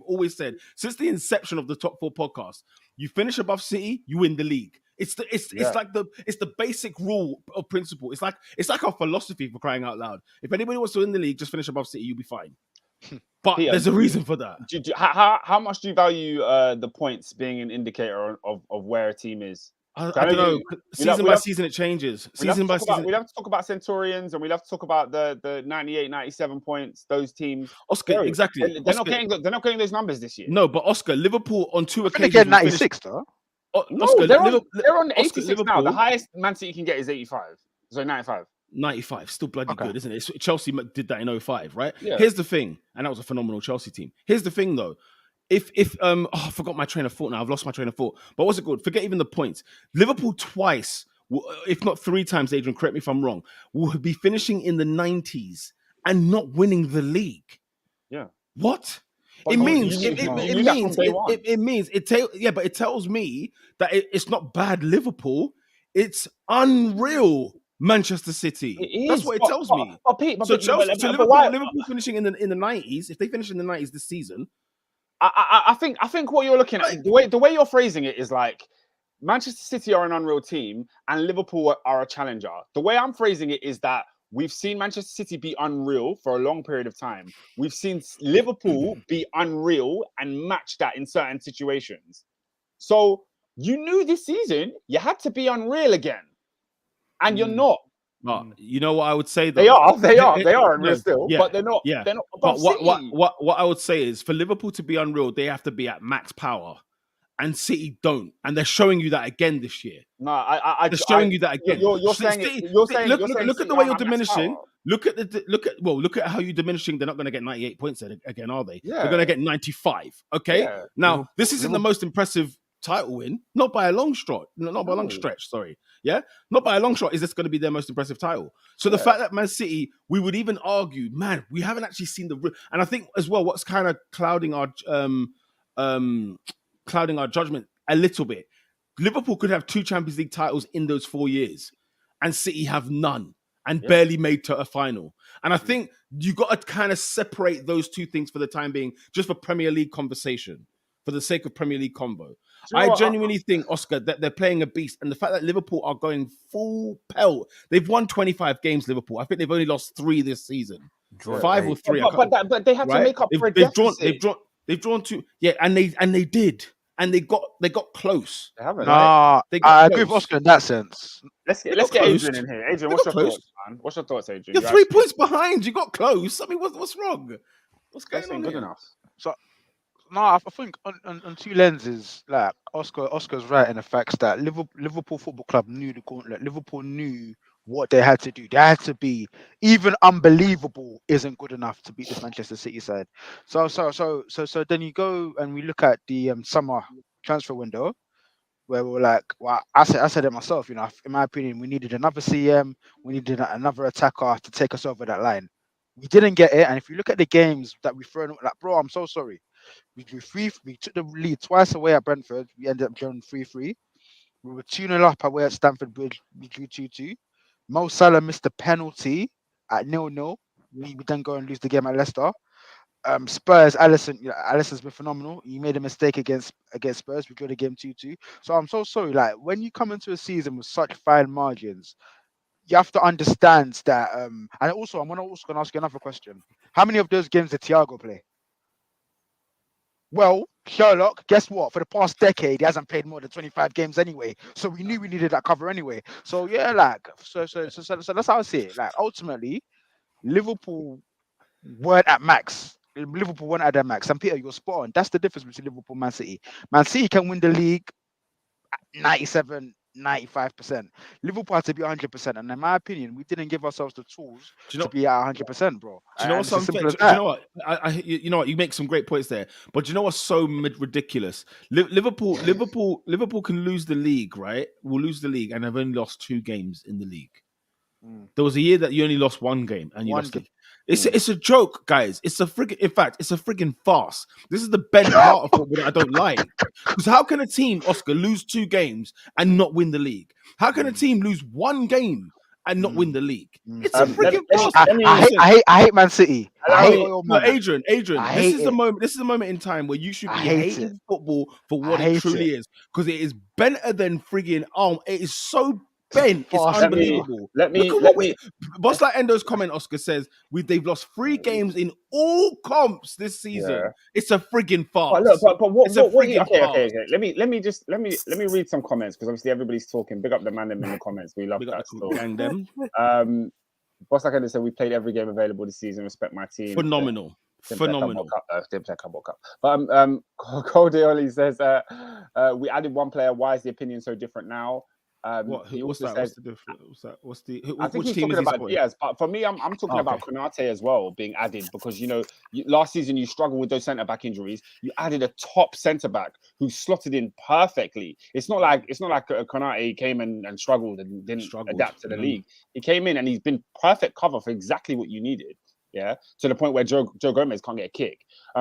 always said, since the inception of the Top 4 podcast, you finish above City, you win the league. It's like the basic rule of principle. It's like our philosophy, for crying out loud. If anybody wants to win the league, just finish above City, you'll be fine. But Peter, there's a reason for that. How much do you value the points being an indicator of where a team is? I don't know. Season by season, it changes. Season by season. We have to talk about Centurions, and we have to talk about the 98, 97 points, those teams. Oscar, exactly. They're not getting those numbers this year. No, but Oscar, Liverpool on 2 occasions. They get 96, though. No, they're on 86 now. The highest Man City can get is 85. So 95. 95, still bloody Okay. good, isn't it? Chelsea did that in 05, right? Yeah. Here's the thing, and that was a phenomenal Chelsea team. Here's the thing, though. If I forgot my train of thought now. I've lost my train of thought. But what's it called? Forget even the points. Liverpool twice, if not 3 times, Adrian, correct me if I'm wrong, will be finishing in the 90s and not winning the league. Yeah. What? But It you means knew that from day one. it means but it tells me that it's not bad Liverpool. It's unreal Manchester City. It That's is, what it tells me. So Liverpool finishing in the 90s. If they finish in the 90s this season, I think what you're looking at, the way you're phrasing it is like Manchester City are an unreal team and Liverpool are a challenger. The way I'm phrasing it is that we've seen Manchester City be unreal for a long period of time. We've seen Liverpool be unreal and match that in certain situations. So you knew this season you had to be unreal again, and you're not. You know what I would say though? They are unreal still, but they're not. Yeah. They're not. But what I would say is for Liverpool to be unreal, they have to be at max power, and City don't, and they're showing you that again this year. No, they're showing you that again. You're saying. Look at the way you're diminishing. Look at how you're diminishing. They're not going to get 98 points again, are they? Yeah. They're going to get 95. Okay. Yeah. Now this isn't the most impressive title win, not by a long shot, not by a long stretch. Sorry, yeah, not by a long shot. Is this going to be their most impressive title? So the fact that Man City, we would even argue, man, we haven't actually seen and I think as well, what's kind of clouding our judgment a little bit. Liverpool could have 2 Champions League titles in those 4 years, and City have none and barely made to a final. And I think you got to kind of separate those two things for the time being, just for Premier League conversation, for the sake of Premier League combo. I genuinely think, Oscar, that they're playing a beast. And the fact that Liverpool are going full pelt, they've won 25 games, Liverpool. I think they've only lost 3 this season. 5 or 3. But they had to make up for a deficit. They've drawn 2. Yeah, and they did. And they got close. They haven't. I agree with Oscar in that sense. Let's get Adrian in here. Adrian, what's your thoughts, man? What's your thoughts, Adrian? You're 3 points behind. You got close. I mean, what's wrong? What's going on? Good enough. So, no, I think on 2 lenses, like Oscar's right in the facts that Liverpool Football Club knew the gauntlet. Liverpool knew what they had to do. They had to be even unbelievable isn't good enough to beat this Manchester City side. So then you go and we look at the summer transfer window where we're like, well, I said it myself, in my opinion, we needed another CM, we needed another attacker to take us over that line. We didn't get it, and if you look at the games that we've thrown, like, bro, I'm so sorry. We took the lead twice away at Brentford. We ended up drawing 3-3. We were 2-0 up away at Stamford Bridge. We drew 2-2. Mo Salah missed the penalty at 0-0. We then go and lose the game at Leicester. Spurs, Alisson's been phenomenal. He made a mistake against Spurs. We drew the game 2-2. So I'm so sorry. Like, when you come into a season with such fine margins, you have to understand that. And also, I'm also going to ask you another question. How many of those games did Thiago play? Well, Sherlock, guess what? For the past decade, he hasn't played more than 25 games anyway. So we knew we needed that cover anyway. So yeah, like, so that's how I see it. Like, ultimately, Liverpool weren't at max. Liverpool weren't at their max. And Peter, you're spot on. That's the difference between Liverpool and Man City. Man City can win the league at 97, 95%. Liverpool had to be 100%. And in my opinion, we didn't give ourselves the tools to be at 100%, bro. Do you know what's something? Do you know what? You know what? You make some great points there. But do you know what's so ridiculous? Liverpool can lose the league, right? We'll lose the league, and have only lost 2 games in the league. There was a year that you only lost 1 game, and you lost it. It's a joke, guys. It's a friggin' farce. This is the best part of football that I don't like. Because how can a team, Oscar, lose 2 games and not win the league? How can a team lose 1 game and not win the league? It's a friggin' farce. I hate Man City. Adrian, this is the moment in time where you should be hating football for what it truly is. Because it is better than friggin' it is so bent. It's unbelievable. Let me. Boss like Endo's comment, Oscar says they've lost 3 games in all comps this season. Yeah. It's a friggin' farce. But what? Okay. Let me read some comments because obviously everybody's talking. Big up the man in the comments. We love that. Gang them. Boss like Endo said we played every game available this season. Respect my team. Phenomenal. Didn't play Club World Cup. But Cole Deoli says we added 1 player. Why is the opinion so different now? What? He What's also that? said, What's the difference? What's that? What's the? I think Which he's team is talking he about supporting? Diaz, but for me, I'm talking about Konate as well being added because last season you struggled with those centre back injuries. You added a top centre back who slotted in perfectly. It's not like Konate came and struggled and didn't adapt to the league. He came in and he's been perfect cover for exactly what you needed. Yeah, to the point where Joe Gomez can't get a kick.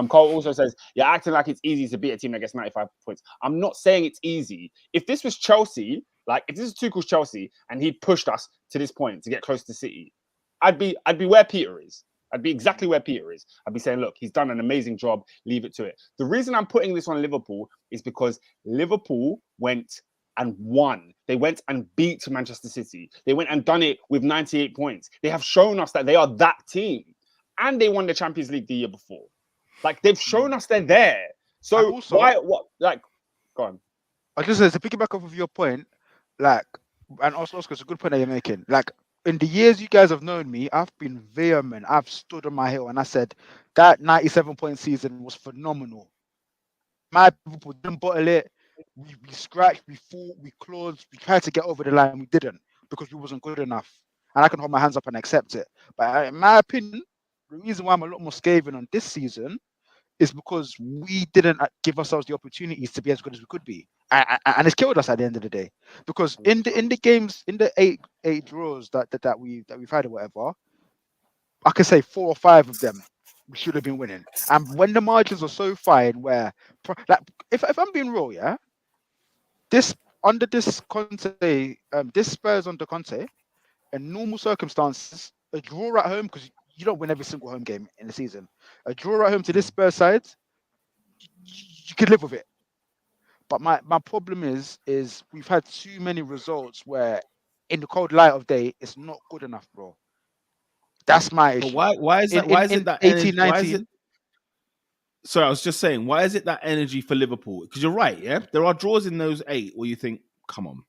Cole also says, you're acting like it's easy to beat a team that gets 95 points. I'm not saying it's easy. If this was Chelsea, like if this is Tuchel's Chelsea and he pushed us to this point to get close to City, I'd be where Peter is. I'd be exactly where Peter is. I'd be saying, look, he's done an amazing job. Leave it to it. The reason I'm putting this on Liverpool is because Liverpool went and won. They went and beat Manchester City. They went and done it with 98 points. They have shown us that they are that team. And they won the Champions League the year before. Like, they've shown us they're there. So also, go on. I just said to piggyback off of your point, like, and also Oscar, it's a good point that you're making. Like, in the years you guys have known me, I've been vehement. I've stood on my hill and I said that 97-point season was phenomenal. My people didn't bottle it. We scratched, we fought, we clawed, we tried to get over the line. We didn't because we wasn't good enough. And I can hold my hands up and accept it. But in my opinion, the reason why I'm a lot more scathing on this season is because we didn't give ourselves the opportunities to be as good as we could be, and it's killed us at the end of the day. Because in the games, in the eight draws that we've had or whatever, I can say 4 or 5 of them we should have been winning. And when the margins are so fine, where like if I'm being real, yeah, this Conte, this Spurs under Conte, in normal circumstances, a draw at home, because you don't win every single home game in the season. A draw at home to this Spurs side, you could live with it. But my problem is we've had too many results where, in the cold light of day, it's not good enough, bro. That's my issue. But why is that? Why is it that 18, energy? 19? Sorry, I was just saying, why is it that energy for Liverpool? Because you're right, yeah. There are draws in those 8 where you think, come on,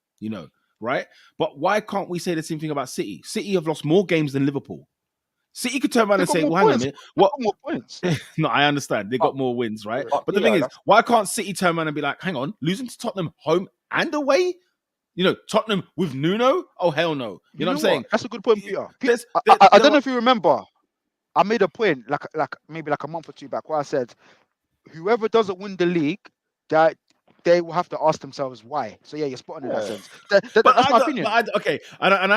right? But why can't we say the same thing about City? City have lost more games than Liverpool. City could turn around and say, well, hang on a minute. What? More points. No, I understand. They got more wins, right? But the yeah, thing is, why can't City turn around and be like, hang on, losing to Tottenham home and away? Tottenham with Nuno? Oh, hell no. You know what I'm saying? That's a good point, Peter. I I don't know if you remember. I made a point like maybe like a month or 2 back where I said, whoever doesn't win the league, that they will have to ask themselves why. So yeah, you're spot on in that sense. That's my opinion. I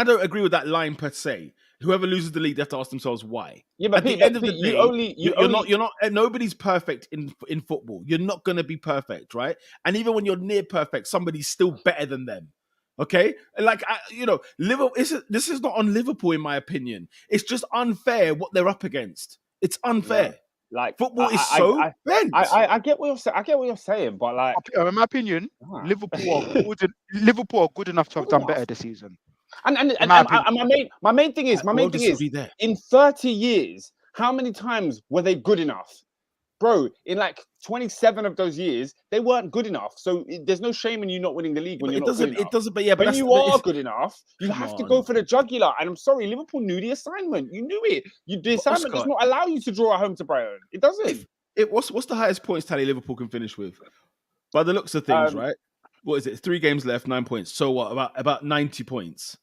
don't agree with that line per se. Whoever loses the league, they have to ask themselves why. Yeah, but at the end of the day, you're not. Nobody's perfect in football. You're not going to be perfect, right? And even when you're near perfect, somebody's still better than them. Okay, like Liverpool. This is not on Liverpool, in my opinion. It's just unfair what they're up against. It's unfair. Yeah. Like football is so bent. I get what you're saying. I get what you're saying, but like, in my opinion, Liverpool are good enough to have done better this season. And my main thing is in 30 years, how many times were they good enough? Bro, in like 27 of those years, they weren't good enough. So there's no shame in you not winning the league when you're not good enough. It doesn't, but yeah, but when you are good enough, you have to go for the jugular. And I'm sorry, Liverpool knew the assignment. You knew it. The assignment does not allow you to draw at home to Brighton. It doesn't. What's the highest points tally Liverpool can finish with? By the looks of things, right? What is it? 3 games left, 9 points. So what? About 90 points.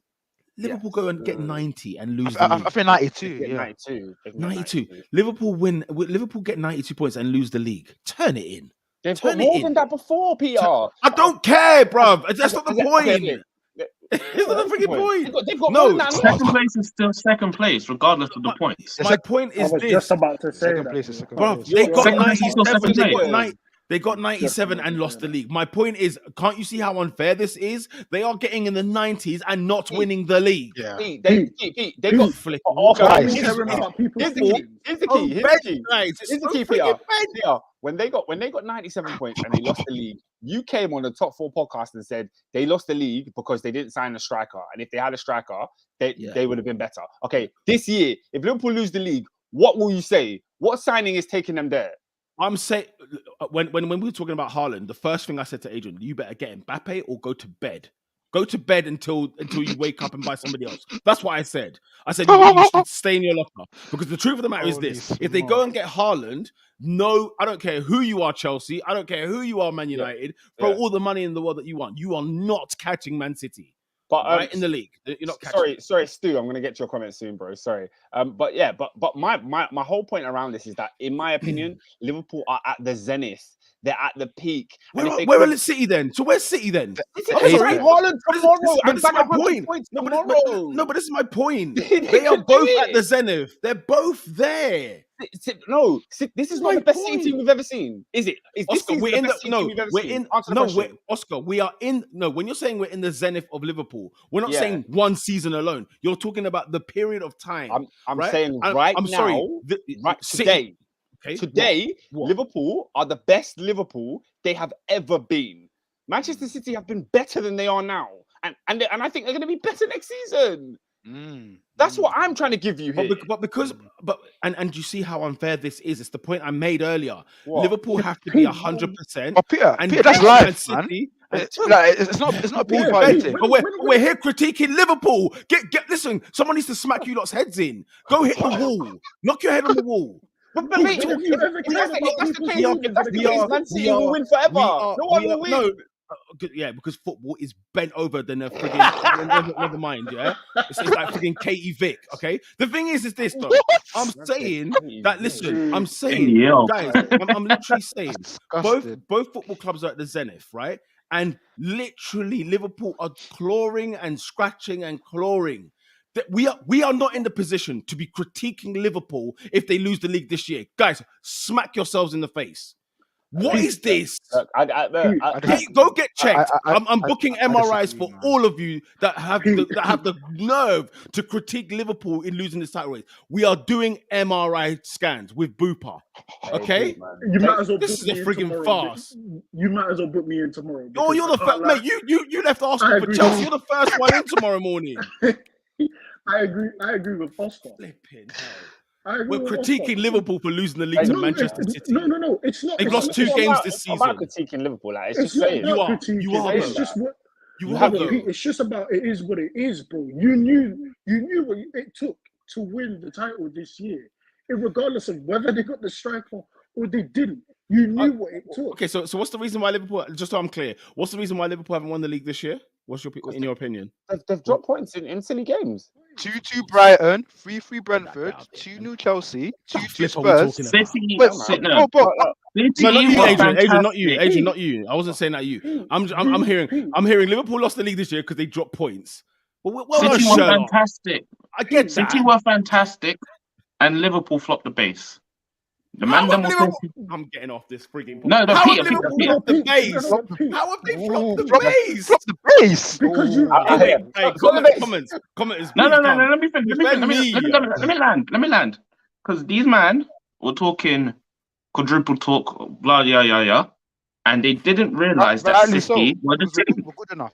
Liverpool go and get 90 and lose the league. I think 92. Yeah. 92. Liverpool get 92 points and lose the league. Turn it in. They've got more than that before, Peter. I don't care, bruv. That's not the point. It's not the freaking point. They've got more than that. Second place is still second place, regardless of the points. My point is this. Just about to say second place is second place. They got Second place is still 97. second place. They got 97 and lost the league. My point is, can't you see how unfair this is? They are getting in the 90s and not winning the league. Yeah. They got flick. Here's the key, Peter. When they got 97 points and they lost the league, you came on the Top 4 podcast and said they lost the league because they didn't sign a striker. And if they had a striker, they would have been better. Okay, this year, if Liverpool lose the league, what will you say? What signing is taking them there? I'm saying when we were talking about Haaland, the first thing I said to Adrian, you better get Mbappe or go to bed. Go to bed until you wake up and buy somebody else. That's what I said. I said you should stay in your locker. Because the truth of the matter is this. If they go and get Haaland, no, I don't care who you are, Chelsea. I don't care who you are, Man United. Throw all the money in the world that you want. You are not catching Man City. But right in the league. You're not catching. sorry, Stu. I'm gonna get to your comment soon, bro. Sorry. But yeah, but my whole point around this is that, in my opinion, Liverpool are at the zenith. They're at the peak. Where are City then? So where's City then? I'm sorry. Haaland tomorrow. But this is my point. No, but this is my point. They are both at the zenith. They're both there. No, this is not the best City team we've ever seen, is it? Is this Oscar, we're in best City team we've ever seen? Oscar, we are in. No, when you're saying we're in the zenith of Liverpool, we're not saying one season alone. You're talking about the period of time. I'm right? saying I'm now, sorry, right today. Okay. Today, What? Liverpool are the best Liverpool they have ever been. Manchester City have been better than they are now, and I think they're going to be better next season. That's what I'm trying to give you here. And you see how unfair this is. It's the point I made earlier. What? Liverpool have to be 100%. But Peter, that's life, man. It's not a Peter party thing. But we're here critiquing Liverpool. Listen. Someone needs to smack you lot's heads in. Go hit the wall. Knock your head on the wall. But mate, if that's the case, Man City will win forever. No one will win. No. Yeah, because football is bent over than a friggin' never mind, yeah? It's like friggin' Katie Vick, okay? The thing is this, though. I'm saying that, listen, guys, I'm literally saying both football clubs are at the zenith, right? And literally Liverpool are clawing and scratching and clawing. We are not in the position to be critiquing Liverpool if they lose the league this year. Guys, smack yourselves in the face. What is this? Go get checked. I'm booking MRIs for all of you that have the nerve to critique Liverpool in losing this title race. We are doing MRI scans with Bupa. Okay, you might as well. This is a friggin' farce. You might as well book me in tomorrow. Oh, you're the first, mate. You left Arsenal for Chelsea. You're the first one in tomorrow morning. I agree with Oscar. Flipping hell. We're critiquing Liverpool for losing the league to Manchester City. No, it's not. They've lost 2 games this season. I'm not critiquing Liverpool. Like, it's just saying. You are. It's just what. It's just about. It is what it is, bro. You knew what it took to win the title this year, regardless of whether they got the striker or they didn't. You knew what it took. Okay, so what's the reason why Liverpool? Just so I'm clear, what's the reason why Liverpool haven't won the league this year? In your opinion? They've dropped points in silly games. 2-2 Brighton, 3-3 Brentford, 2-0 Chelsea, 2-2 Spurs. Adrian, not you. I wasn't saying that you. I'm hearing Liverpool lost the league this year because they dropped points. City were fantastic. I get that. City were fantastic, and Liverpool flopped the base. I'm getting off this frigging point. No, Peter. Flopped the base? How have they flopped the base? Flopped the base? Because you. Commenters. No. Let me finish. Let me land. Because these man were talking quadruple talk, blah, yeah, and they didn't realize that City were the team. Good enough.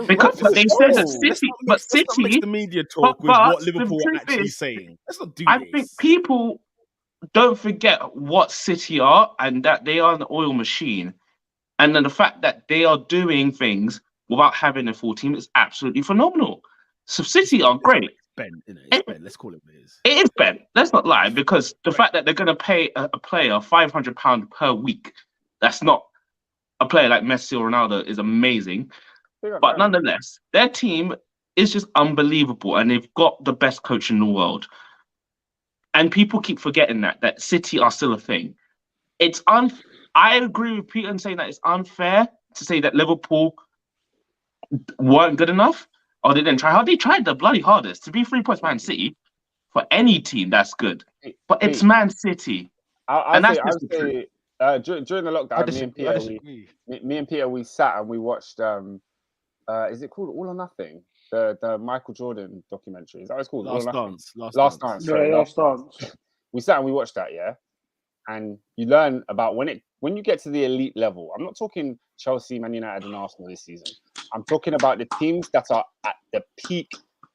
Because they said that City, but City. The media talk with what Liverpool are actually saying. Let's not do this. I think people don't forget what City are and that they are an oil machine. And then the fact that they are doing things without having a full team is absolutely phenomenal. So City are great. It's Ben. Let's call it what it is. It is Ben. Let's not lie, because the fact that they're going to pay a player £500 per week, that's not a player like Messi or Ronaldo, is amazing. But nonetheless, their team is just unbelievable, and they've got the best coach in the world. And people keep forgetting that City are still a thing. I agree with Peter in saying that it's unfair to say that Liverpool weren't good enough or they didn't try hard. They tried the bloody hardest. To be 3 points Man City, for any team, that's good. But it's Man City. During the lockdown, me and Peter, we sat and we watched, is it called All or Nothing? The Michael Jordan documentary. Is that what it's called? Last Dance. Last Dance. We sat and we watched that, yeah. And you learn about when you get to the elite level. I'm not talking Chelsea, Man United, and Arsenal this season. I'm talking about the teams that are at the peak,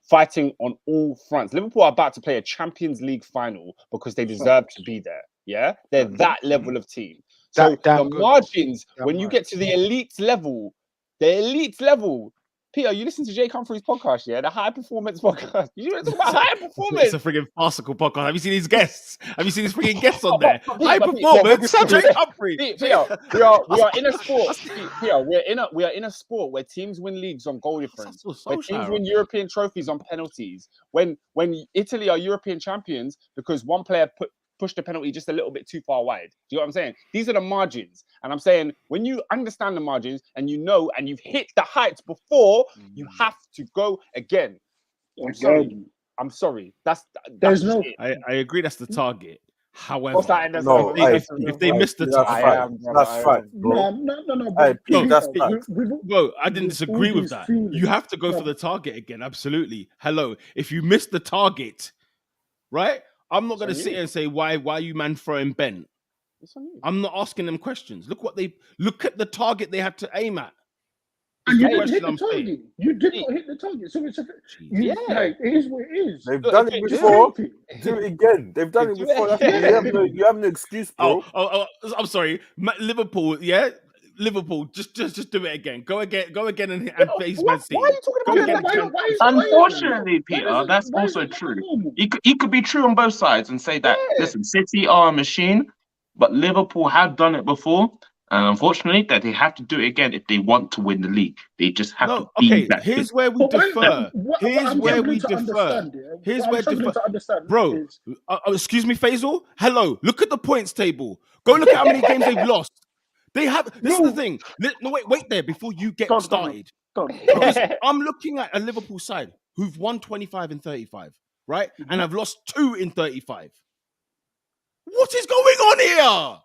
fighting on all fronts. Liverpool are about to play a Champions League final because they deserve to be there. Yeah, they're that level of team. So the margins when you get to the elite level, Peter, you listen to Jake Humphrey's podcast, yeah? The high performance podcast. You talk about high performance. It's a friggin' farcical podcast. Have you seen his guests? Have you seen his friggin' guests on there? But Peter, High but Peter, performance, Jake Humphrey. Peter, we are in a sport. Peter, we are in a sport where teams win leagues on goal difference. Where teams win European trophies on penalties. When Italy are European champions because one player pushed the penalty just a little bit too far wide. Do you know what I'm saying? These are the margins. And I'm saying when you understand the margins and you know and you've hit the heights before, you have to go again. I'm sorry. There's no. I agree. That's the target. However, if they missed the target, that's fact, bro. No. Bro, I didn't disagree with that. You have to go for the target again. Absolutely. Hello. If you miss the target, right? I'm not going to sit here and say why you man throwing bent. I'm not asking them questions. Look at the target they had to aim at. And you didn't hit the target. You did not hit the target. So it is what it is. They've done it before. Do it again. They've done it before. You have no excuse, bro. Oh, I'm sorry. Liverpool, yeah? Liverpool, just do it again. Go again and face Man City. Why are you talking about that? Unfortunately, Peter, that's also true. He could be true on both sides and say that, listen, City are a machine, but Liverpool have done it before. And unfortunately, that they have to do it again if they want to win the league. They just have to be that. Here's where we differ. Here's where we differ. Here's where differ. Bro, excuse me, Faisal. Hello, look at the points table. Go look at how many games they've lost. They have. This is the thing. No, wait there before you get started. Because I'm looking at a Liverpool side who've won 25 and 35, right? And have lost 2 in 35. What is going on here?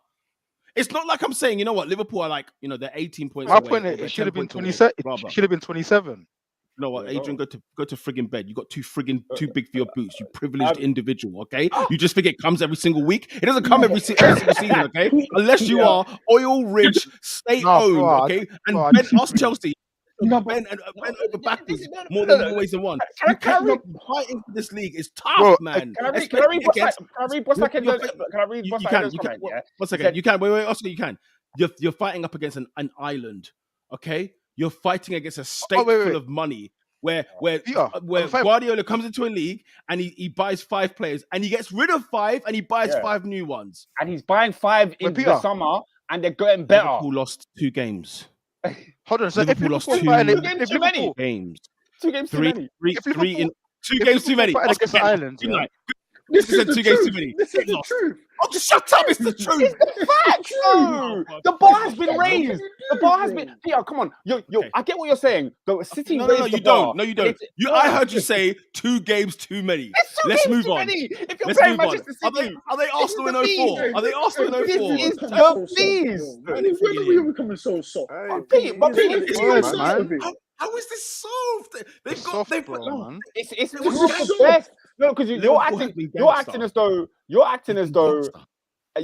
It's not like I'm saying, you know what, Liverpool are like, they're 18 points away. My point is, it should have been 27. It should have been 27. You know what, Adrian, go to friggin' bed. You got too big for your boots. You privileged individual, okay? You just think it comes every single week. It doesn't come every single season, okay? Unless you are oil-rich, state-owned, okay? And Ben asked Chelsea. Ben over backwards more than ways than one. You can't be fighting for this league. It's tough, man. Can I read what's that? One second. You can. Wait, Oscar, you can. You're fighting up against an island, okay? You're fighting against a state full of money where Guardiola comes into a league and he buys 5 players and he gets rid of 5 and he buys 5 new ones. And he's buying 5 in the summer and they're getting better. Liverpool lost 2 games. Hold on, so Liverpool lost 2 games too many. 2 games too many. 2 games too many. Against the island. This is 2 games too many. This is the truth. Oh, shut up! It's the truth. It's the fact. The bar has been raised. The bar has been. Peter, come on. I get what you're saying. The City raised the bar. No, you don't. I heard you say 2 games too many. Let's move on. If you're playing Manchester City, are they Arsenal in 04? Are they Arsenal in 04? This is the bees. When are we becoming so soft? How is this solved? It's the best. No, because you're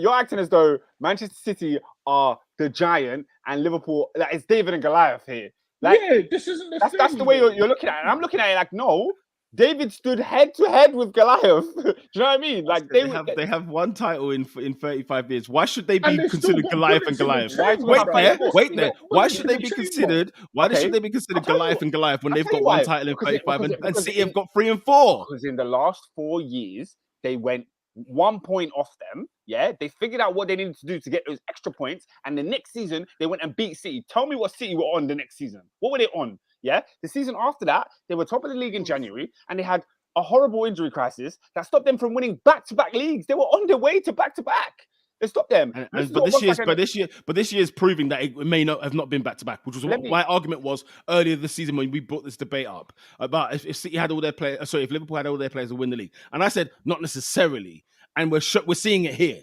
acting as though Manchester City are the giant and Liverpool, like it's David and Goliath here. Like, this isn't that's the way you're looking at it. And I'm looking at it like, no, David stood head to head with Goliath. Do you know what I mean? Like they have one title in 35 years. Why should they be considered Goliath and Goliath? Wait there. Why should they be considered? Why should they be considered Goliath and Goliath when they've got one title in 35 and City have got 3 and 4? Because in the last 4 years they went 1 point off them. Yeah, they figured out what they needed to do to get those extra points, and the next season they went and beat City. Tell me what City were on the next season. What were they on? Yeah, the season after that, they were top of the league in January, and they had a horrible injury crisis that stopped them from winning back-to-back leagues. They were on their way to back-to-back. They stopped them. But this year is proving that it may not have been back-to-back, which was what my argument was earlier this season when we brought this debate up about if City had all their players, if Liverpool had all their players to win the league, and I said not necessarily, and we're seeing it here.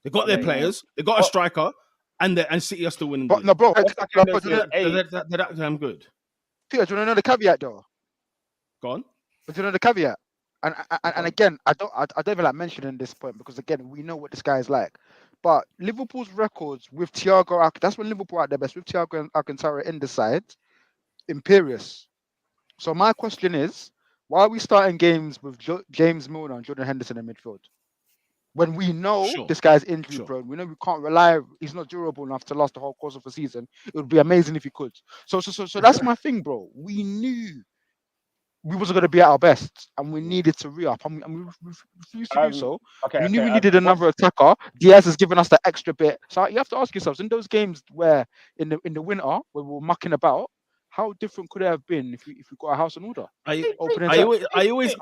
They got their players, they got a striker, and City are still winning. But no, bro, that's damn good. Peter, do you want to know the caveat though? Go on. Do you know the caveat? And again, I don't even like mentioning this point because again, we know what this guy is like. But Liverpool's records with Thiago, that's when Liverpool are at their best with Thiago and Alcantara in the side, imperious. So my question is, why are we starting games with James Milner and Jordan Henderson in midfield? when we know Sure. this guy's injury Sure. prone. We know we can't rely. He's not durable enough to last the whole course of a season. It would be amazing if he could. So that's my thing, bro. We knew we wasn't going to be at our best, and we needed to re-up, and we refused to do so. We knew we needed another attacker. Diaz has given us the extra bit. So you have to ask yourselves, in those games where in the winter where we were mucking about, how different could it have been if we got our house in order? I always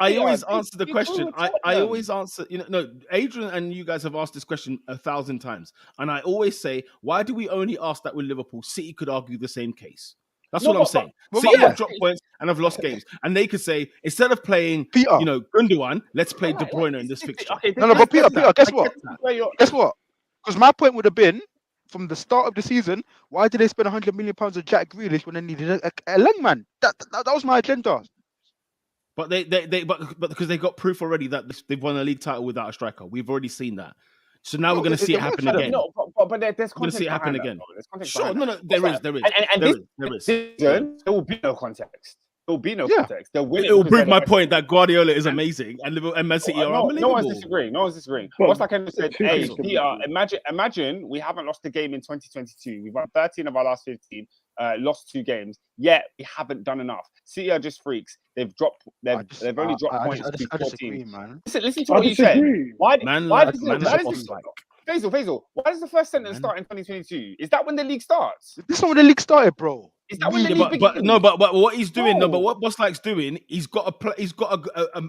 answer the question. I always answer. No, Adrian and you guys have asked this question 1,000 times, and I always say, why do we only ask that with Liverpool? City could argue the same case. That's what I'm saying. City have dropped points and have lost games, and they could say instead of playing, Peter, Gundogan, let's play De Bruyne in this fixture. But Peter, guess what? Guess what? Because my point would have been, from the start of the season, why did they spend £100 million on Jack Grealish when they needed a Langman? That was my agenda. But but because they got proof already that they've won a league title without a striker. We've already seen that. So now we're going to see it happen again. No, but there's we're going to see it happen again. Sure, no, there is. There will be no context. There will be no context. It will prove my point that Guardiola is amazing and Man City are unbelievable. No one's disagreeing. What's like I said? Hey, imagine we haven't lost a game in 2022. We've won 13 of our last 15. Lost 2 games. Yet we haven't done enough. City are just freaks. They've only dropped points to 14. Man. Listen to what you said. Why does the first sentence start in 2022? Is that when the league starts? This is not when the league started, bro. Is that when the league begins? But what he's doing, but what Boslike's doing, he's got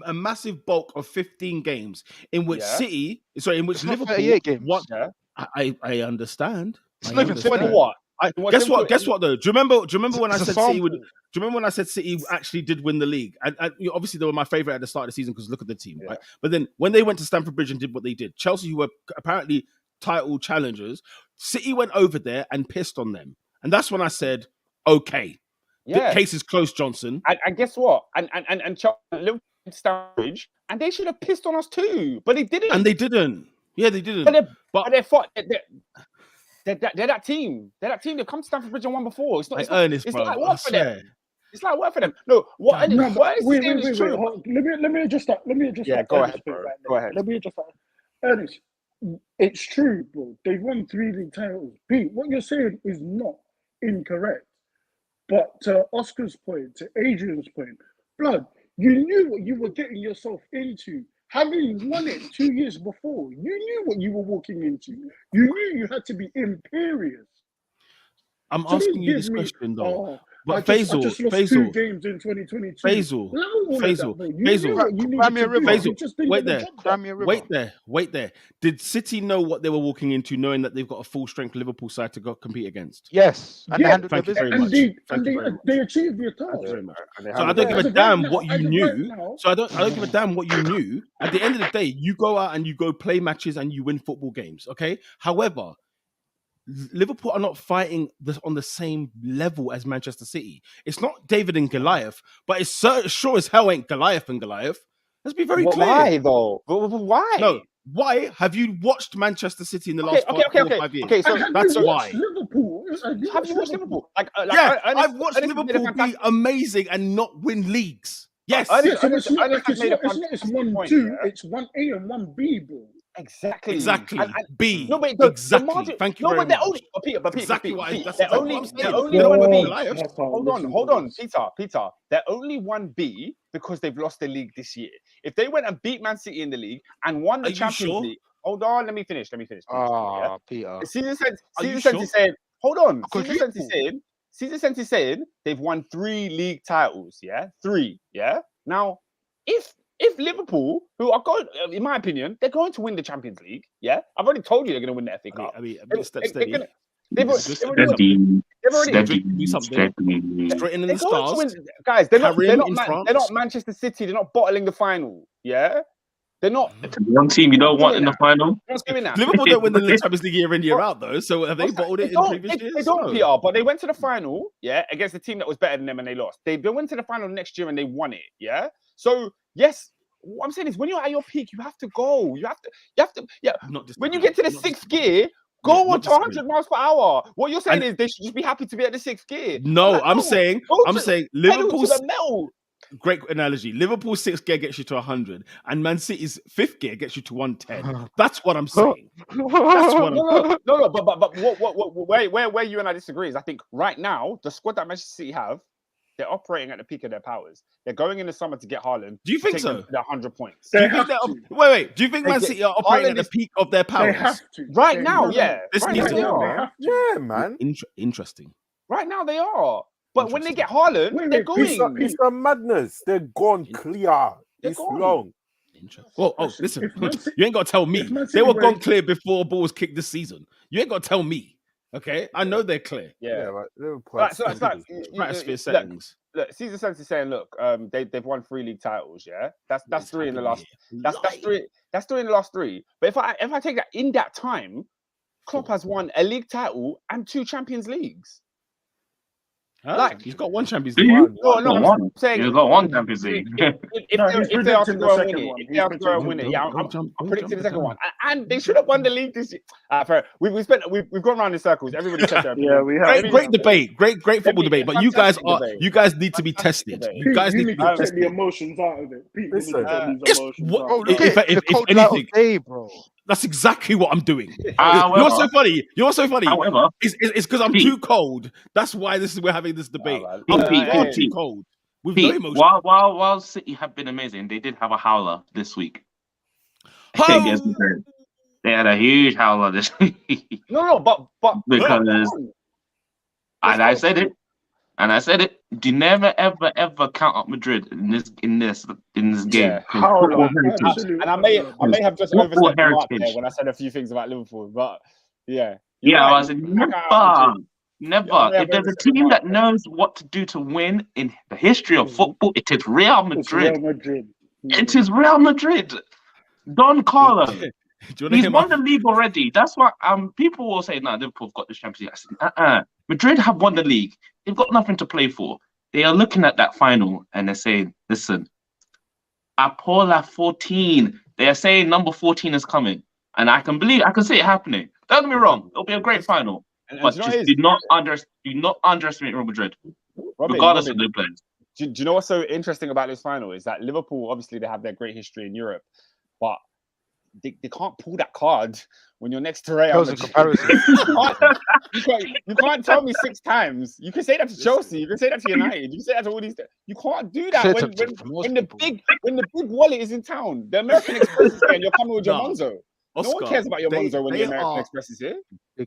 a massive bulk of 15 games in which Liverpool 38 games. I understand. It's not even 20. Guess what though? Do you remember when I said City would? Do you remember when I said City actually did win the league? And obviously they were my favorite at the start of the season because look at the team, right? But then when they went to Stamford Bridge and did what they did, Chelsea, who were apparently title challengers, City went over there and pissed on them, and that's when I said, okay, the case is closed, Johnson. And guess what? And Chelsea Liverpool Stamford Bridge, and they should have pissed on us too, but they didn't. And they didn't. Yeah, they didn't. But they fought. They're that team. They're that team. They've come to Stamford Bridge and won before. It's like work for them. It's like work for them. No, what is true? Let me adjust that. Yeah, go ahead, bro. Go ahead. Let me adjust that. Ernest, it's true, bro. They've won 3 league titles. Pete, what you're saying is not incorrect. But to Oscar's point, to Adrian's point, blood, you knew what you were getting yourself into. Having won it 2 years before, you knew what you were walking into. You knew you had to be imperious. I'm asking you this question though. But I just lost 2 games in 2022. Faisal, wait there. Did City know what they were walking into, knowing that they've got a full strength Liverpool side to go compete against? Yes. Thank you very much. They achieved their task. So I don't give a damn what you knew. I don't give a damn what you knew. At the end of the day, you go out and you go play matches and you win football games. Okay. However, Liverpool are not fighting on the same level as Manchester City. It's not David and Goliath, but it's sure as hell ain't Goliath and Goliath. Let's be very clear. Why though? Why? No. Why have you watched Manchester City in the last 4 or 5 years? Okay, so that's why. Liverpool. Have you watched Liverpool? I've watched Liverpool be amazing and not win leagues. Yes. It's 1-2. It's 1A and 1B, bro. Exactly. B. No, but exactly. Thank you very much. Peter, exactly what they're only 1B. Hold on, Peter. They're only 1B because they've lost the league this year. If they went and beat Man City in the league and won the Champions League, hold on, let me finish. Peter. Season Sensi said, hold on. Season Sensi said they've won 3 league titles. Yeah, 3. Yeah. Now, if Liverpool, who are going, in my opinion, they're going to win the Champions League. Yeah, I've already told you they're going to win the FA Cup. They've already do something. Straighten in the stars, guys. They're not Manchester City. They're not bottling the final. Yeah, they're not. One team you don't want in the final. Liverpool don't win the Champions League year in year out though. So have they bottled it in previous years? They don't, Peter. But they went to the final. Yeah, against a team that was better than them and they lost. They went to the final next year and they won it. Yeah. So yes, what I'm saying is when you're at your peak, you have to go. You have to. Yeah. When you get to the 6th gear, go on 200 miles per hour. What you're saying is they should just be happy to be at the 6th gear. No, I'm saying Liverpool. Great analogy. Liverpool's 6th gear gets you to 100, and Man City's 5th gear gets you to 110. That's what I'm saying. That's what I'm No. But where you and I disagree is I think right now the squad that Manchester City have, they're operating at the peak of their powers. They're going in the summer to get Haaland. Do you think so? They're 100 points. Do you think wait. Do you think Man City are operating at the peak of their powers? They have to. Right now, yeah. This Right season, now, they are. Yeah, man. Interesting. Right now they are. But when they get Haaland, they're going. It's a madness. They're gone clear. It's long. Well, listen, you ain't got to tell me. They were gone clear before ball was kicked this season. You ain't got to tell me. Okay, I know they're clear. Yeah, right. Right, so it's like stratosphere settings. Look, Caesar Sense is saying, look, they've won 3 league titles. Yeah, that's 3 in the last. That's 3. That's 3 in the last 3. But if I take that in that time, Klopp has won a league title and 2 Champions Leagues. Huh? Like he's got 1 Champions Do League. you? No, I'm saying he's got 1 if Champions League. if they are to go and win it, if they are to go and win it, yeah, I'm predicting the second one, and they should have won the league this year. Fair. We've gone around in circles. Everybody said that. Yeah, we have. Great debate, great football debate. But you guys need to be tested. You guys need to be take tested. the emotions out of it. Pete, Listen, if anything, day, bro. that's exactly what I'm doing. However- You're so funny. However, It's because I'm Pete. too cold. That's why we're having this debate. Pete, I'm Pete, too cold. With Pete, no emotion. while City have been amazing, they did have a howler this week. Against Madrid. They had a huge howler this week. No, but Because I said it. Do never ever count up Madrid in this game. Yeah. Football heritage. And I may have just Football overstepped the mark heritage. there when I said a few things about Liverpool, but yeah. Yeah, You're I right. was like, never. Yeah, If there's a very team that smart. knows what to do to win in the history of football, it is Real It's Real Madrid. Madrid. It is Real Madrid. Don Carlo. Do you want to He's hear won my the league already. That's why people will say, "No, Liverpool's got the Champions League." I said, Madrid have won the league. They've got nothing to play for. They are looking at that final and they're saying, "Listen, Apola 14." They are saying number 14 is coming, and I can see it happening. Don't get me wrong; it'll be a great final. But do you know just what it is? do not underestimate Real Madrid, Robin, regardless Robin, of their players. do you know what's so interesting about this final is that Liverpool, obviously, they have their great history in Europe, but they can't pull that card when you're next to Real Pros and Madrid. comparisons. You can't tell me 6 times. You can say that to Chelsea. You can say that to United. You can say that to all these. You can't do that Say when, it to most when the people. big wallet is in town. The American Express is here, and you're coming with your No. Monzo. Oscar, No one cares about your Monzo when the American Express is here.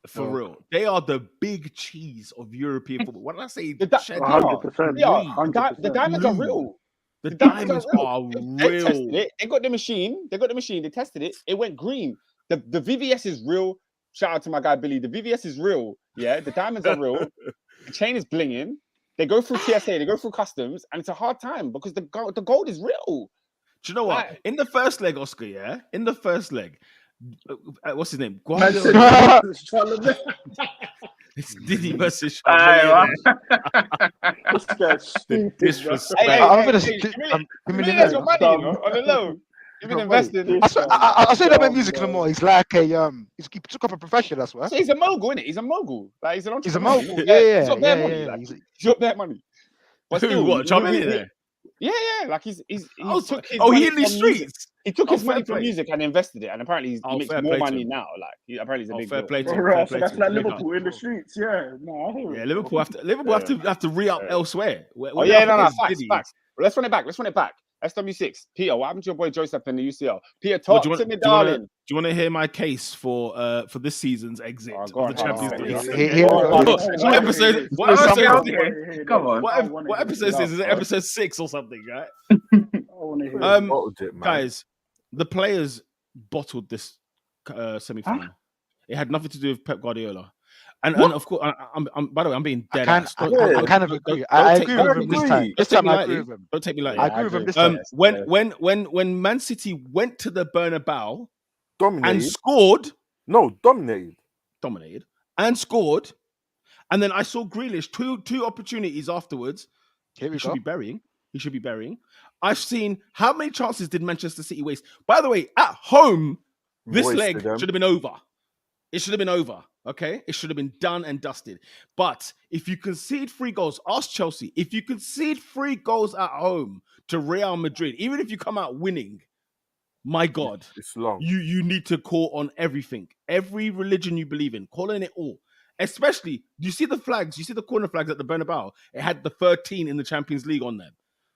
For real. They are the big cheese of European football. What did I say? The, di- Shed? 100%. they are. 100%. The diamonds are real. The diamonds are They tested real. it. They got the machine. They tested it. It went green. The VVS is real. Shout out to my guy Billy. The VVS is real. Yeah, the diamonds are real. The chain is blinging. They go through TSA. They go through customs, and it's a hard time because the gold is real. Do you know what? Right. In the first leg, Oscar, yeah? In the first leg, what's his name? Man said, Guardiola. It's Diddy versus Charlotte. This guy's stupid. Disrespect. I'm gonna Give give me me the the money, you know, on the low. You've been investing. I say that about music no more. He's like a he took up a profession. That's why So he's a mogul, isn't it? He's a mogul. Like he's an he's a entrepreneur. mogul. Yeah, He's got their money. yeah. Like, he's got their money. But Who, still, what? Charmeleon? Yeah. Like he took his Oh, money he in these from music. streets? He took his fair money from play. music and invested it, and apparently he makes fair more play to money him. now. Like apparently he's a big Fair deal. play to him. Right, Fair so play that's to like him. Big up. Liverpool in the streets. Yeah, no, I hear Yeah, it. Liverpool have to re-up elsewhere. Oh yeah, no, facts. Well, let's run it back. SW6. Peter, what happened to your boy Joseph in the UCL? Peter, talk to me, darling. Do you want to hear my case for this season's exit Oh, of go the Champions on. League? What episode? What episode? Come on. What episode is it? Episode 6 or something, right? I want to hear it. Bottled it, man. Guys, the players bottled this semi-final. It had nothing to do with Pep Guardiola, and of course, I'm by the way, I'm being dead ass. I kind of agree. I agree with him this time. This time I agree with him. Don't take me lightly. I agree with him this time. When Man City went to the Bernabeu and Dominated. scored, Dominated. and scored, and then I saw Grealish two opportunities afterwards. Here we He should go. be burying. I've seen how many chances did Manchester City waste? By the way, at home, this Wasted leg them. should have been over. It should have been over. Okay, it should have been done and dusted. But if you concede 3 goals, ask Chelsea. If you concede 3 goals at home to Real Madrid, even if you come out winning, my God, It's long. you need to call on everything, every religion you believe in, call on it all. Especially, do you see the flags? You see the corner flags at the Bernabeu? It had the 13 in the Champions League on them.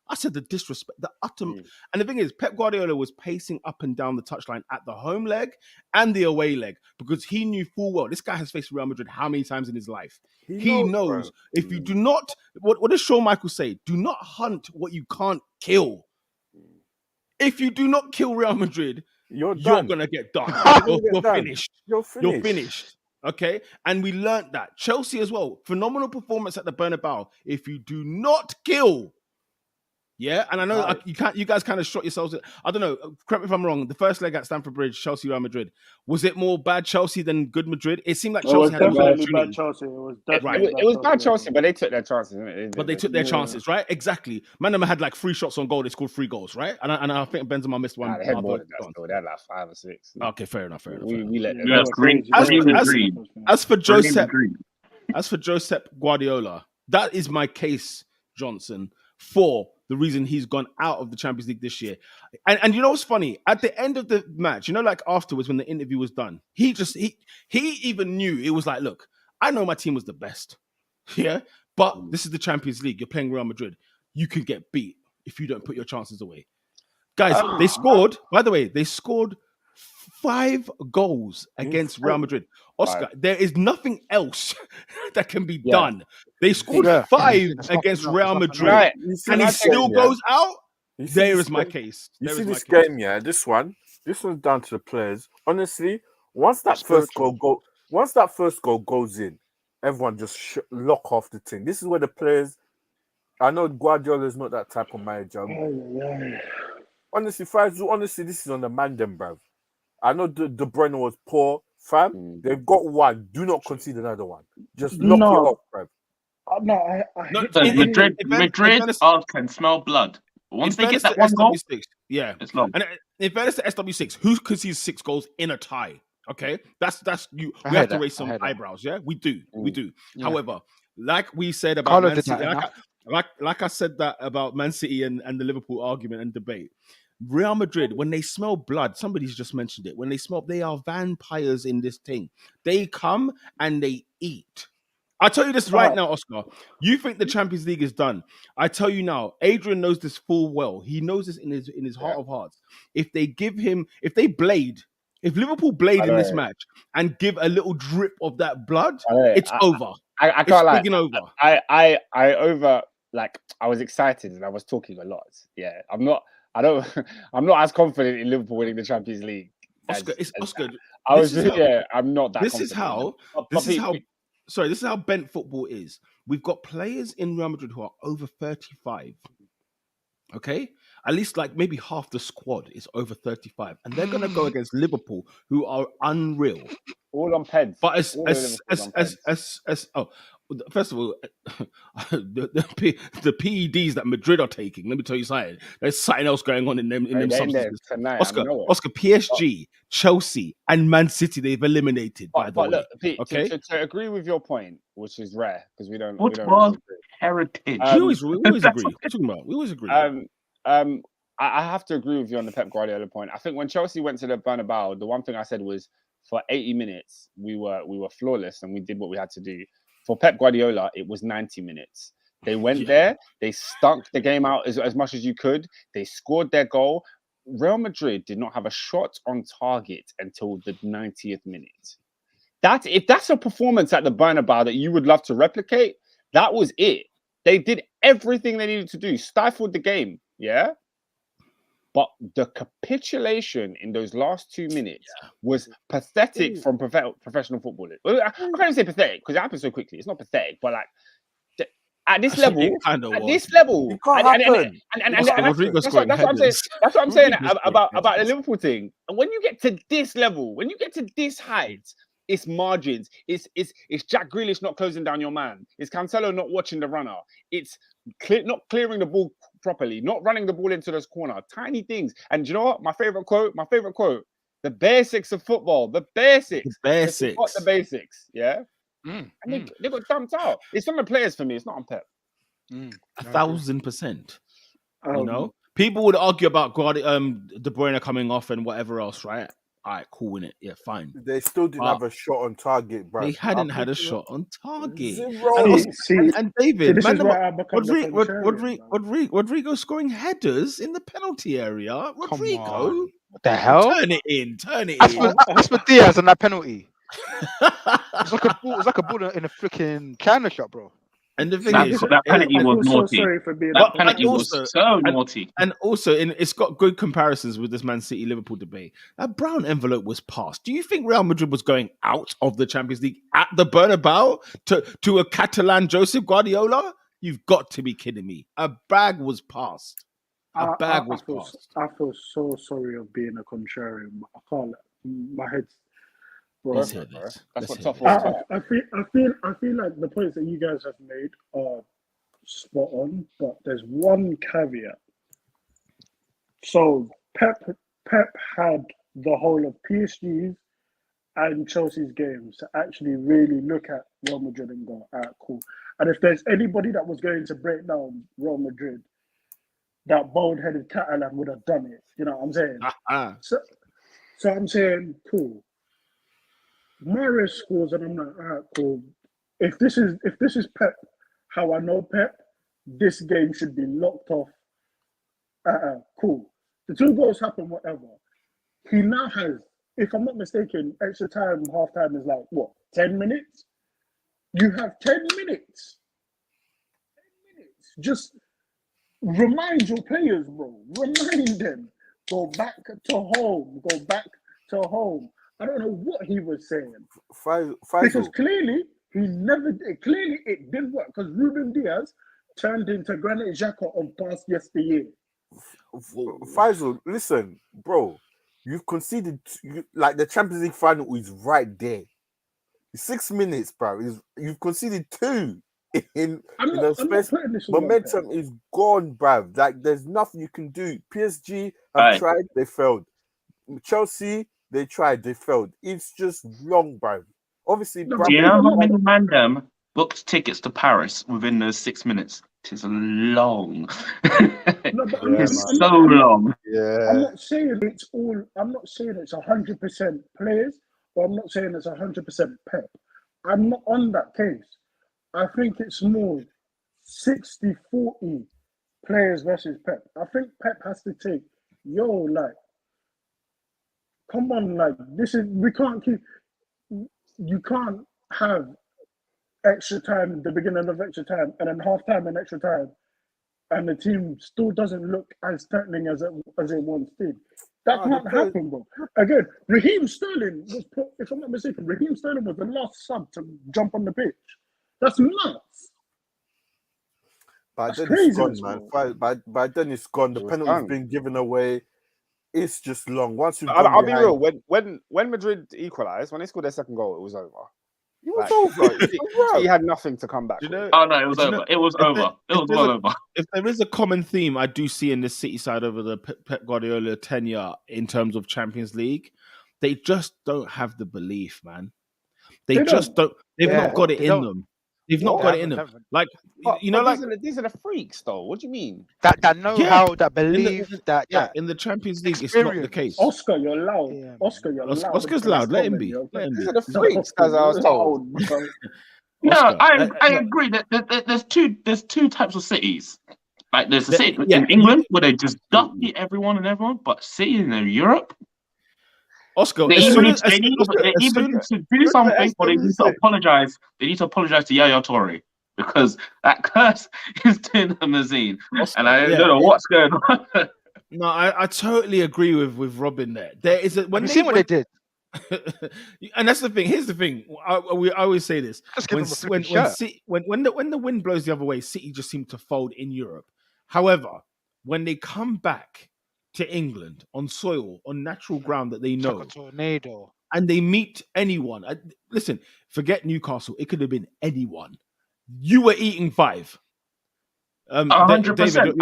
I said the disrespect, the utter. And the thing is, Pep Guardiola was pacing up and down the touchline at the home leg and the away leg because he knew full well this guy has faced Real Madrid how many times in his life. He knows if you do not, what does Shawn Michaels say? Do not hunt what you can't kill. If you do not kill Real Madrid, you're gonna get done. You're finished. You're finished. Okay, and we learned that. Chelsea as well. Phenomenal performance at the Bernabeu. If you do not kill, yeah, and I know you can't. You guys kind of shot yourselves. I don't know. Correct me if I'm wrong. The first leg at Stamford Bridge, Chelsea Real Madrid. Was it more bad Chelsea than good Madrid? It seemed like Chelsea had a bad Chelsea. It was definitely it was bad Chelsea, but they took their chances. But they took their chances, right? Exactly. Man, had like 3 shots on goal. They scored 3 goals, right? And I think Benzema missed one. They had more than that. They had like 5 or 6. Okay, fair enough. We let them. As for Josep Guardiola, that is my case, Johnson, for the reason he's gone out of the Champions League this year. And you know what's funny? At the end of the match, you know, like afterwards when the interview was done, he even knew. It was like, look, I know my team was the best. Yeah. But this is the Champions League. You're playing Real Madrid. You could get beat if you don't put your chances away. Guys, they scored, by the way, 5 goals against Real Madrid. Oscar, there is nothing else that can be done. They scored 5 against Real Madrid, and he still goes out. There is my case. You see this game, yeah? This one's down to the players. Honestly, once that first goal goes in, everyone just lock off the thing. This is where the players. I know Guardiola is not that type of manager. Honestly, this is on the man, them, bruv. I know De Bruyne was poor, fam. They've got one. Do not concede another one. Just lock it off, bruv. Madrid can smell blood. Once they get that one goal, it's long. And in fairness to SW6, who concedes 6 goals in a tie? Okay, that's you. We have to raise some eyebrows. Yeah, we do. Yeah. However, like we said about Man City, like I said that about Man City and the Liverpool argument and debate. Real Madrid, when they smell blood, somebody's just mentioned it. When they are vampires in this thing. They come and they eat. I tell you this right now, Oscar. You think the Champions League is done? I tell you now, Adrian knows this full well. He knows this in his heart of hearts. If Liverpool blade in this match and give a little drip of that blood, it's over. I can't lie. Over. I was excited and I was talking a lot. Yeah, I'm not as confident in Liverpool winning the Champions League. Oscar. I'm not that. This is how bent football is. We've got players in Real Madrid who are over 35. Okay, at least like maybe half the squad is over 35, and they're gonna go against Liverpool, who are unreal. All on peds. But first of all, the PEDs that Madrid are taking. Let me tell you something. There's something else going on in them substances. Oscar, PSG, Chelsea, and Man City they've eliminated. But look, Pete, okay, to agree with your point, which is rare because we don't. Football heritage. We always agree. What are you talking about? We always agree. I have to agree with you on the Pep Guardiola point. I think when Chelsea went to the Bernabeu, the one thing I said was for 80 minutes we were flawless and we did what we had to do. For Pep Guardiola, it was 90 minutes. They went there, they stunk the game out as much as you could. They scored their goal. Real Madrid did not have a shot on target until the 90th minute. If that's a performance at the Bernabeu that you would love to replicate, that was it. They did everything they needed to do, stifled the game, yeah? But the capitulation in those last 2 minutes was pathetic from professional footballers. I can't even say pathetic because it happened so quickly. It's not pathetic, but like at this level, it can't happen. That's what I'm saying about the Liverpool thing. And when you get to this level, when you get to this height, it's margins. It's Jack Grealish not closing down your man. It's Cancelo not watching the runner. It's not clearing the ball properly, not running the ball into this corner. Tiny things. And do you know what? My favorite quote The basics of football. The basics. The basics. What the basics? Yeah. Mm, And they got dumped out. It's on the players for me. It's not on Pep. 1,000%. You know, people would argue about De Bruyne coming off and whatever else, right? All right, cool, innit? Yeah, fine. They still didn't have a shot on target, bro. They hadn't had a shot on target. Zero. And David, this is where I become the contrarian, Rodrigo scoring headers in the penalty area. Rodrigo, what the hell? Turn it in. That's for Diaz and that penalty. It's like a ball in a freaking China shop, bro. And the thing that penalty was naughty. So sorry for being That penalty was so naughty. And also, it's got good comparisons with this Man City Liverpool debate. That brown envelope was passed. Do you think Real Madrid was going out of the Champions League at the Bernabeu to a Catalan Josep Guardiola? You've got to be kidding me. A bag was passed. A bag was passed. I feel so sorry of being a contrarian. I can't. My head's. Bro, Let's hear this. That's what Let's tough hear was. I feel like the points that you guys have made are spot on, but there's one caveat. So Pep had the whole of PSG's and Chelsea's games to actually really look at Real Madrid and go, all right, cool. And if there's anybody that was going to break down Real Madrid, that bold-headed Catalan would have done it. You know what I'm saying? So I'm saying, cool. Mahrez scores, and I'm like, all right, cool. If this is Pep, how I know Pep, this game should be locked off. Cool. The 2 goals happen, whatever. He now has, if I'm not mistaken, extra time, half time is like what, 10 minutes? You have 10 minutes. 10 minutes. Just remind your players, bro. Remind them. Go back to home. Go back to home. I don't know what he was saying. Because clearly it didn't work. Because Ruben Diaz turned into Granit Xhaka on past yesteryear. Faisal, listen, bro. You've conceded. Like the Champions League final is right there. 6 minutes, bro. You've conceded 2 in the space. Momentum is gone, bruv. Like there's nothing you can do. PSG have tried, they failed. Chelsea. They tried, they failed. It's just long, bro. Obviously, do you know how many man booked tickets to Paris within those 6 minutes? It is long. It's so long. Yeah. I'm not saying it's 100% players, or I'm not saying it's 100% Pep. I'm not on that case. I think it's more 60-40 players versus Pep. I think Pep has to take, come on, you can't have extra time, the beginning of extra time, and then half time and extra time, and the team still doesn't look as threatening as it once did. That can't happen, bro. Again, Raheem Sterling was, if I'm not mistaken, Raheem Sterling was the last sub to jump on the pitch. That's nuts. By That's then crazy, it's gone, man. By then it's gone. The penalty's been given away. It's just long. Once you've gone I'll be behind, real. When Madrid equalised, when they scored their second goal, it was over. It was over. He had nothing to come back. Oh no, it was over. It was over. It was well over. If there is a common theme I do see in the City side over the Pep Guardiola tenure in terms of Champions League, they just don't have the belief, man. They just don't. They've not got it in them. They've not got it in them. Like these are the freaks, though. What do you mean? That know-how, that belief, in the Champions League, it's not the case. Oscar, you're loud. Oscar, you're loud. Oscar's loud. Let him be. These are the freaks, as I was told. No, I agree that there's two types of cities. Like there's a city in England where they just beat everyone and everyone, but city in Europe. Oscar, they either need to do something or they need to apologize. They need to apologize to Yaya Toure because that curse is doing them a zine. And I don't know what's going on. No, I totally agree with Robin there. There is a when you seen what they did. And that's the thing. Here's the thing. I always say this. When the wind blows the other way, City just seem to fold in Europe. However, when they come back to England on soil, on natural ground that they know, tornado, and they meet anyone. Listen, forget Newcastle. It could have been anyone. You were eating 5. 100%.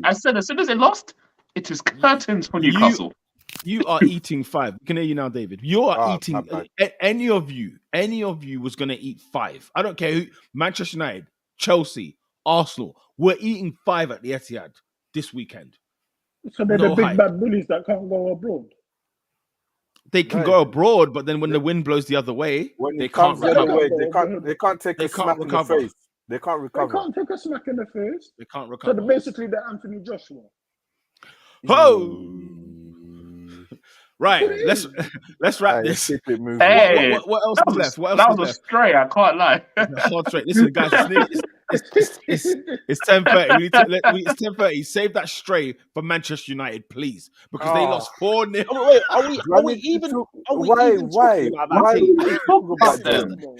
I said as soon as they lost, it was curtains for Newcastle. You are eating 5. We can hear you now, David. You are my eating. bad. Any of you was going to eat 5. I don't care who. Manchester United, Chelsea, Arsenal. We're eating 5 at the Etihad this weekend. So they're No the big hype. bad bullies that can't go abroad. They can Right. go abroad, but then when the wind blows the other way, When they it comes can't the other recover. way, they can't take They a can't smack in the recover. face. They can't They recover. can't take a smack in the face. They can't So recover. basically, they're Anthony Joshua. Oh, right. It Let's wrap Hey, this. keep it moving. Hey, What else that is was, left? What that else is was a left? stray. I can't lie. Hard straight. Listen, guys, it's 10:30. It's 10:30. Save that stray for Manchester United, please, because they lost 4-0. Oh, wait, are we Do I need even? to- Are we why, even why, talking about that why, team? why Talk talk about about them. them?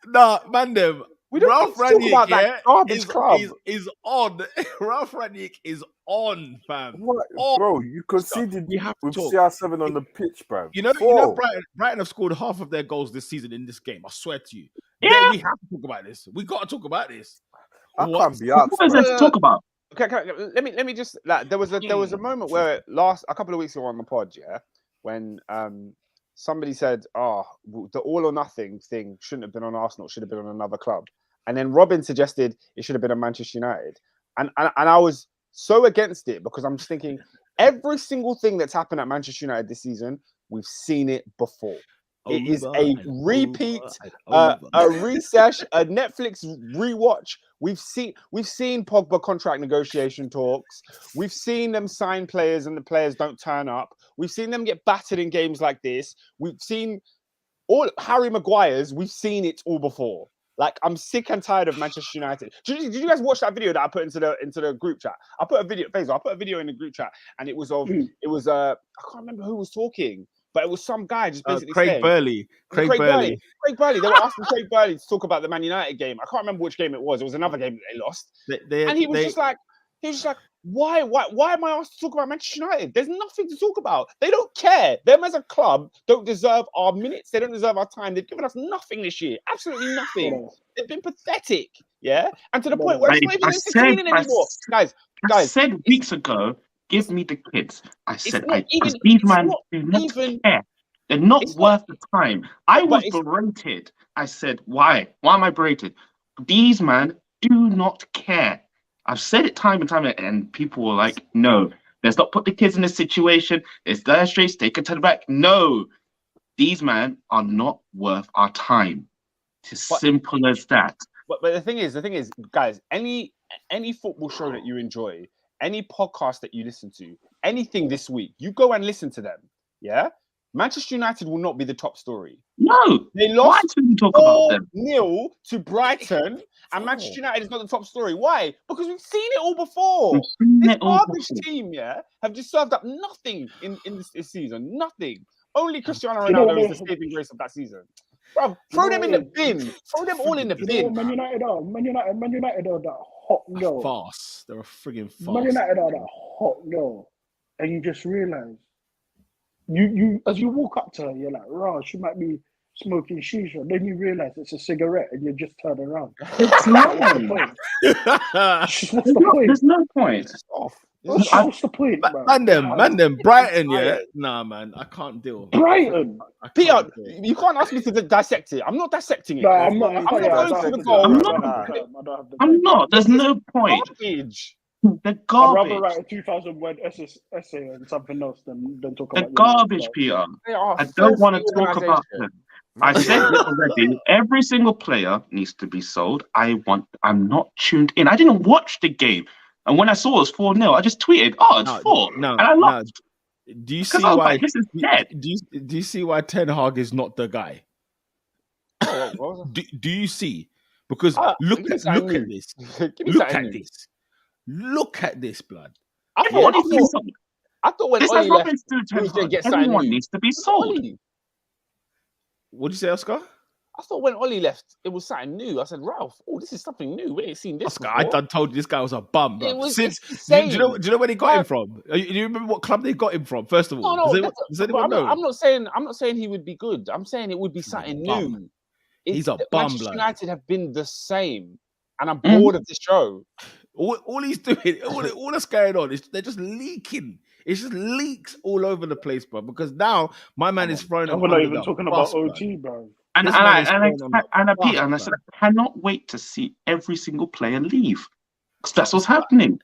Nah, man, them. We don't Ralph need to talk Rangnick, about that yeah, garbage club. is on. Ralph Rangnick is on, fam. What, Oh, bro? You conceded we have to with talk. CR7 on the pitch, bro. You know, Four. Brighton have scored half of their goals this season in this game. I swear to you. Yeah. Then we have to talk about this. We got to talk about this. I What? can't be asked, What is there to talk about? Okay, let me just like there was a moment where a couple of weeks ago on the pod, yeah, when somebody said, the all or nothing thing shouldn't have been on Arsenal, it should have been on another club. And then Robin suggested it should have been on Manchester United. And I was so against it because I'm just thinking every single thing that's happened at Manchester United this season, we've seen it before. It is a repeat, a recess, a Netflix rewatch. We've seen Pogba contract negotiation talks. We've seen them sign players and the players don't turn up. We've seen them get battered in games like this. We've seen all Harry Maguire's. We've seen it all before. Like, I'm sick and tired of Manchester United. Did you guys watch that video that I put into the group chat? I put a video in the group chat, and it was I can't remember who was talking, but it was some guy just basically Craig saying, Burley. Craig Burley. Craig Burley. They were asking Craig Burley to talk about the Man United game. I can't remember which game it was. It was another game that they lost. And he was just like, why am I asked to talk about Manchester United? There's nothing to talk about. They don't care. Them as a club don't deserve our minutes. They don't deserve our time. They've given us nothing this year. Absolutely nothing. They've been pathetic. Yeah. And to the point where it's not even entertaining anymore. Guys. I said weeks ago, give me the kids. I said, these man do not care. They're not worth the time. I was berated. I said, why? Why am I berated? These man do not care. I've said it time and time again, and people were like, no, let's not put the kids in this situation. It's dire straits, take it to the back. No, these men are not worth our time. It's as simple as that. But the thing is, guys, any football show that you enjoy, any podcast that you listen to, anything this week, you go and listen to them. Yeah? Manchester United will not be the top story. No, they lost 4-0 to Brighton, and Manchester United is not the top story. Why? Because we've seen it all before. This garbage team, have just served up nothing in this season. Nothing. Only Cristiano Ronaldo is the saving grace of that season. Bro, throw them in the bin. Throw them all in the bin. Man United are that hot girl. Farce. They're a frigging farce. Man United are that hot girl, and you just realise. You as you walk up to her, you're like, "Rah, she might be smoking shisha." Then you realise it's a cigarette, and you just turn around. It's not. What's the point? There's no point. What's the point, man? Them, Brighton, yeah. Nah, man, I can't deal. Brighton, Peter, you can't ask me to dissect it. I'm not dissecting it. No, I'm not. I'm not. There's no point. Garbage. The garbage. I'd rather write a 2,000-word essay on something else than talk about the garbage, Peter. I don't want to talk about them. I said it already. Every single player needs to be sold. I'm not tuned in. I didn't watch the game, and when I saw it was 4-0, I just tweeted, "Oh, it's 4." And I lost. Do you see why this is dead? Do you see why Ten Hag is not the guy? Do you see? Because look at this. Look at this, blood. I thought when Oli left, everyone needs to be sold. What did you say, Oscar? I thought when Oli left, it was something new. I said, Ralph, this is something new. We ain't seen this Oscar, before. I done told you this guy was a bum. Bro. It was do you know where they got him from? Do you remember what club they got him from? First of all, does anyone know? I'm not saying he would be good. I'm saying it would be something new. He's a bum. Manchester United have been the same, and I'm bored of this show. All he's doing, all that's going on is they're just leaking. It's just leaks all over the place, bro. Because now my man is throwing And him we're not under even the talking bus, about bro. OT, bro. And This and man I is and throwing him I, under and I, the Peter, and I bus, said bro. I cannot wait to see every single player leave. 'Cause that's what's happening.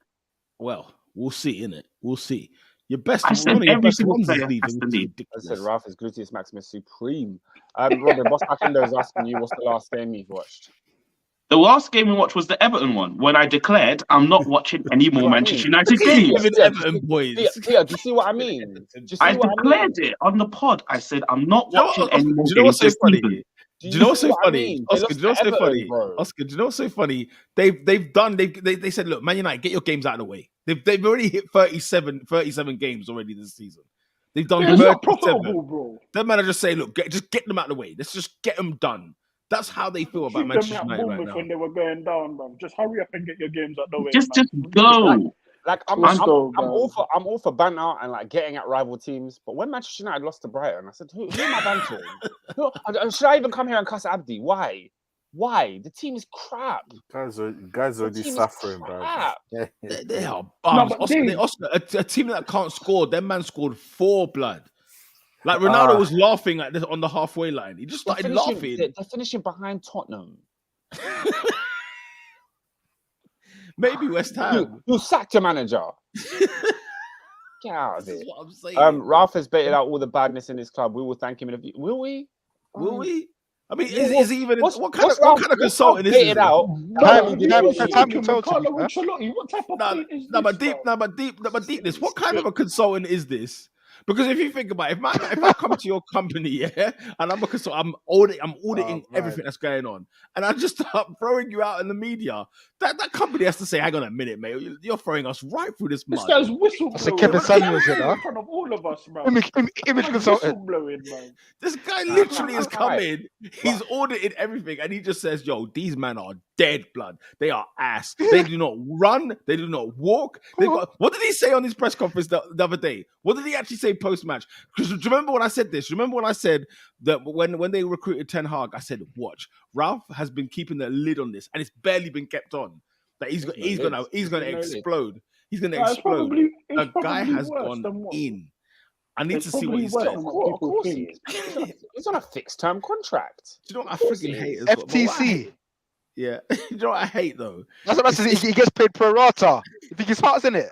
Well, we'll see, innit? We'll see. Your best, I said one of your every best single ones is player leaving. has to It's leave. I said ridiculous. Ralph is Gluteus Maximus Supreme. Robin, Boss Mackinder is asking you what's the last game you've watched. The last game we watched was the Everton one when I declared I'm not watching any more What I Manchester mean? United Look at him games. giving Yeah, do you Everton see- boys. Peter, do you see what I mean? Do you see I what I declared mean? it on the pod. I said I'm not Do you know watching what- any do more you know what's games so this funny? season. Do you know what's so see what I funny? mean? They Oscar, lost do you know what's to so Everton, funny? bro. Oscar, do you know what's so funny? They said, look, Man United, get your games out of the way. They've already hit 37 games already this season. They've done Yeah, it's not 37. profitable, bro. That man just say, look, just get them out of the way. Let's just get them done. That's how they feel about Keep them Manchester at United right Bournemouth now. when they were going down, bro. Just hurry up and get your games out the way, Just man. go. Like I'm Let's go, all bro. for banter and like getting at rival teams. But when Manchester United lost to Brighton, I said, who am I bantering? Should I even come here and cuss Abdi? Why? The team is crap. Guys The already team is suffering, bro. crap. They are bums. but Oscar, a team that can't score, their man scored 4 blood. Like Ronaldo was laughing at this on the halfway line. He just started laughing. They're finishing behind Tottenham. Maybe West Ham. You sacked your manager. Get out of This is it. what I'm saying. Ralph has baited out all the badness in his club. We will thank him in a few. Will we? Will we? I mean, Well, is he even? what's- What kind what's of Ralph consultant is baited this? out? Time- You time- know, time fucking will tell, Carlo man. Ancelotti, what type of plate is No, this, but bro? deep this. What kind of a consultant is this? Because if you think about it, if I come to your company, yeah, and I'm a consultant, I'm auditing man. everything that's going on, and I just start throwing you out in the media. That company has to say, "Hang on a minute, mate, you're throwing us right through this This mud." guy's whistleblowing. That's a Kevin Samuels, you know? In front of all of us, man. Image consultant. Whistleblowing, man. This guy literally has come Right. in, he's audited everything, and he just says, yo, these men are dead blood. They are ass. They do not run. They do not walk. They've got, what did he say on his press conference the other day? What did he actually say post-match? Because do you remember when I said this? Remember when I said that when they recruited Ten Hag, I said, watch, Ralph has been keeping the lid on this, and it's barely been kept on. That he's gonna explode. He's gonna No, it's explode. probably The guy has worse gone than what- in. I need It's to see what probably he's worse saying. than Do what Of course people he think. is. He's on a fixed term contract. you know what I Of course freaking he hate is. as well? But what I FTC. hate- Yeah. You know what I hate though? That's what I said. He gets paid pro rata. You think his heart's in it?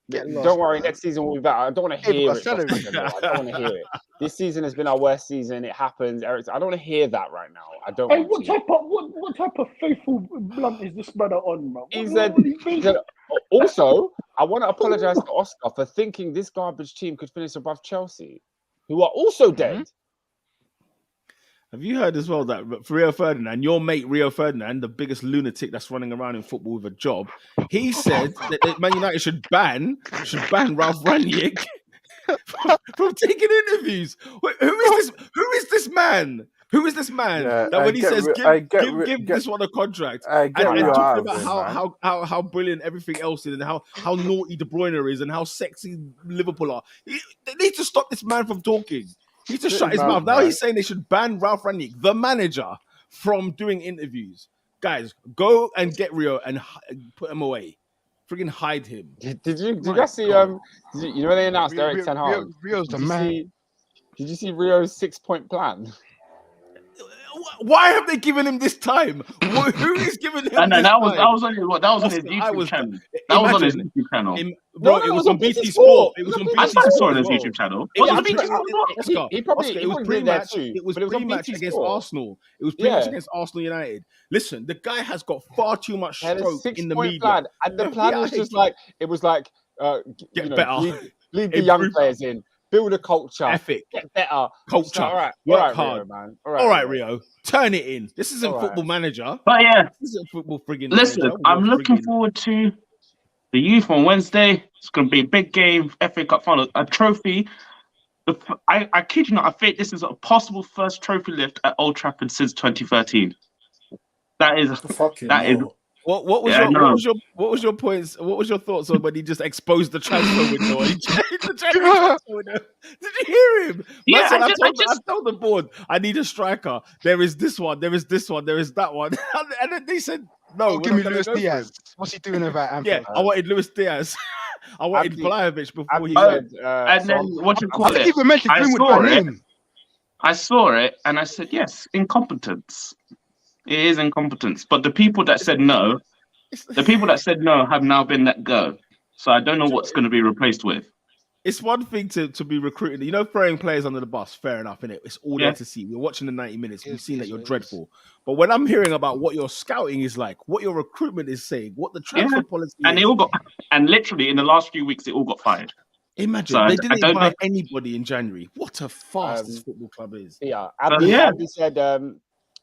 Get lost, Don't worry, bro. next season will be better. I don't want to Hey, hear but it. salary. I don't want to hear it. This season has been our worst season. It happens. Eric, I don't want to hear that right now. I don't Hey, want what to. type of faithful blunt is this brother on, man? He What- said, what do you mean? also, I want to apologize to Oscar for thinking this garbage team could finish above Chelsea, who are also dead. Have you heard as well that for Rio Ferdinand, your mate Rio Ferdinand, the biggest lunatic that's running around in football with a job, he said that Man United should ban Ralph Rangnick from taking interviews. Wait, who is this man? Who is this man Yeah, that when he says give get this one a contract I get and Rio out talking of about there, man. how brilliant everything else is and how naughty De Bruyne is and how sexy Liverpool are. They need to stop this man from talking. He needs to shut his mouth. Now he's saying they should ban Ralph Rangnick, the manager, from doing interviews. Guys, go and get Rio and put him away. Freaking hide him. Did you My guys see? God. You know when they announced Eric Ten Hag? Rio's the Did you man. Did you see Rio's 6-point plan? Why have they given him this time? Who is giving him And this that was time? on his YouTube channel. That was on his YouTube channel. Bro, it was on BT Sport. It was on BT I Sport. saw it on his as well. YouTube channel. It was Was it pre- BT Sport? Oscar, He probably- Oscar, he it was probably did that pre-match. too, It was but it was on pre-match BT against Sport. Arsenal. It was pre-match Yeah. against Arsenal United. Listen, the guy has got far too much Had a stroke in the 6-point media. plan, and the plan was just like it was like Get better. bleed the young Improve. players in, build a culture, Ethic, get better, culture, all right, work all right, hard. Rio, man. All right, Rio, turn it in. This isn't All right. football manager. But yeah, This isn't football friggin' listen, manager. I'm You're looking friggin'- forward to the youth on Wednesday. It's going to be a big game, FA Cup final, a trophy. I kid you not, I think this is a possible first trophy lift at Old Trafford since 2013. That is Fucking that is hell. What was Yeah, your no. what was your points? What was your thoughts on when he just exposed the transfer window? He changed the transfer window. Did you hear him? Man Yeah, said, I I told the board, I need a striker. There is this one. There is this one. There is that one. And then they said, no, Oh, we're give not me gonna Luis go for him. Diaz. What's he doing about Yeah, Anfield? I wanted Luis Diaz. I wanted Abdi- Vlahovic before he Abdi went. said, And so then I'm- what you I call didn't it? even mention I Greenwood saw by it. name. I saw it, and I said, yes, incompetence. It is incompetence. But the people that said no, have now been let go. So I don't know what's going to be replaced with. It's one thing to be recruiting. You know, throwing players under the bus, fair enough, innit? It's all there Yeah. to see. We're watching the 90 minutes. We've It seen that is you're what it dreadful. But when I'm hearing about what your scouting is like, what your recruitment is saying, what the transfer Yeah. policy And is, they all got, and literally in the last few weeks, they all got fired. imagine So they I didn't don't buy know. anybody in January. What a farce this football club is. Yeah, Yeah. Abdi said,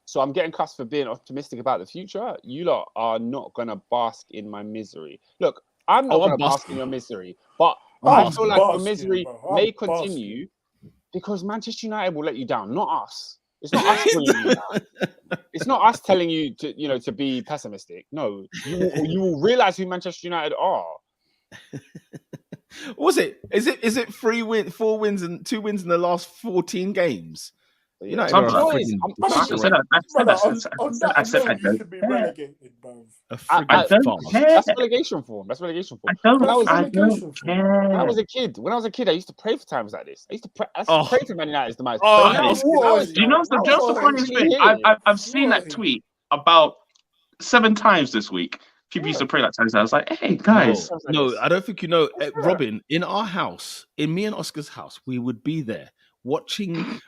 so I'm getting cussed for being optimistic about the future. You lot are not going to bask in my misery. Look, I'm not Oh, I'm going to bask basking. in your misery, but I'm I feel like your basking, misery bro. I'm may basking. continue because Manchester United will let you down, not us. It's not us bringing you down. It's not us telling you to be pessimistic. No, you will realize who Manchester United are. What was it? Is it 4 wins and 2 wins in the last 14 games? But United Some- are a Boys, friggin' I'm I pushing disgrace. Brother, on I that said alone, I you don't should be care. relegated, bro. A I friggin' don't farce. care. That's relegation form. That's relegation form. I When I was don't relegation for. When I care. was a kid, I used to pray for times like this. I used to pray. Oh. Pray for Man United's demise. Oh, But now, it's- now it's Do you know what's the now just the it's funniest actually thing? here. I've seen that tweet about 7 times this week. People used to pray like times. I was like, hey guys, No, I don't think you know, Let's do that. Robin. In our house, in me and Oscar's house, we would be there watching.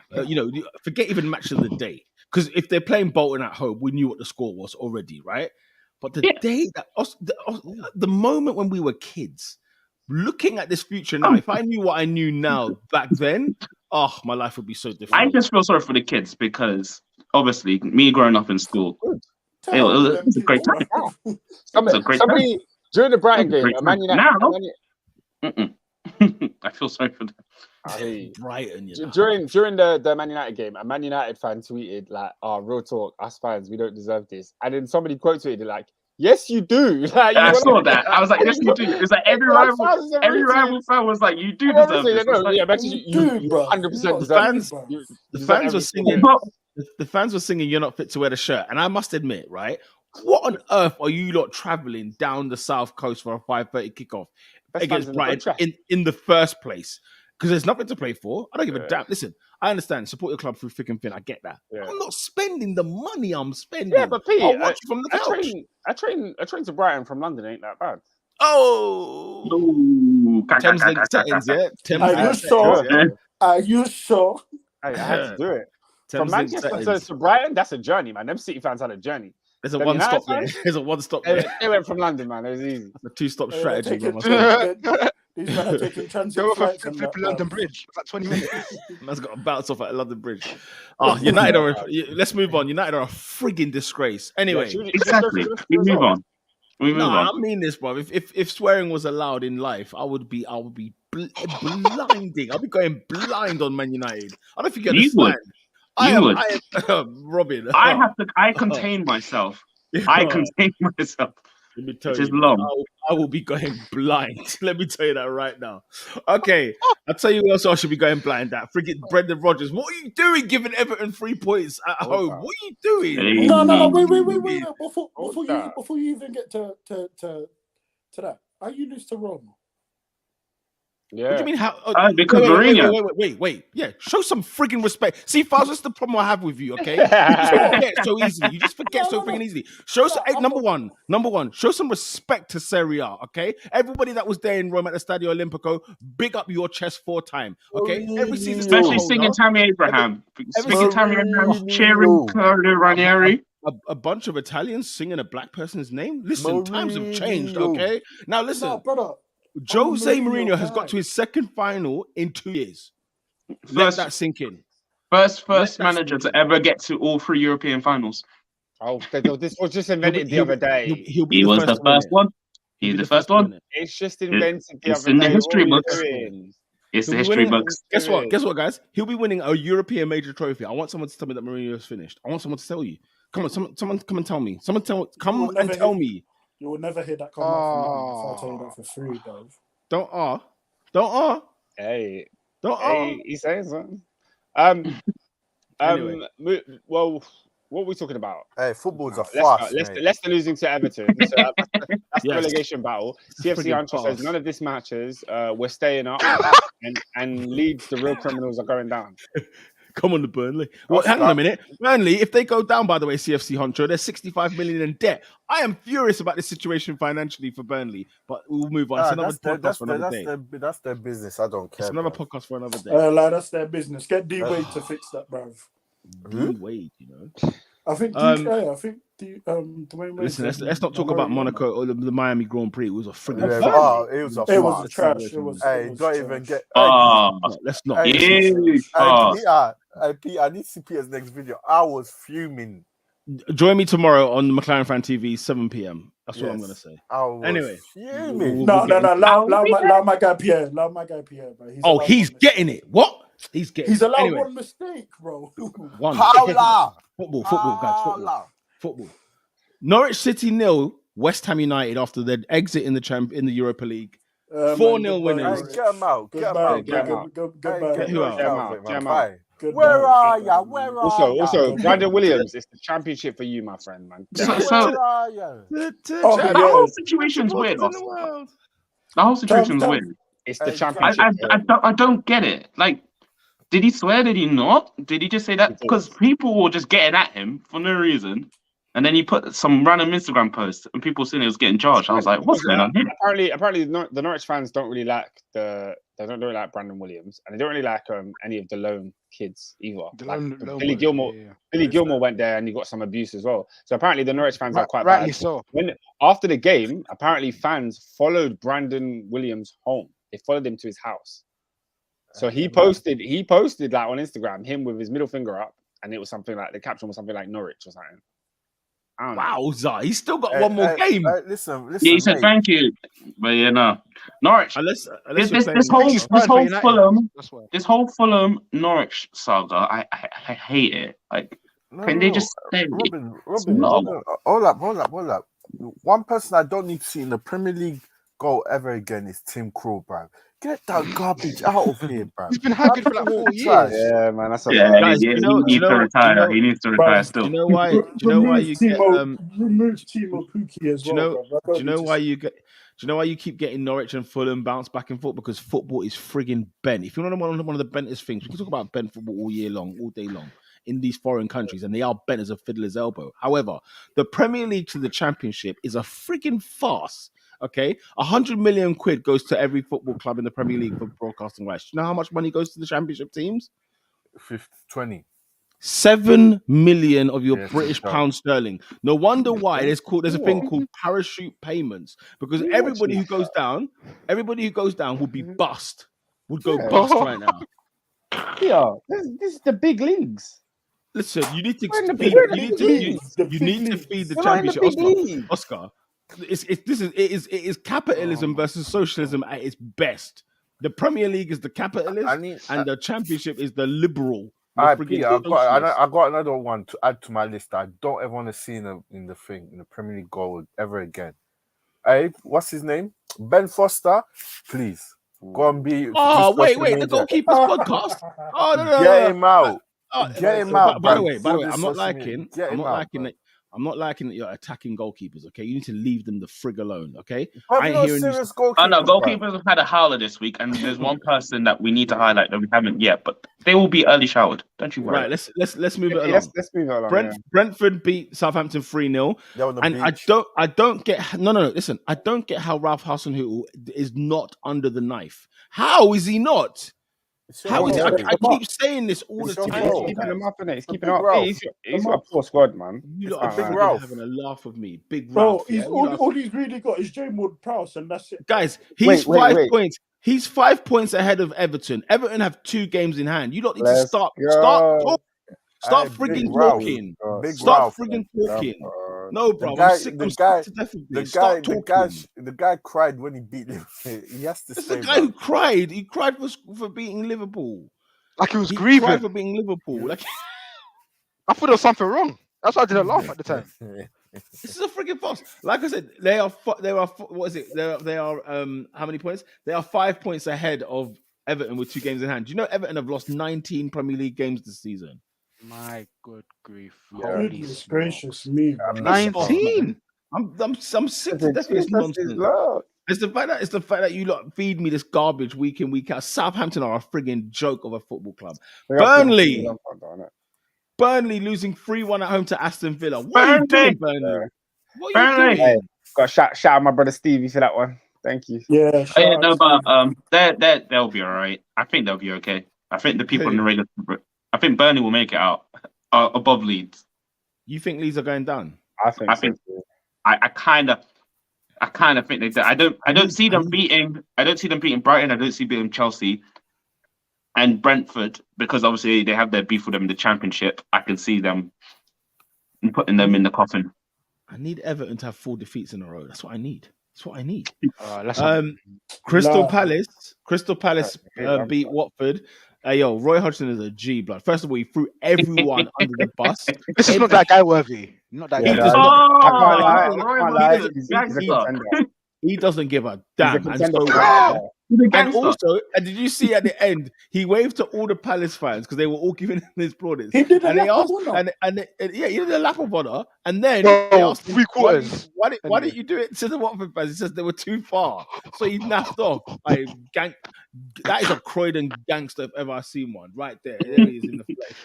Forget even match of the day, because if they're playing Bolton at home, we knew what the score was already, right? But the Yeah. day that the moment when we were kids, looking at this future now, if I knew what I knew now back then, my life would be so I different. just feel sorry for the kids because obviously me growing up in school, it was a great time. It's a great Somebody during the Brighton game, Great Man United. now. Man I feel sorry for them. I hear you. Brighton, you know. During the Man United game, a Man United fan tweeted like, real talk, us fans, we don't deserve this." And then somebody quote tweeted like, "Yes, you do." Like, I you saw were that. I was like, yes, you do. It's like every rival fan was like, you do deserve this. It's like, Yeah, but you bro. 100% The deserve fans, it. the deserve fans were every singing. single The fans were singing, "You're not fit to wear the shirt," and I must admit, right? What on earth are you lot traveling down the south coast for a 5:30 kickoff Best fans against in the Brighton country. in the first place? Because there's nothing to play for. I don't give a Yeah. damn. Listen, I understand. Support your club through thick and thin. I get that. Yeah. I'm not spending the money I'm spending. Yeah, but Pete, I'll watch you from the couch. a train to Brighton from London ain't that bad. Oh, ooh, Thames Link settings, yeah. Thames Are Link you settings, sure? yeah. Are you sure? I had to do it. From Thames Link Manchester settings. to Brighton, that's a journey, man. Them City fans had a journey. There's a Them one stop United there. fans? There's a one stop They, there. they went from London, man. It was easy. A 2-stop They're strategy. taking- bro. These men are taking Go transit off a flights and flipping that, London bruv. Bridge. It's like 20 minutes. Man's got to bounce off at London Bridge. United are. Let's move on. United are a frigging disgrace. Anyway, Exactly. We move on. We move no, on. I mean this, bro. If swearing was allowed in life, I would be blinding. I'll be going blind on Man United. I don't think you You would. understand. I You would. am Robin. I contain myself. I contain myself. Let me tell Which is you, long. I will be going blind. Let me tell you that right now. Okay, I'll tell you who else I should be going blind at. Friggin' Brendan Rodgers. What are you doing giving Everton 3 points at home? that. What are you doing? Hey. No, wait. Hold that. Before you even get to that, are you lose to Roma? Yeah. What do you mean? How? Because Mourinho. Wait. Yeah, show some friggin' respect. See, Faz, that's the problem I have with you. Okay, you just forget so easily. You just forget so friggin' easily. Show some. Number one. Show some respect to Serie A. Okay, everybody that was there in Rome at the Stadio Olimpico, big up your chest 4 times. Okay, every season, Especially singing Tammy Abraham. Singing Tammy Abraham, cheering Carlo Ranieri. A bunch of Italians singing a black person's name. Listen, times have changed. Mourinho. Okay, now listen. No, brother. Jose I'm a Mourinho Mourinho has guy. got to his second final in 2 years. Let that sink in. First that manager sink to ever get to all 3 European finals. Oh, this was just invented the other day. He'll be He the was first the to win first it. one. He'll He's be the first to win one. it. It's just invented the It's other in the day. history What are you books. doing? It's the He'll be history winning- books. Guess what? Guess what, guys? He'll be winning a European major trophy. I want someone to tell me that Mourinho is finished. I want someone to tell you. Come on, someone come and tell me. Come and tell me. You will never hear that come out from him. So I'll tell you that for free, Dave. Don't Hey, Don't he's saying something. Anyway. Well, what are we talking about? Hey, football's a Leicester, farce, Leicester, mate. Leicester losing to Everton. So that's relegation battle. CFC friggin' Hunter says farce. none of this matches. We're staying up, and Leeds, the real criminals, are going down. Come on, the Burnley. Well, hang on a minute. Burnley, if they go down, by the way, CFC Honcho, they're 65 million in debt. I am furious about this situation financially for Burnley, but we'll move on. It's another podcast for another day. That's their business. I don't care. It's another podcast for another day. Like that's their business. Get D Wade to fix that, bruv. D Wade, you know. I think Dwayne Wade. Listen, let's not talk about Monaco or the Miami Grand Prix. It was a friggin' it was a trash. Hey, don't even get. Let's not. Peter, I need to see Peter's next video. I was fuming. Join me tomorrow on McLaren Fan TV, 7 p.m. That's what I'm gonna say. Anyway, fuming. No. Allow my guy Pierre. Allow my guy Pierre, bro. He's getting it. What? He's getting. He's allowed anyway. one mistake, bro. One. Football, guys. Football. Norwich City 0, West Ham United after their exit in the Europa League. 4-0 winners. Get them out. Get who out? Where are ya? Also, Brandon Williams, it's the championship for you, my friend, man. Where are ya? The whole situation's weird. The whole situation's weird. It's the championship. I don't get it. Like, did he swear? Did he not? Did he just say that? Because people were just getting at him for no reason. And then he put some random Instagram post and people saying he was getting charged. I was like, what's going on here? Apparently, the Norwich fans don't really like really like Brandon Williams, and they don't really like any of the lone kids either. Billy Gilmore went there and he got some abuse as well. So apparently the Norwich fans are quite rightly bad. so. After the game, apparently fans followed Brandon Williams home. They followed him to his house. So he posted like on Instagram him with his middle finger up, and it was something like the caption was something like Norwich or something. Wowza, he's still got one more game. Listen. Yeah, he said thank you, but yeah, no. Norwich. Unless this whole Fulham Norwich saga, I hate it. Like, can they just stay? Robin, hold up. One person I don't need to see in the Premier League go ever again is Tim Krul, bro. Get that garbage out of here, bro. He's been haggard for like 4 years. Yeah, man, that's guys, he needs to retire. He needs to retire still. Do you know why? Do you know why you get remove Timo Pukki as well? Do you know why you get? Do you know why you keep getting Norwich and Fulham bounce back and forth? Because football is frigging bent. If you want to know one of the bentest things, we can talk about bent football all year long, all day long, in these foreign countries, and they are bent as a fiddler's elbow. However, the Premier League to the Championship is a frigging farce. Okay, 100 million quid goes to every football club in the Premier League for broadcasting rights. Do you know how much money goes to the Championship teams? 20. 7 million of your British pounds sterling. No wonder why there's a thing called parachute payments, because everybody who goes down will be bust. Would go bust right now. Yeah, this is the big leagues. Listen, you need to feed the championship, Oscar. It is capitalism versus socialism at its best. The Premier League is the capitalist, and the Championship is the liberal. Peter, I got another one to add to my list that I don't ever want to see in the Premier League goal ever again. Hey, what's his name? Ben Foster, please go and be. Oh wait, the goalkeeper's podcast. Oh no, get him out. Get him out. By the way, I'm not liking that you're attacking goalkeepers, okay? You need to leave them the frig alone, okay? I ain't hearing you. Oh no, goalkeepers have had a howler this week, and there's one person that we need to highlight that we haven't yet, but they will be early showered. Don't you worry. Right, let's move it along. Let's move it along. Brentford beat Southampton 3-0. And I don't get listen, I don't get how Ralph Hasenhüttl is not under the knife. How is he not? How is it? I keep saying this all the time. He's keeping him up, innit? He's keeping him up. He's got a poor squad, man. You lot are big Ralph having a laugh with me. Big Ralph. Bro, all he's really got is J Ward Prowse, and that's it. Guys, he's 5 points. He's 5 points ahead of Everton. Everton have 2 games in hand. You don't need to start frigging talking. Start frigging talking. No, bro. The guy cried when he beat Liverpool. He has to say. The guy who cried. He cried for beating Liverpool. Like he was grieving. Cried for beating Liverpool. Like I thought there was something wrong. That's why I didn't laugh at the time. This is a freaking farce. Like I said, they are. What is it? They are. How many points? They are 5 points ahead of Everton with 2 games in hand. Do you know Everton have lost 19 Premier League games this season? My good grief. Goodness gracious me. 19? I'm sick to death of this nonsense. It's the fact that you lot feed me this garbage week in, week out. Southampton are a frigging joke of a football club. Burnley losing 3-1 at home to Aston Villa. What are you doing, Burnley? What are you doing? Hey, got shout out my brother Stevie for that one. Thank you. Yeah, they'll be all right. I think they'll be okay. I think the people in the regular. I think Burnley will make it out above Leeds. You think Leeds are going down? I think. I kind of think they. I don't see them beating. I don't see them beating Brighton. I don't see beating Chelsea and Brentford because obviously they have their beef with them in the Championship. I can see them putting them in the coffin. I need Everton to have 4 defeats in a row. That's what I need. Crystal Palace beat Watford. Hey, yo, Roy Hodgson is a G, blood. First of all, he threw everyone under the bus. This is not that guy worthy. Not that guy. He doesn't give a damn. And also, did you see at the end, he waved to all the Palace fans because they were all giving him his plaudits. He did he did a lap of honor. And then they asked him, 3/4. Why didn't you do it to the Watford fans? He says they were too far. So he naffed off. That is a Croydon gangster if ever I've seen one. Right there. There he is in the flesh.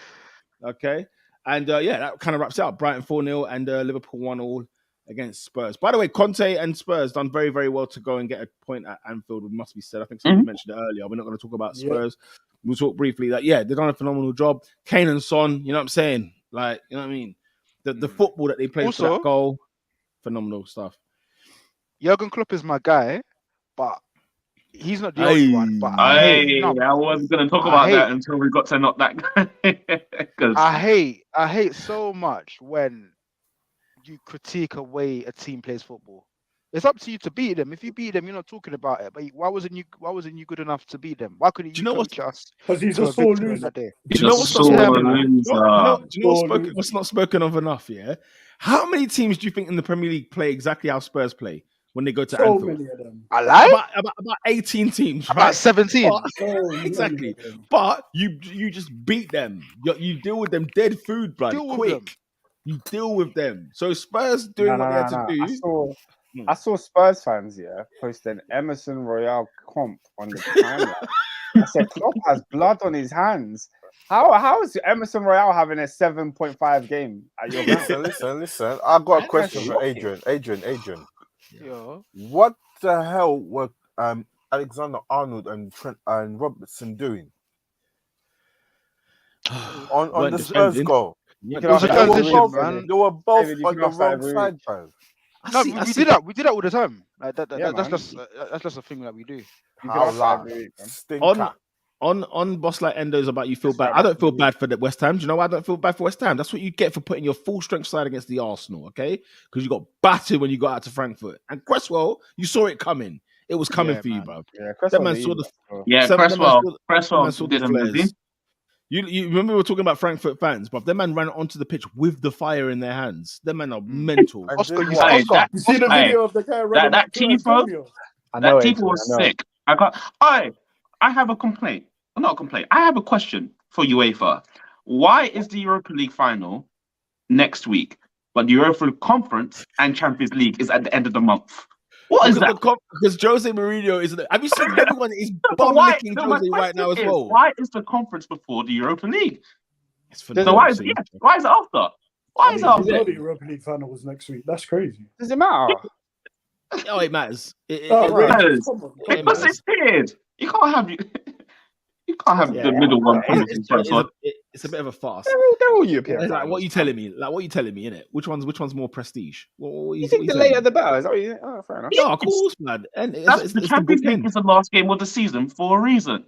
Okay. And that kind of wraps it up. Brighton 4-0 and Liverpool 1-1 against Spurs. By the way, Conte and Spurs done very, very well to go and get a point at Anfield, must be said. I think somebody mentioned it earlier. We're not going to talk about Spurs. We'll talk briefly that, they've done a phenomenal job. Kane and Son, you know what I'm saying? Like, you know what I mean? The football that they played also, for that goal, phenomenal stuff. Jurgen Klopp is my guy, but he's not the only one. But I wasn't going to talk about that until we got to not that guy. I hate so much when you critique a way a team plays football. It's up to you to beat them. If you beat them, you're not talking about it. But why wasn't you good enough to beat them? Why couldn't you coach us? Because he's a sore loser. Do you know what's not spoken of enough? Yeah. How many teams do you think in the Premier League play exactly how Spurs play when they go to Anfield? Many of them. I like about 18 teams. About right? 17. Exactly. But you just beat them. You deal with them dead food, blood. Quick. You deal with them. So Spurs doing what they had to do. I saw Spurs fans, post an Emerson Royale comp on the timeline. I said, Klopp has blood on his hands. How is Emerson Royale having a 7.5 game at your ground? Listen. I've got a question for Adrian. Yeah. What the hell were Alexander-Arnold and Trent and Robertson doing on the Spurs goal? It was a transition, man. They were both on the wrong side, bro. No, we did that. We did that all the time. Like that's just a thing that we do. On Boss Like Endo's about you feel bad. I don't feel bad for the West Ham. Do you know why I don't feel bad for West Ham? That's what you get for putting your full strength side against the Arsenal, okay? Because you got battered when you got out to Frankfurt. And Cresswell, you saw it coming. It was coming for you, bro. Yeah, Cresswell didn't. You remember we were talking about Frankfurt fans, but them man ran onto the pitch with the fire in their hands. Them men are mental. Oscar, you see the video of the guy running that Tifo? That Tifo was sick. I have a complaint. Not a complaint. I have a question for UEFA. Why is the Europa League final next week, but the Europa Conference and Champions League is at the end of the month? What is that? Because Jose Mourinho is. Have you seen everyone is bum-licking Jose right now as well? Why is the conference before the Europa League? So why is it after? Why is it after? The Europa League final was next week. That's crazy. Does it matter? Oh, it matters. It matters. Because it's weird. You can't have the middle one. It's a bit of a farce. They're all European. Like, what are you telling me? Innit? Which one's more prestige? You think the later the better? Is that what you think? Oh, fair enough. Yeah, of course, man. And the Champions League is the last game of the season for a reason.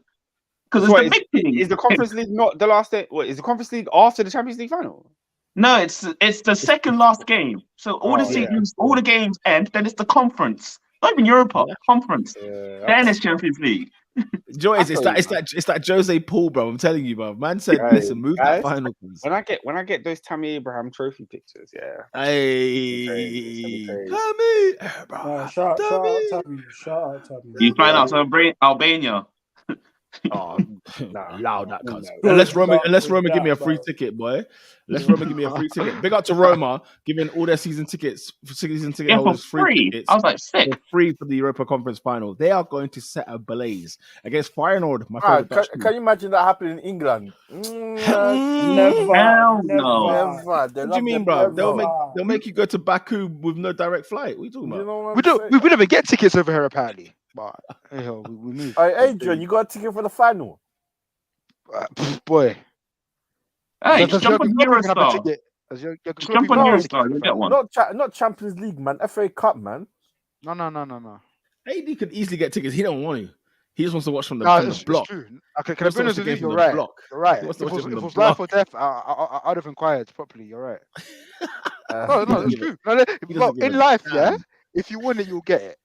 Because it's the big thing. Is the Conference League not the last day? What is the Conference League after the Champions League final? No, it's the second last game. So all the games end. Then it's the conference. Not even Europa, conference. Yeah, then it's Champions League. Joyce, it's that Jose Paul, bro. I'm telling you, bro. Man said, listen, move that final. When I get those Tammy Abraham trophy pictures, Hey, Tammy, shout out Tammy. You flying out to Albania? Oh, nah, Allow that, cuz. no. Unless Good Roma luck give me a with free that, ticket, boy. Unless Roma give me a free ticket. Big up to Roma, giving all their season ticket Yeah, for holders free free. tickets I was like, for sick. free for the Europa Conference final. They are going to set a blaze against Feyenoord, my Ah, favorite Dutch team. can you imagine that happening in England? Never, Hell never. no. Never. They What do love you mean, their bro? Premier. They'll make you go to Baku with no direct flight. What are you talking You about? know what We I'm don't. saying? We don't even get tickets over here apparently. But hey, ho, we move. Hey, Adrian, you got a ticket for the final? Boy, Hey, does just your jump on club even have a Eurostar. ticket? Does your Just club jump even on have a No, ticket Eurostar. for You'll the get final? one. not Champions League, man. FA Cup, man. No. AD could easily get tickets. He don't want to. He just wants to watch from the No, from the it's block. true. Okay, He can I wants be to watch honest the with game you? from You're the right. block. You're right. He wants to If watch it it from the was life or block. death, I'd have inquired properly. You're right. Uh, No, it's true. No, He bro, doesn't give in a life, yeah, damn. if you want it, you'll get it.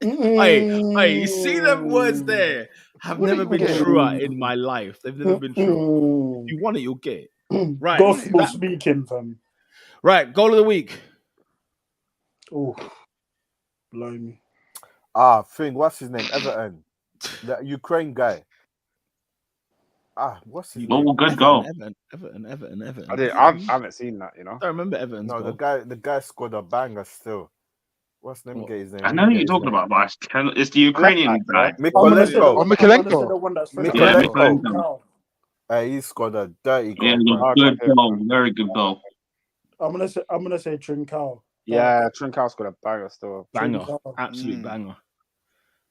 Hey, you see them words Mm. there have Want it, never you'll been get it. truer in my life. They've never been truer. If you want it, you'll get it. Right. Gospel That, speaking, fam. right. Goal of the week. Oh, blimey. what's his name? Everton. The Ukraine guy. What's his Oh, name? good goal. Everton. I haven't seen that, you know. I don't remember Everton's No, goal. the guy scored a banger still. What's the name? What? Get his name. I Let know me who get you're his talking name. about, but it's the Ukrainian guy. I'm gonna say the Mikolenko. one. I'm gonna say the one that's fresh. Yeah, Mikolenko. Mikolenko. He scored a dirty Yeah, goal, bro. good goal. Very good goal. I'm gonna say Trincao. Yeah, Trincao scored a banger still. Banger. Trincao. Absolute banger.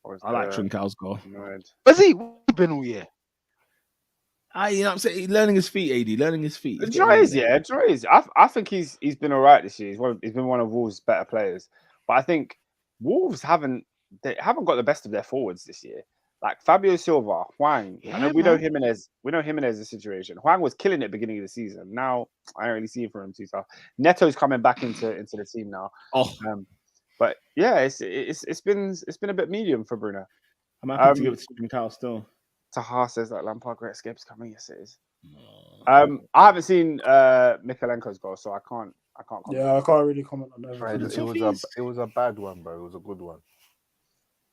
Was, I like Trincal's goal. annoyed. Where's he been all year? You know what I'm saying? He's learning his feet, AD. Learning his feet. He's Do you know getting what it there. is, yeah? Do you know what it is? I think he's been all right this year. He's been one of Wolves' better players. But I think Wolves haven't got the best of their forwards this year. Like Fabio Silva, Hwang. I know we know Jimenez the situation. Hwang was killing it beginning of the season. Now I don't really see it from him too tough. Neto's coming back into the team now. Oh, But yeah, it's been a bit medium for Bruno. I'm happy to give it to Trincao still. Taha says that Lampard great escape's coming. Yes, it is. I haven't seen Mikolenko's goal, so I can't comment. Yeah, I can't really comment on that. Right, it was a bad one, bro. It was a good one.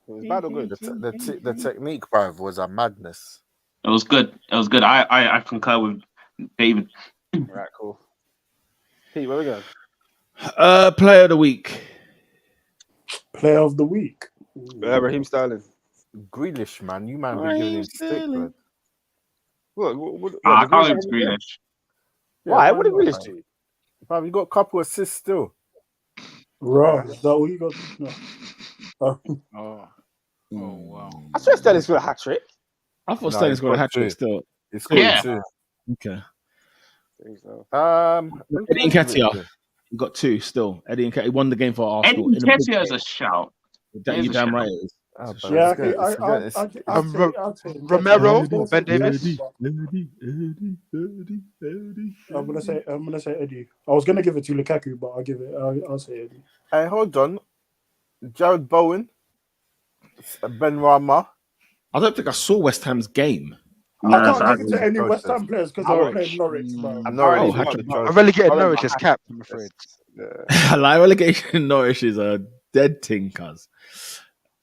It was bad or good? The technique, bro, was a madness. It was good. I concur with David. Right, cool. Pete, where we going? Player of the week. Player of the week. Raheem Sterling. Grealish, man. You man be giving him stick, bro. I can't give Grealish. Why? What did Grealish do? Fam, you got a couple assists still. Right, is that what you got? No. Oh wow. I swear Sterling's got a hat trick. I thought No, Sterling's he's got a got hat trick two. still. It's good Yeah. too. Okay. Eddie Eddie Nketiah. He got two still. Eddie Nketiah. He won the game for Eddie Arsenal. Nketiah is a shout. You damn right it is. Yeah, Romero or Ben Davis? I'm gonna say Eddie. I was gonna give it to Lukaku, but I'll say Eddie. Hey, hold on. Jared Bowen, Ben Rama. I don't think I saw West Ham's game. I can't give it to any West Ham players because they were Norwich. playing Norwich, bro. Norwich. I relegated Norwich as cap, I'm afraid. Like relegation in Norwich is a dead thing, cuz.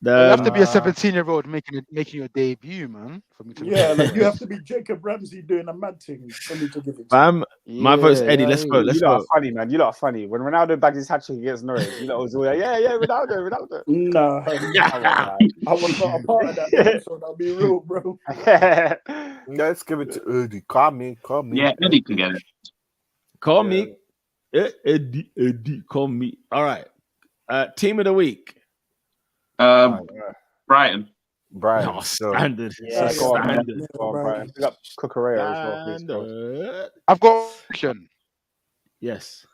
You have to be a 17-year-old making your debut, man. For me to like you have to be Jacob Ramsey doing a mad thing for me to give it to. Fam, my vote's Eddie. Let's go. You lot are funny, man. You lot are funny. When Ronaldo bagged his hat trick against Norwich, you lot was all like, yeah, Ronaldo. Nah, I was not a part of that episode. I'll be real, bro. Let's give it to Eddie. Call me. Yeah, Eddie can get it. Call me. Eddie. Call me. All right. Team of the week. Brighton. Brian. Oh, standard. Yeah, So standard. Go on, Brian. Pick up Cucurella as well, please, bro. Standard. I've got a question. Yes.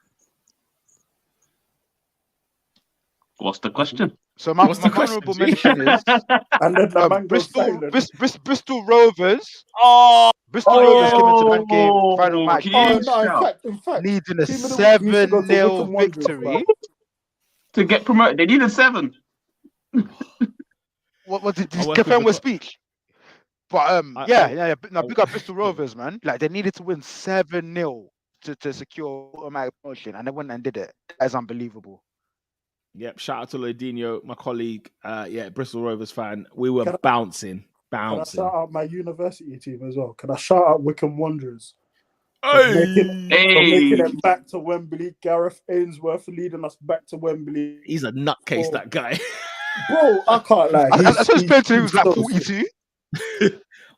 What's the question? So my What's the honourable question, mention is And then the man goes silent. Bristol Rovers. Oh, Bristol Rovers came into that game, final match, In fact, needing a Team of the week needs to go to 7-0 Wycombe Wanderers, victory. To get promoted, they needed 7. What did I you work confirm with with speech? But no, big up Bristol Rovers, man. Like they needed to win 7-0 to secure automatic promotion, and they went and did it. That's unbelievable. Yep. Shout out to Lodinho, my colleague. Bristol Rovers fan. We were bouncing Bouncing. shout out my university team as well? Can I shout out Wycombe Wanderers? Hey! For making Hey, it back to Wembley. Gareth Ainsworth leading us back to Wembley. He's a nutcase, Oh. that guy. Bro, I can't lie. I saw his playing team he's was like so 42.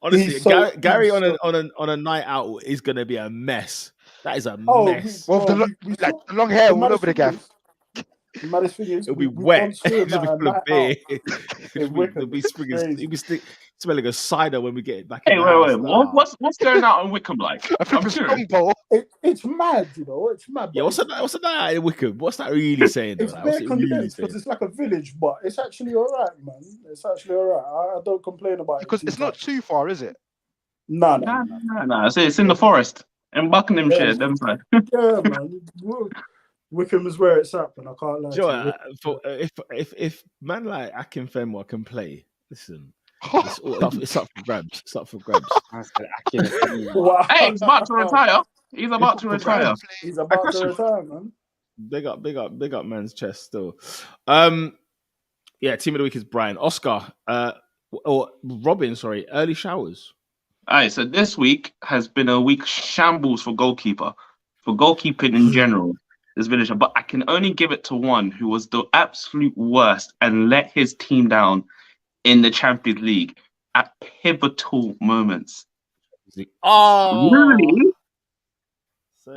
Honestly, He's so- Gary he's on a night out is gonna be a mess. That is a Oh, mess. Well, the long hair all over the gaff. The maddest thing is, It'll be we wet. once saw It'll be that a full of night beer. out. It'll be smelling of cider when we get it back in hey, the wait. house. What's going out in Wickham like? I think I'm it's curious. Strongbow. It's mad, you know. It's mad. Yeah, but what's a night out in Wickham? What's that really saying? It's Though? bare What's it really condensed saying? because it's like a village, but it's actually all right, man. It's actually all right. I don't complain about it. Because it's not too far, is it? No. No. It's in the forest in Buckinghamshire. Yeah. Them side. Yeah, man. Wickham is where it's at, and I can't lie. Joe, to you. if man like Akinfenwa can play, listen, it's up for grabs. It's up for grabs. Wow. Hey, he's about to retire. He's about to retire. He's about to retire, man. Big up man's chest still. Yeah, team of the week is Brian. Oscar, or Robin, sorry, early showers. All right, so this week has been a week shambles for goalkeeping in general. There's been but I can only give it to one who was the absolute worst and let his team down in the Champions League at pivotal moments. Oh, Really?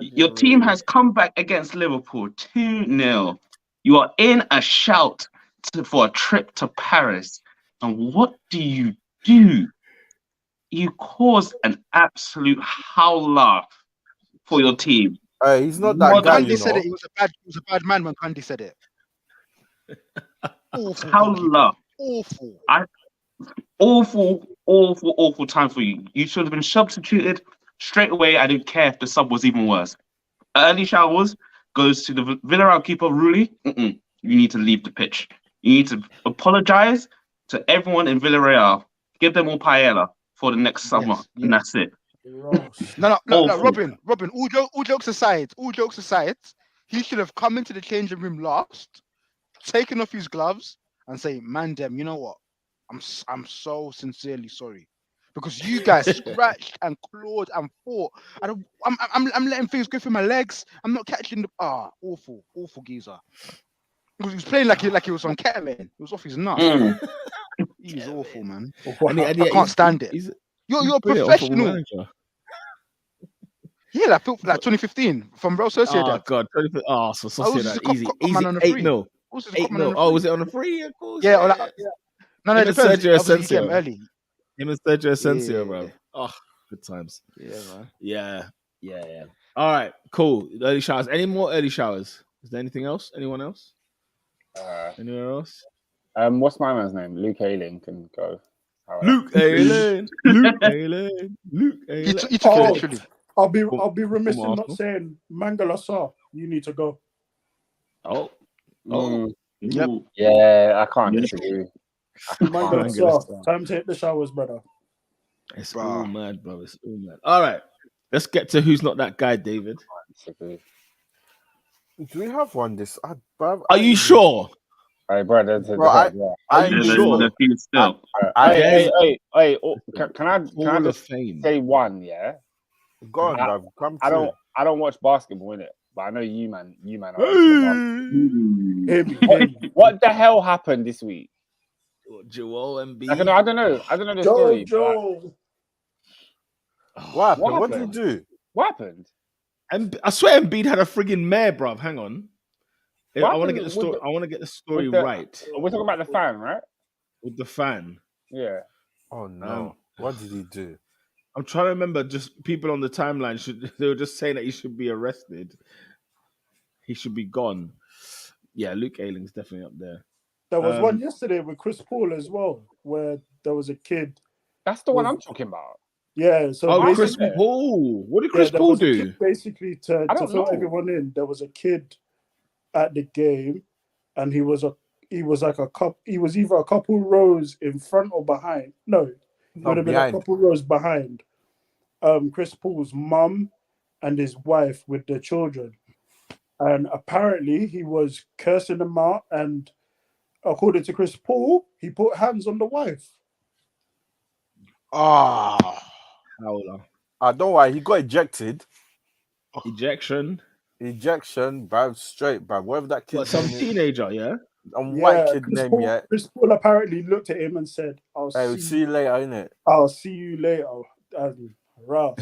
Your team has come back against Liverpool 2-0. You are in a shout for a trip to Paris. And what do? You cause an absolute howler for your team. He's not that Well, guy, Candy you said know. it. He was a bad man when Candy said it. Awful. Howler. Awful. Awful time for you. You should have been substituted straight away. I didn't care if the sub was even worse. Early showers goes to the Villarreal keeper, Rulli. You need to leave the pitch. You need to apologize to everyone in Villarreal. Give them all paella for the next summer, and that's it. No, Robin. All jokes aside, he should have come into the changing room last, taken off his gloves, and say, "Man, them, you know what? I'm so sincerely sorry because you guys scratched and clawed and fought. I'm letting things go through my legs. I'm not catching the awful geezer. He was playing like he was on ketamine. He was off his nuts. He's awful, man. I can't stand it. You're a professional. Yeah, like 2015 from Real Sociedad. Oh God, so Sociedad, easy. Man on the 8-0. 8-0. Oh, was it on the free? Of course. Yeah. No, it depends. Sergio Obviously, you get him Asensio. early. Him and Sergio Asensio, Yeah. bro. Oh, good times. Yeah, man. Yeah. All right, cool. Early showers. Any more early showers? Is there anything else? Anyone else? Anyone else? What's my man's name? Luke Ayling can go. Luke Ayling. He took it literally. I'll be remiss in Arsenal. not saying Mangala Sarr, you need to go. Oh. Yep. Yeah, I can't disagree. Mangala Mangala Sarr, Sarr. time to hit the showers, brother. It's all mad, bro. It's all mad. All right. Let's get to who's not that guy, David. Disagree. Do we have one this? Are you sure? All right, bro. I'm sure. The few still. Hey, can I Hall of just Fame. say one? Yeah. Go on, bruv. Come I to don't watch basketball in it, but I know you man. Are what the hell happened this week? Joel Embiid. I don't know the story. Joe. What happened? What did he do? What happened? And I swear Embiid had a friggin' mare, bruv. Hang on. I want to get the story. I want to get the story right. We're talking about the fan, right? With the fan. Yeah. Oh no! What did he do? I'm trying to remember. Just people on the timeline they were just saying that he should be arrested. He should be gone. Yeah, Luke Ayling's definitely up there. There was one yesterday with Chris Paul as well, where there was a kid. That's the one I'm talking about. Yeah. So Chris Paul. What did Chris Paul do? Basically, to fill everyone in, there was a kid at the game, and he was either a couple rows in front or behind. No, he would have been a couple rows behind. Chris Paul's mum and his wife with their children, and apparently he was cursing them out. And according to Chris Paul, he put hands on the wife. Ah, Don't worry, he got ejected. Ejection. Ejection, bruv, straight, bruv. Whatever that kid. What, some teenager, yeah? White kid name, yeah. Chris Paul apparently looked at him and said, Hey, we'll see you later, innit? I'll see you later. Bruh.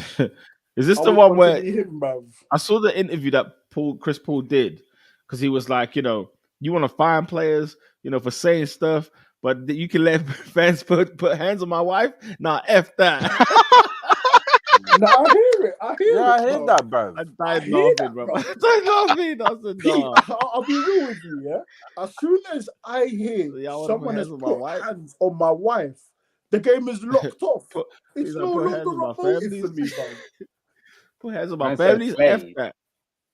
Is this I the would one want to where be him, bruv. I saw the interview that Chris Paul did, because he was like, you know, you want to find players, you know, for saying stuff, but you can let fans put hands on my wife? Nah, F that. Nah, I hear it. I hear that, bro. I died laughing, bro. I died laughing. I said, nah. I'll be real with you, yeah? As soon as I hear someone has put hands on my wife, the game is locked off. It's no longer promoted for me, bro. Put hands on my family. F that.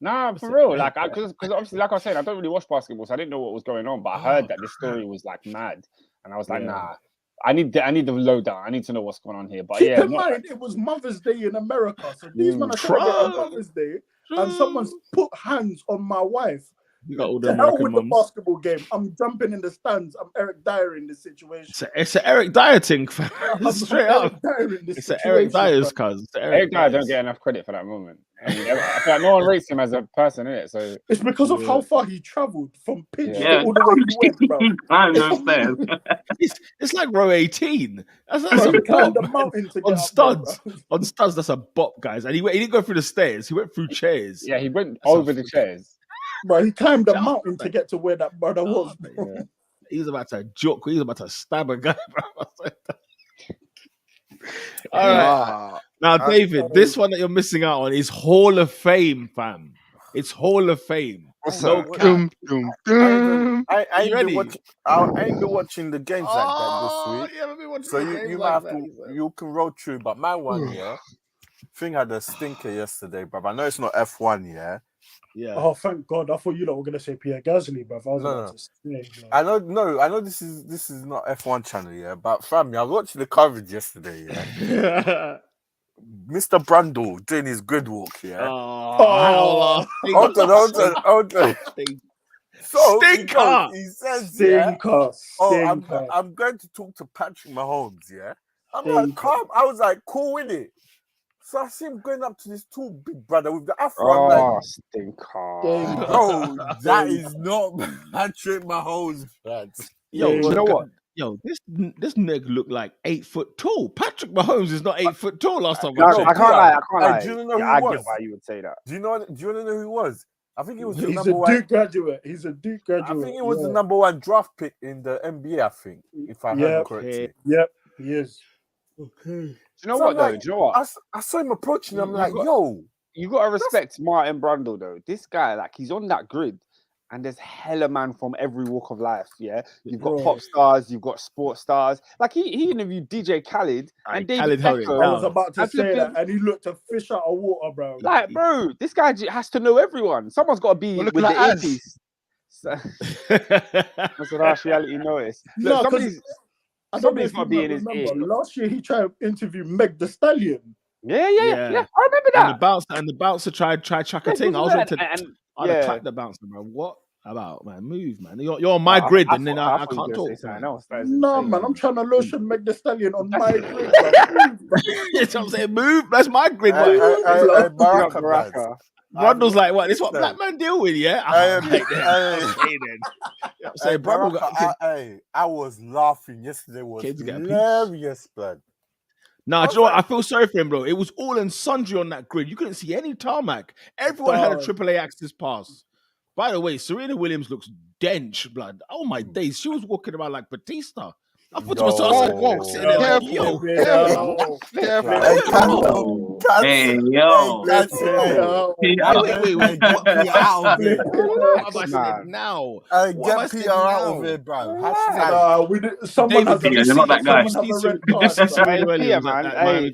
Nah, for real. Like, because obviously, like I was saying, I don't really watch basketball, so I didn't know what was going on. But I heard that this story was like mad, and I was like, nah. I need the lowdown. I need to know what's going on here. But keep in mind, it was Mother's Day in America, so these men are celebrating on Mother's Day, and someone's put hands on my wife. You got all the hell with the basketball game. I'm jumping in the stands. I'm Eric Dyer in this situation. It's an Eric Dyer thing. Straight up. It's an Eric Dyer's cuz. Eric Dyer don't get enough credit for that moment. I mean, I feel like no one rates him as a person, innit? So it's because of how far he travelled from pitch to all the way he went, bro. I understand. It's like row 18. That's a bop. On studs. On studs, that's a bop, guys. And he didn't go through the stairs. He went through chairs. Yeah, he went over the chairs. Bro, he climbed the mountain to get to where that brother was. Yeah. He was about to joke. He was about to stab a guy, bro. All right. Now, David, this one that you're missing out on is Hall of Fame, fam. It's Hall of Fame. What's no up? cap. I ain't been watching the games like that this week. So you might have to, you can roll through. But my one, thing had a stinker yesterday, bruv. I know it's not F1, yeah. Yeah. Oh, thank God! I thought you were gonna say Pierre Gasly, bruv. I know this is not F1 channel, yeah. But family, I was watching the coverage yesterday, yeah. Mr. Brundle doing his grid walk, yeah. Hold on. So he says, I'm going to talk to Patrick Mahomes, yeah. I'm like, calm. I was like, cool with it. So I see him going up to this tall big brother with the afro. I'm like, stinker. Bro, that is not Patrick Mahomes, man. Yo, you know what? Yo, this nigga looked like 8 foot tall. Patrick Mahomes is not 8 foot tall. Last time I can't lie. Do you know who I he was? get why you would say that. Do you want to know who he was? I think he was the He's number a one. Duke graduate. He's a Duke graduate. I think he was the number one draft pick in the NBA. I think, if I heard correctly. Yep, he is. Okay. Do you know what, though? Do you know what? I saw him approaching. I'm like, yo. You got to respect Martin Brundle, though. This guy, like, he's on that grid, and there's hella man from every walk of life, yeah? You've got pop stars, you've got sports stars. Like, he interviewed DJ Khaled and David Beckham. I was about to say that, and he looked a fish out of water, bro. Like, bro, this guy has to know everyone. Someone's got to be with the 80s. So, that's what I reality noticed. Look, somebody's got to be in his ear. Last year, he tried to interview Meg the Stallion. Yeah. I remember that. And the bouncer tried chuck a thing. I was ready to clap the bouncer, bro. What about, man? Move, man. You're on my grid, and then I can't talk. No, man. I'm trying to lotion Meg the Stallion on my grid. That's what I'm saying. Move. That's my grid. Baraka. Brundle's like, what? This is what black men deal with, yeah? I was laughing yesterday. Was hilarious, blood. Nah, do you know what? I feel sorry for him, bro. It was all and sundry on that grid. You couldn't see any tarmac. Everyone had a AAA access pass. By the way, Serena Williams looks dench, blood. Oh my days, she was walking around like Batista. I thought to myself, Hey, yo. Wait. Now. Get PR out of it, bro. Someone has you're not that guy.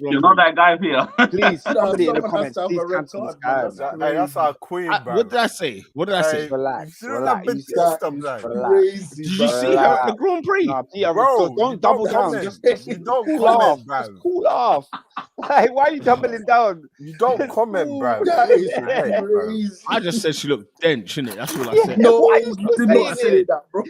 You're not that guy, Peter. Please, somebody in the comments, please cancel this guy. Hey, that's our queen, bro. What did I say? Relax. Did you see her at the Grand Prix? Bro, don't double down. Just don't cool comment, off. bro. Just cool off. Like, why are you doubling down? You don't comment, bro. I just said she looked dench, innit? That's all I said. No, you did not say that, bro.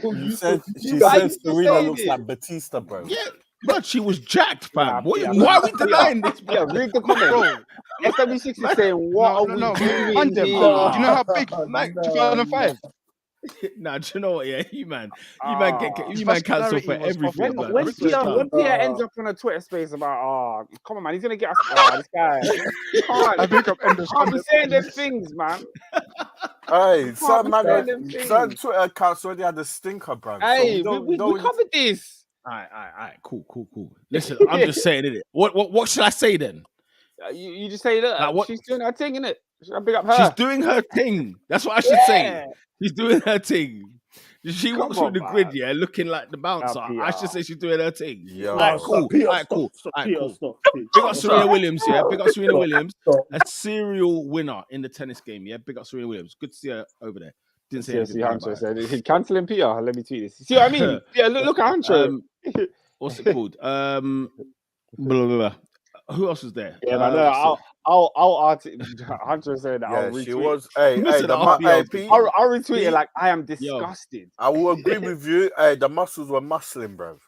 She said Serena looks like Batista, bro. Yeah. But she was jacked, fam. Nah, Why are we denying this, Yeah, bro? read the comment. Bro, SW6 is saying, what are we no. doing Fund them. Do here? you know how big? Man, 2005. Nah, do you know what? Yeah, you man His cancel for vascularity was everything. off. man. When I swear to God. Pierre ends up on a Twitter space about, come on, man, he's gonna get us. This guy, you I can't pick up be endoscopic. saying them things, man. Hey, some Can't be saying man, them things. some Twitter accounts already had the stinker, bro. Hey, so we covered this. All right, cool. Listen, I'm just saying it. What should I say then? You just say that Like, what- she's doing her thing, innit? Should I big up her? She's doing her thing. That's what I should say. Yeah. She's doing her thing. She walks Come through on, the grid, man. yeah, looking like the bouncer. Nah, I should say she's doing her thing. Yeah. Alright, cool. Peter, Alright, cool. stop, Alright, Peter, cool. stop. Big up Serena Williams, yeah. Big up Serena Williams, Stop. a serial winner in the tennis game, yeah. Big up Serena Williams. Good to see her over there. Didn't say anything See, bad Hancho about said he's cancelling Peter. Let me tweet this. See what I mean? Yeah, look at Hancho. What's it called? Blah, blah, blah. Who else was there? Yeah, man. Hancho said that. I'll Yeah, retweet. she was. Hey, Listen, the I'll be honest. Pete, I'll retweet it like I am disgusted. I will agree with you. Hey, the muscles were muscling, bro.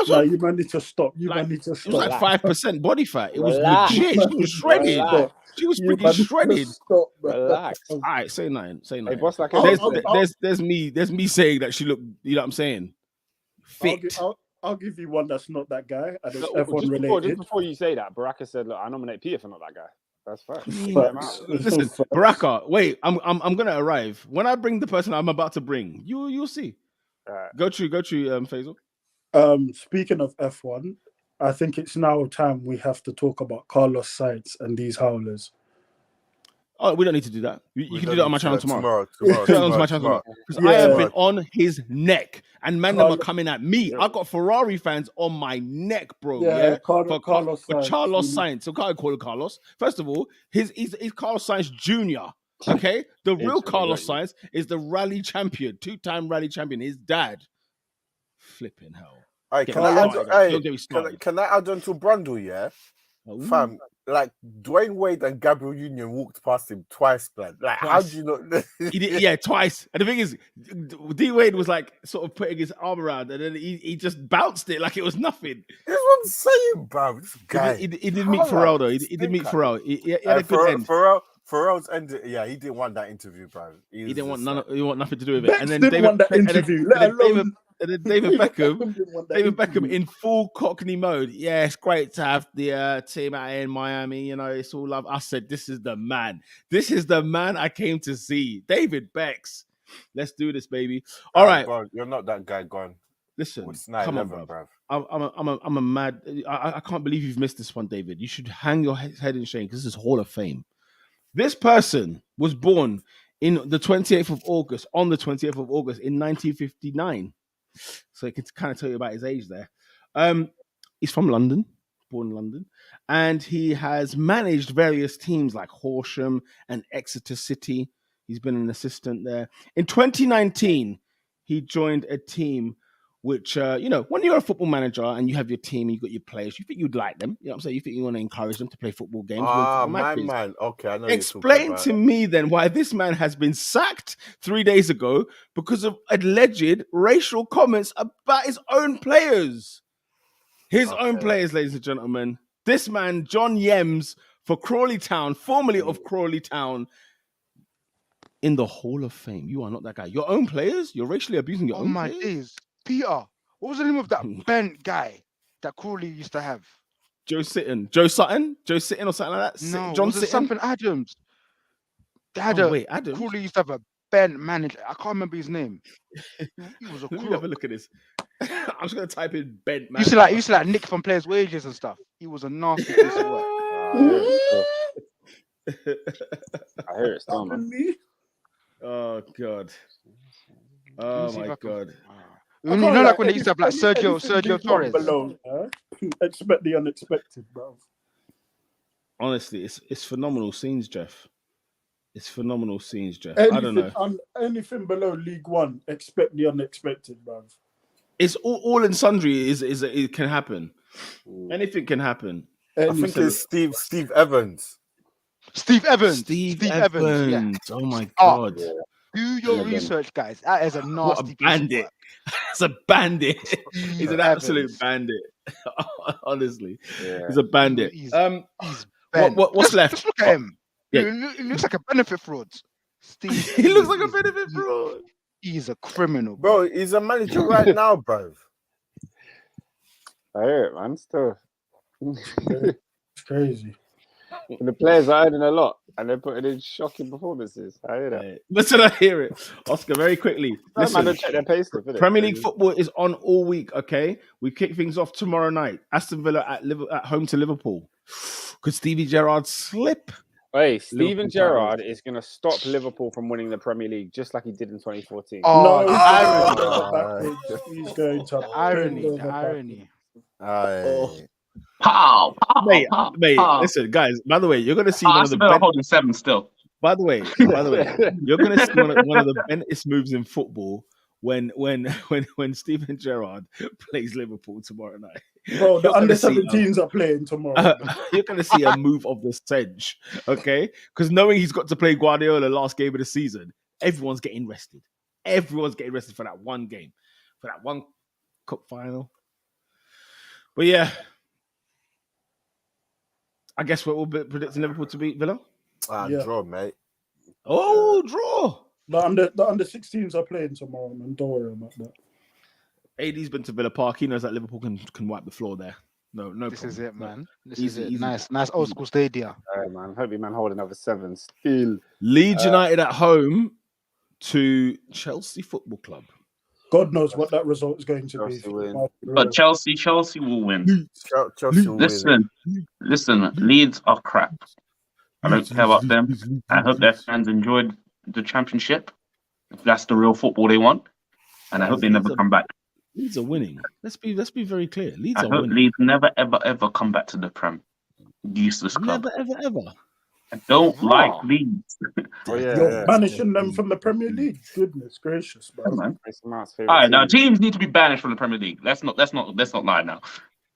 No, you man need to stop. You Like, man need to It was stop. like 5% body fat. It was Relax. legit. She was shredded. Relax. She was You freaking man need to shredded. Stop, bro. Relax. All right, say nothing. Say Hey, nothing. boss, like There's me saying that she looked. You know what I'm saying? Fit. I'll give you one that's not that guy, and it's Just F1 related. before you say that, Baraka said, "Look, I nominate Peter for not that guy." That's fair. Facts. Listen, Baraka. Wait, I'm gonna arrive. When I bring the person I'm about to bring, you'll see. Go through, Faisal. Speaking of F1, I think it's now time we have to talk about Carlos Sainz and these howlers. Oh, we don't need to do that. You can do that on my channel tomorrow. Tomorrow. Do that on my channel tomorrow. Because I have been on his neck, and man, them are coming at me. I got Ferrari fans on my neck, bro. Yeah, Carlos for Carlos Sainz. So can't call him Carlos. First of all, he's Carlos Sainz Jr. Okay, the real Carlos Sainz is the rally champion, 2-time rally champion. His dad, flipping hell. Hey, Get can me I add, started. hey, Don't get me started. can I add on to Brundle, yeah? Ooh. Fam, like Dwayne Wade and Gabriel Union walked past him twice, man. Like, how do you not? He did, yeah, twice. And the thing is, D Wade was like sort of putting his arm around, and then he just bounced it like it was nothing. That's what I'm saying, bro. This guy. He did meet Pharrell though. He did meet Pharrell. He had a good end. Pharrell's ended. Yeah, he didn't want that interview, bro. He didn't want he want nothing to do with it. Bex And then didn't David, want that interview, let alone. and then David Beckham. didn't want that David Beckham interview. in full Cockney mode. Yeah, it's great to have the team out here in Miami. You know, it's all love. I said, this is the man. This is the man I came to see. David Becks. Let's do this, baby. All right. Gone. You're not that guy gone. Listen, It's come on, 9/11, bro. bruv. I'm a mad. I can't believe you've missed this one, David. You should hang your head in shame because this is Hall of Fame. This person was born in the 28th of August, on the 28th of August in 1959. So I can kind of tell you about his age there. He's from London, born in London, and he has managed various teams like Horsham and Exeter City. He's been an assistant there. In 2019, he joined a team which, when you're a football manager and you have your team and you've got your players, you think you'd like them. You know what I'm saying? You think you want to encourage them to play football games. Man. Okay, I know. Explain to me then why this man has been sacked 3 days ago because of alleged racial comments about his own players. His own players, ladies and gentlemen. This man, John Yems, for Crawley Town, formerly of Crawley Town, in the Hall of Fame. You are not that guy. Your own players? You're racially abusing your own players? Days. Peter, what was the name of that bent guy that Crawley used to have? Joe Sutton or something like that? No, John was it Sitton? something Adams? They had Adams? Crawley used to have a bent manager. I can't remember his name. He was a Let me crook. have a look at this. I'm just going to type in bent man. You used to like nick from players' wages and stuff. He was a nasty piece of work. I hear it still, man. Oh, God. Oh, my God. You know, like when they used to have like Sergio Torres. Below, expect the unexpected, bro. Honestly, it's phenomenal scenes, Jeff. It's phenomenal scenes, Jeff. I don't know. Anything below League One, expect the unexpected, bro. It's all in sundry. It can happen. Anything can happen. I think it's Steve Evans. Steve Evans. Steve Evans. Yeah. Oh my God. Do your research, guys. That is a nasty what a bandit. He's a bandit. He's an absolute bandit. Honestly, he's a bandit. He's What's left? Just look at him. Yeah. He looks like a benefit fraud. Steve, He looks like a benefit fraud. He's a criminal, Bro, he's a manager right now, bro. I hear it, man. Still, It's crazy. the players are earning a lot, and they're putting in shocking performances. I hear that. Listen, I hear it. Oscar, very quickly. Listen, Man, check their pay slip, innit? Premier League football is on all week, okay? We kick things off tomorrow night. Aston Villa at home to Liverpool. Could Stevie Gerrard slip? Hey, Steven Liverpool Gerrard is going to stop Liverpool from winning the Premier League, just like he did in 2014. Oh, No, the irony. he's going to The irony. Pow, pow, Mate, pow, mate, pow. listen, guys, by the way, you're going to see one of Aston the Villa holding 7 still. By the way, you're going to see one of the best moves in football when Steven Gerrard plays Liverpool tomorrow night. Bro, the You're gonna under see, 17s are playing tomorrow. you're going to see a move of the sedge, okay? Because knowing he's got to play Guardiola last game of the season, everyone's getting rested. Everyone's getting rested for that one game, for that one cup final. But yeah, I guess we're all predicting Liverpool to beat Villa. Yeah. Draw, mate. Oh, draw. The under 16s are playing tomorrow, man. Don't worry about that. AD's been to Villa Park. He knows that Liverpool can wipe the floor there. No This problem. is it, man. This Easy, is it. easy. Nice old school stadium. All right, man. Hope you man hold another 7 still. Leeds United at home to Chelsea Football Club. God knows what that result is going to be. Chelsea win. But Chelsea will win. Chelsea will win. Listen, Leeds are crap. I don't care about them. I hope their fans enjoyed the championship, if that's the real football they want. And I hope they never come back. Leeds are winning. Let's be very clear. Leeds I are hope winning. Leeds never, ever, ever come back to the Prem. Useless club. Never, ever. I don't like Leeds. Oh, yeah. You're banishing them from the Premier League. Goodness gracious, Come man. on. It's Mark's All favorite right, now team. teams need to be banished from the Premier League. Let's not lie now.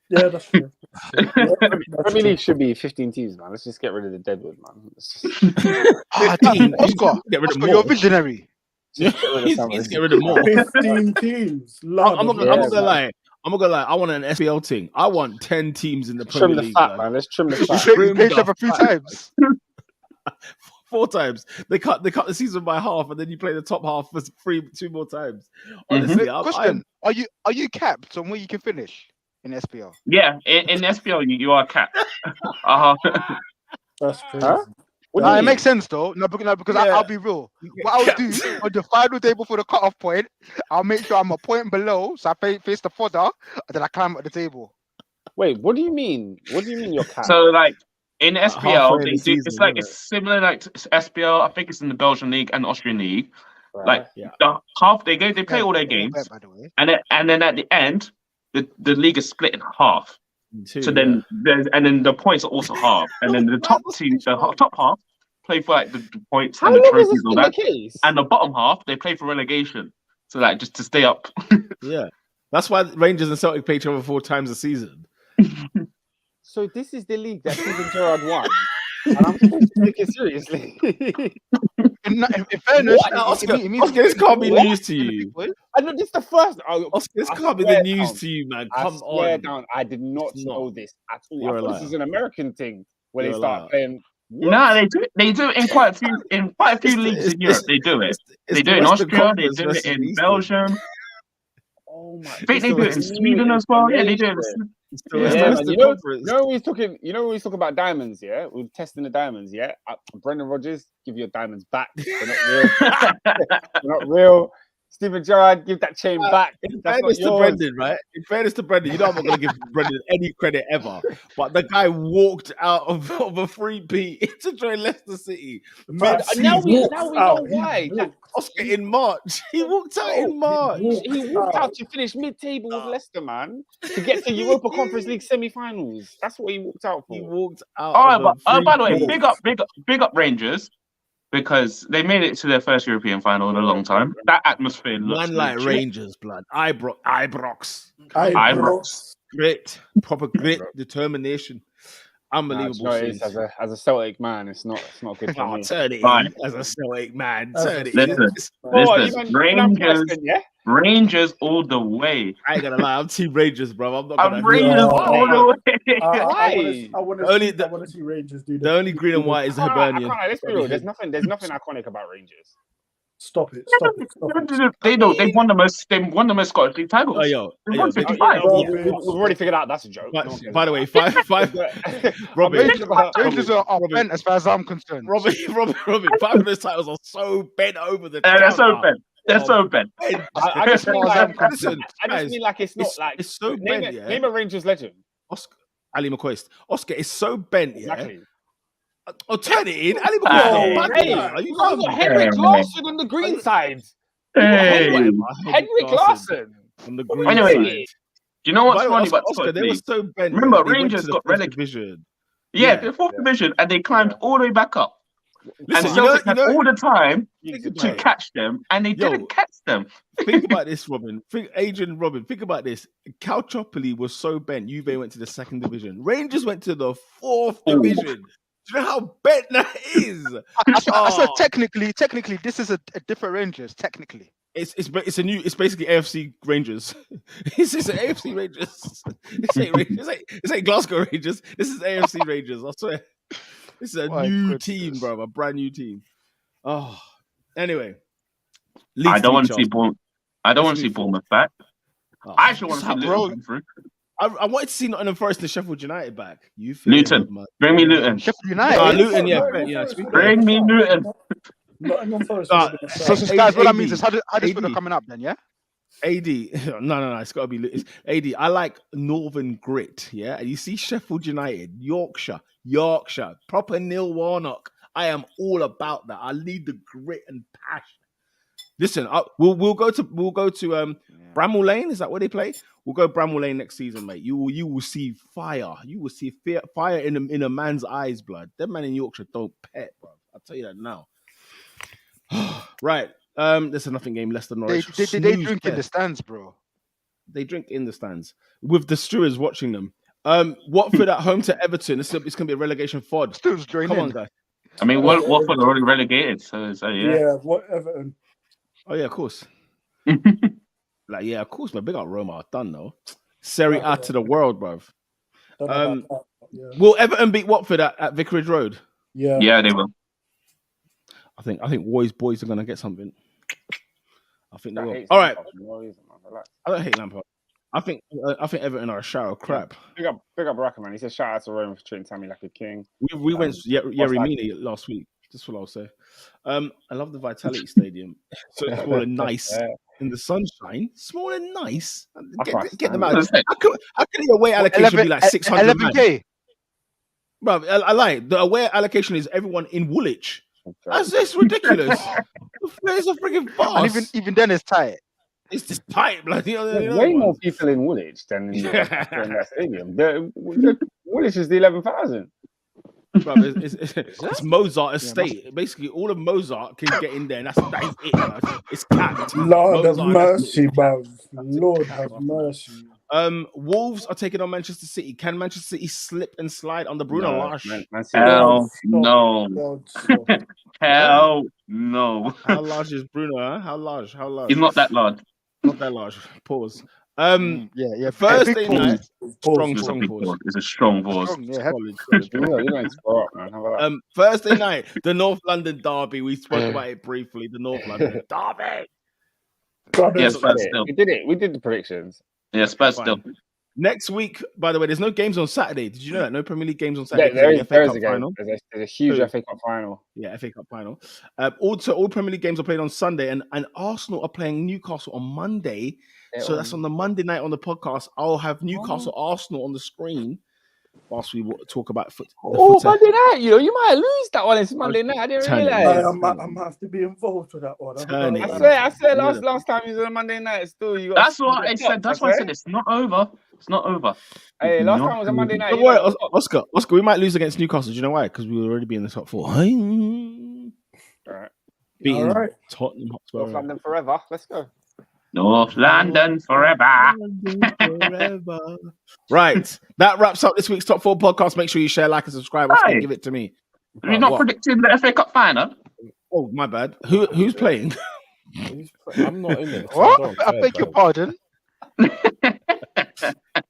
Yeah, that's true. Premier League should be 15 teams, man. Let's just get rid of the deadwood, man. Let's just Team, Oscar, Get rid of Oscar, more. you're visionary. get rid of He's some of get these. rid of more. 15 teams. Lord I'm not of gonna mercy. lie. I'm not gonna lie. I want an SPL thing. I want 10 teams in the Trim Premier the League. fat, man. man. Let's trim the fat. Trim Page the up a few fat. times. 4 times. They cut the season by half, and then you play the top half for 2 more times. Mm-hmm. Honestly, Question: Are you capped on where you can finish in SPL? Yeah, in SPL you are capped. That's crazy. Huh? What do Nah, you it mean? makes sense though. No, because Yeah. I'll be real. What I'll do on the final day before the cutoff point, I'll make sure I'm a point below, so I face the fodder, and then I climb up the table. Wait, what do you mean? What do you mean you're capped? So like in halfway SPL, in they the do, season, it's like isn't it's similar like to SPL. I think it's in the Belgian league and Austrian league. Right. Like Yeah. the half they play all their games, By the way. and then at the end, the league is split in half. So then the points are also half, and then the top team, top half, play for like the points How and the long has trophies this and all been the that, case? and the bottom half they play for relegation. So like just to stay up. Yeah. That's why Rangers and Celtic play each other 4 times a season. So this is the league that Steven Gerrard won, and I'm supposed to take it seriously. In fairness, What? Oscar, it means Oscar, this can't be What? news to you. I know this is the first. Oscar, this I can't be swear the news down. to you, man. I Come swear on. down, I did not It's know not. this at all. You're I a thought liar. this is an American thing where You're they a start liar. playing. No, they do it in quite a few leagues in Europe. They do it. They do it in Austria. They do it in Belgium. Oh my! I think they do it in Sweden as well. Yeah, they do it. Yeah, man, you know when he's talking. You know when he's talking about diamonds. Yeah, we're testing the diamonds. Yeah, Brendan Rodgers, give your diamonds back. They're not real. They're not real. Steven Gerrard, give that chain back. In That's fairness not to yours. Brendan, right? In fairness to Brendan, you know I'm not going to give Brendan any credit ever. But the guy walked out of a free beat to join Leicester City. Fam, Now we walked know out. why. Oscar in March. He walked out in March. He walked out to finish mid-table with Leicester, man, to get to Europa Conference League semi-finals. That's what he walked out for. He walked out. By the way, big up Rangers because they made it to their first European final in a long time. That atmosphere looks Man like legit. Rangers, blood. Ibrox. Ibrox. Grit. Proper grit. Determination. Unbelievable. It's as a Celtic man, it's not good for Oh, me. turn it Fine. in as a Celtic man. As a Turn it Listen, in. Oh, listen, you man Rangers. Preston, yeah? Rangers all the way. I ain't gonna lie, I'm Team Rangers, bro. I'm not I'm gonna. Rangers all the way. I want Only to the- see Rangers do The only green and white is the I Hibernian. can't lie, let's be real. There's nothing iconic about Rangers. Stop it. They know they won the most. They won the most Scottish League titles. Oh, yo, They hey, won yo, 55. We've already figured out that's a joke. By, No one cares. by the way, five. Robin, Rangers are bent as far as I'm concerned. Robin, 5 of those titles are so bent over the. They're so counter. bent. They're so bent. I just mean like, Listen, I just guys, mean like it's not like it's so name bent. Yeah, a Rangers legend. Oscar, Ali McCoist. Oscar is so bent. Yeah. Exactly. Oh, turn it in. Ali McCoist. Hey, is Hey, bad. Are you you've got Henrik Larsson on the green side. Hey. Henrik Larsson. on the green Anyway, side. do you know what's By the way, funny about Oscar, Scotland they were League? so bent. Remember, yeah, they went Rangers to the got fourth relegated. division. Yeah, the fourth division, and they climbed all the way back up. Listen, and you know, Celtic had all the time think to about it. catch them, and they didn't catch them. Think about this, Robin. Robin, think about this. Calciopoli was so bent. Juve went to the second division. Rangers went to the fourth division. Do you know how bent that is? I said technically, this is a different Rangers. Technically, It's basically AFC Rangers. It's an AFC Rangers. This ain't Glasgow Rangers. This is AFC Rangers. I swear. This is a new team, bro. A brand new team. Oh, anyway. I don't want to see Bournemouth. I don't want to see Bournemouth back. Oh, I actually want to see Luton come through. I wanted to see Nottingham Forest and Sheffield United back. Luton. Bring me Luton. Sheffield United. Luton, yeah. Bring me Luton. Nottingham Forest. So guys, what that means is how this would have coming up then, yeah? AD, no, it's got to be AD. I like Northern grit, yeah. And you see Sheffield United, Yorkshire, proper Neil Warnock. I am all about that. I need the grit and passion. Listen, we'll go to Bramall Lane. Is that where they play? We'll go Bramall Lane next season, mate. You will see fire. You will see fire in a man's eyes, blood. That man in Yorkshire don't pet, bro. I'll tell you that now. Right. There's a nothing game. Leicester Norwich. They drink in the stands, bro. They drink in the stands with the stewards watching them. Watford at home to Everton. It's going to be a relegation fod. Stewards join Come in. on, guys. I mean, Watford are already relegated, so yeah. Yeah, what Everton? Oh yeah, of course. Of course, my big up Roma are done though. Serie A to the world, bruv. Will Everton beat Watford at Vicarage Road? Yeah, they will. I think boys are gonna get something. I think they will. All right. I don't hate Lampard. I think Everton are a shower of crap. Big up Baraka, man. He said shout out to Rome for treating Tammy like a king. We went Yerimini last week. That's what I'll say. I love the Vitality Stadium. So it's small and nice in the sunshine. Small and nice. Get them out. How can the away allocation be like 600 11K? Bro, I like the away allocation is everyone in Woolwich. That's ridiculous. It's a freaking farce. And even then, it's tight. It's just tight, blood. There's way more people in Woolwich than in that stadium. Woolwich is the 11,000. Bro, it's Mozart estate. Basically, all of Mozart can get in there, and that is it. Bro. It's capped. Lord have mercy, bruv. Lord have mercy. Wolves are taking on Manchester City. Can Manchester City slip and slide on the Bruno Lage? Hell no. Hell no. How large is Bruno? Huh? How large? He's not that large. Not that large. Pause. Yeah. Thursday night. Strong pause. It's a strong pause. Thursday night, the North London derby. We spoke about it briefly. The North London derby. Yes, but still. We did the predictions. Yeah, Spurs still. Next week, by the way, there's no games on Saturday. Did you know that? No Premier League games on Saturday. Yeah, there is a game. There's a huge FA Cup final. Yeah, FA Cup final. Also, all Premier League games are played on Sunday, and Arsenal are playing Newcastle on Monday. So that's on the Monday night on the podcast. I'll have Newcastle Arsenal on the screen whilst we talk about football. Monday night, you might lose that one. It's Monday night. I didn't realize. I might have to be involved with that one. I swear, last time you was on a Monday night. Still, you got. That's what I said. That's why I said it's not over. It's not over. Hey, last time was a Monday night. Don't worry, Oscar, we might lose against Newcastle. Do you know why? Because we will already be in the top 4. All right. Beating Tottenham Hotspur. North London forever. Let's go. North London forever. Right. That wraps up this week's Top 4 podcast. Make sure you share, like, and subscribe. Oscar, give it to me. Are you not predicting the FA Cup final? Oh, my bad. Who's playing? I'm not in it. So What? I I don't beg care, your bro. pardon.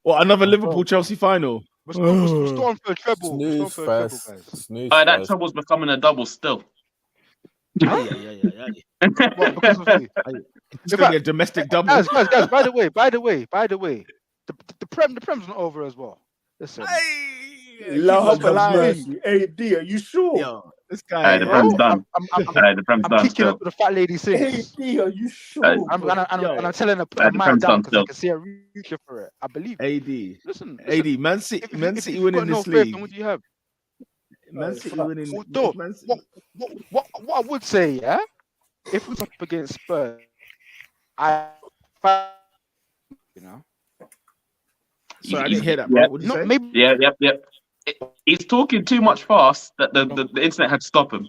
What, another Liverpool Chelsea final? We're still on for a treble. We're still on Snooze for a treble, first. guys. Snooze that first. trouble's becoming a double still. Yeah. What? Because of who? It's gonna be a domestic double. Guys. By the way. The Prem's not over as well. Listen. Love Keep on have lying. mercy. AD, are you sure? Yo, this guy. The Prem's done. The Prem's I'm done kicking still. up to the fat lady sings. AD, are you sure? I'm telling her to put The a mic Prem's down done because I still. can see her reaching for it. I believe. AD. Listen. AD. Man City If you've winning got no this faith, league. then what do you have? Man City winning. Though, Man City- what I would say, yeah, if we're up against Spurs, you know, Sorry, I didn't hear that, bro. Yeah. What did you not say? maybe. Yeah. He's talking too much fast that the internet had to stop him.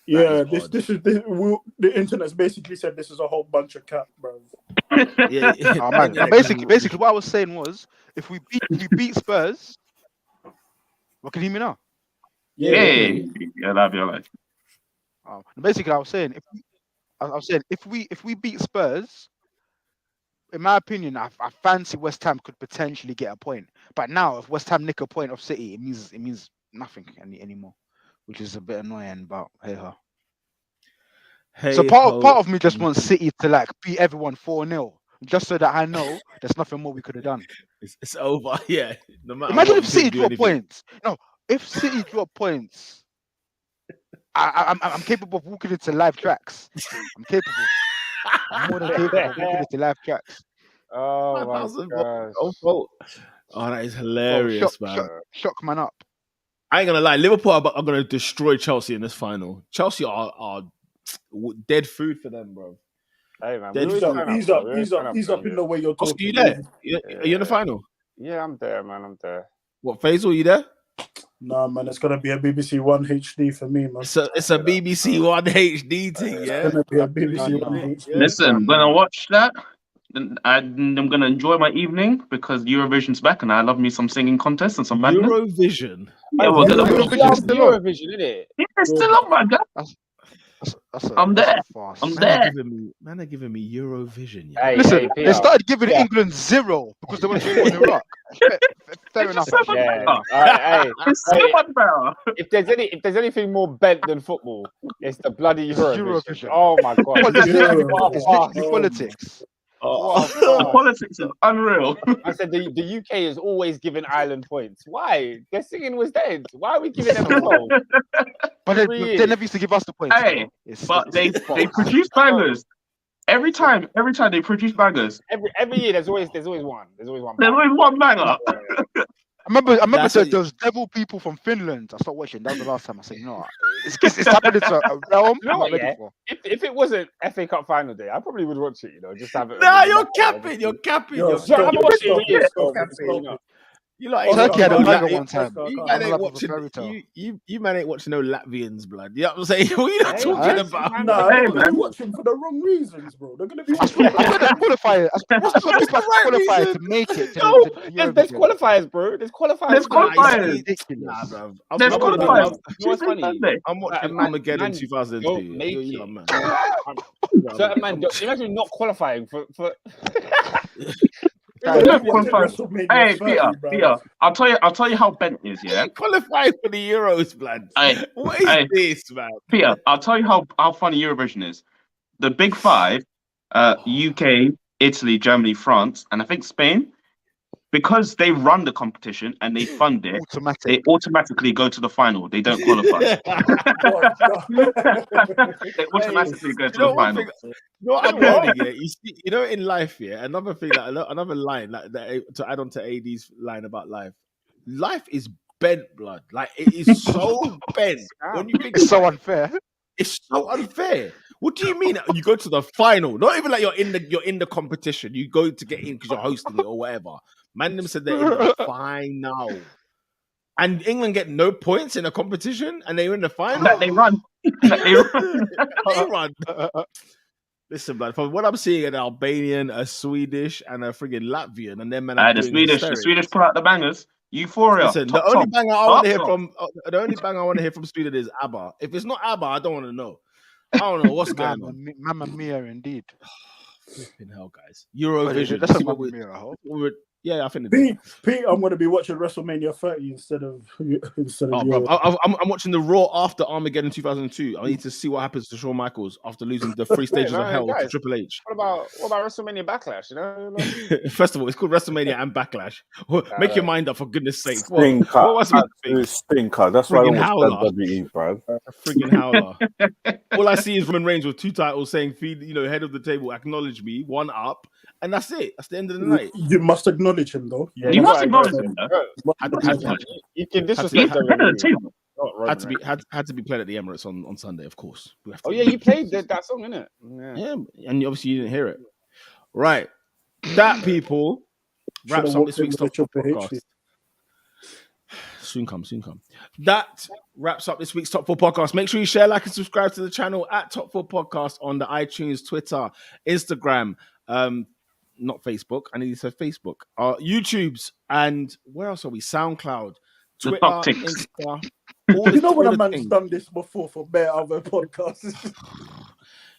Yeah, That is the internet's basically said this is a whole bunch of cap, bro. Yeah. Oh, man. Basically, what I was saying was, if we beat Spurs, what can you hear me now? Yeah, that'd be all right. Basically, I was saying if we beat Spurs, in my opinion, I fancy West Ham could potentially get a point. But now, if West Ham nick a point off City, it means nothing anymore, which is a bit annoying. But hey ho. So part of me just wants City to like beat everyone 4-0, just so that I know there's nothing more we could have done. It's over. Yeah. No matter Imagine what, if you City couldn't do drop anything. points. No, if City drop points, I'm capable of walking into live tracks. I'm capable. I'm more than capable of walking into live tracks. Oh my 5,000 gosh. Oh, that is hilarious, man. Shock man up. I ain't gonna lie. Liverpool are gonna destroy Chelsea in this final. Chelsea are dead food for them, bro. Hey man, Dead He's up in the way you're Oscar, talking. you there? Are you in the final? Yeah, I'm there, man. I'm there. What, Faisal, you there? Nah, man, it's gonna be a BBC One HD for me, man. It's a BBC One HD thing, yeah. It's gonna be a BBC One HD. Listen, I'm gonna watch that. I'm gonna enjoy my evening because Eurovision's back, and I love me some singing contests and some madness. Eurovision. Yeah, well, Eurovision, isn't it? Yeah, it's still up, man. I'm there. I'm there. Man are giving me Eurovision. Hey, Listen, hey, they started giving England 0 because they went to war in Iraq. Fair enough. Yeah. All right, hey, It's so much better. if there's anything more bent than football, it's the bloody Eurovision. Eurovision. Oh my god. It's literally What a politics. The politics is unreal. I said the UK is always giving Ireland points. Why? Their singing was dead. Why are we giving them a goal? But they never used to give us the points. Hey, but they produce bangers. Every time they produce bangers. Every year there's always one. There's always one. There's always one banger. I remember there was devil people from Finland. I started watching. That was the last time I said, it's happening to a realm. You know what, I'm not ready yeah? for. If it wasn't FA Cup final day, I probably would watch it. Just have it. Nah, you're capping. You're capping. Yo, You're stop, capping. stop, You're stop, capping. stop. You like Turkey had a you banger like- one time. You I'm man ain't like a watching. fairy tale. You man ain't watching no Latvians, blood. You know what I'm saying? What are you not Hey, talking man. about? Nah, Hey, they're gonna be man. watching for the wrong reasons, bro. They're gonna be I swear that qualifier. Qualifier to make it. No, to there's qualifiers, bro. There's qualifiers. There's qualifiers. ridiculous. Nah, bro. There's I'm qualifiers. what's funny? I'm watching Man, Armageddon man, 2002. don't make You're it. man. Certain man, imagine not qualifying for. They're gonna be watching Qualifiers. WrestleMania Hey, 30, bro. Peter. I'll tell you how bent it is, yeah. Qualifying for the Euros, blood. Hey, What is hey. this, man? Peter, I'll tell you how funny Eurovision is. The big five, UK, Italy, Germany, France, and I think Spain, because they run the competition and they fund it, Automatic. they automatically go to the final. They don't qualify. They automatically go to the final. You know what I'm learning, yeah? You see, in life, yeah, another thing, another line that to add on to AD's line about life. Life is bent, blood. Like, it is so bent. When you think It's so about it, unfair. it's so unfair. What do you mean? You go to the final? Not even like you're in the competition. You go to get in because you're hosting it or whatever. Man, them said they're in the final, and England get no points in a competition, and they're in the final. That they run. They run. Listen, man. From what I'm seeing, an Albanian, a Swedish, and a friggin' Latvian, and then man, The Swedish pull out the bangers. Euphoria. Listen, Top. the only banger I want to hear from Sweden is ABBA. If it's not ABBA, I don't want to know. I don't know what's going on. Mamma mia, indeed. Flipping hell, guys. Oh, Eurovision. that's a See what Mamma we- mia, I hope. Yeah, I think it is. Pete, I'm going to be watching WrestleMania 30 instead of Oh, bro, I'm watching the Raw after Armageddon 2002. I need to see what happens to Shawn Michaels after losing the 3 stages of man, hell to guys. Triple H. What about WrestleMania Backlash? You know, like, First of all, it's called WrestleMania and Backlash. Make your mind up, for goodness sake. What Stinker. was it? Absolute stinker. That's why I Friggin' don't watch howler. WWE, bro. A friggin' howler. All I see is Roman Reigns with 2 titles saying, "Feed, head of the table, acknowledge me, 1 up," and that's it. That's the end of the night. You must acknowledge him, though. yeah, You that's must what I acknowledge agree. him, though. Bro, you can disrespect He's the head of the WWE. table. not Roman Reigns. Had to be played at the Emirates on Sunday, of course. We have to- Oh yeah, you played that song, innit? Yeah, and obviously you didn't hear it. Right. That, people, wraps up this week's Top Four podcast. Soon come. That wraps up this week's Top 4 podcast. Make sure you share, like, and subscribe to the channel at Top 4 Podcast on the iTunes, Twitter, Instagram, not Facebook. I need to say Facebook. YouTube's, and where else are we? SoundCloud, The Twitter, top ticks. Insta. All You know all when a the man's things. done this before for bare other podcasts.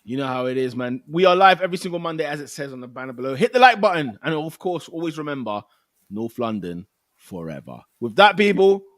You know how it is, man. We are live every single Monday, as it says on the banner below. Hit the like button, and of course, always remember, North London forever. With that, people,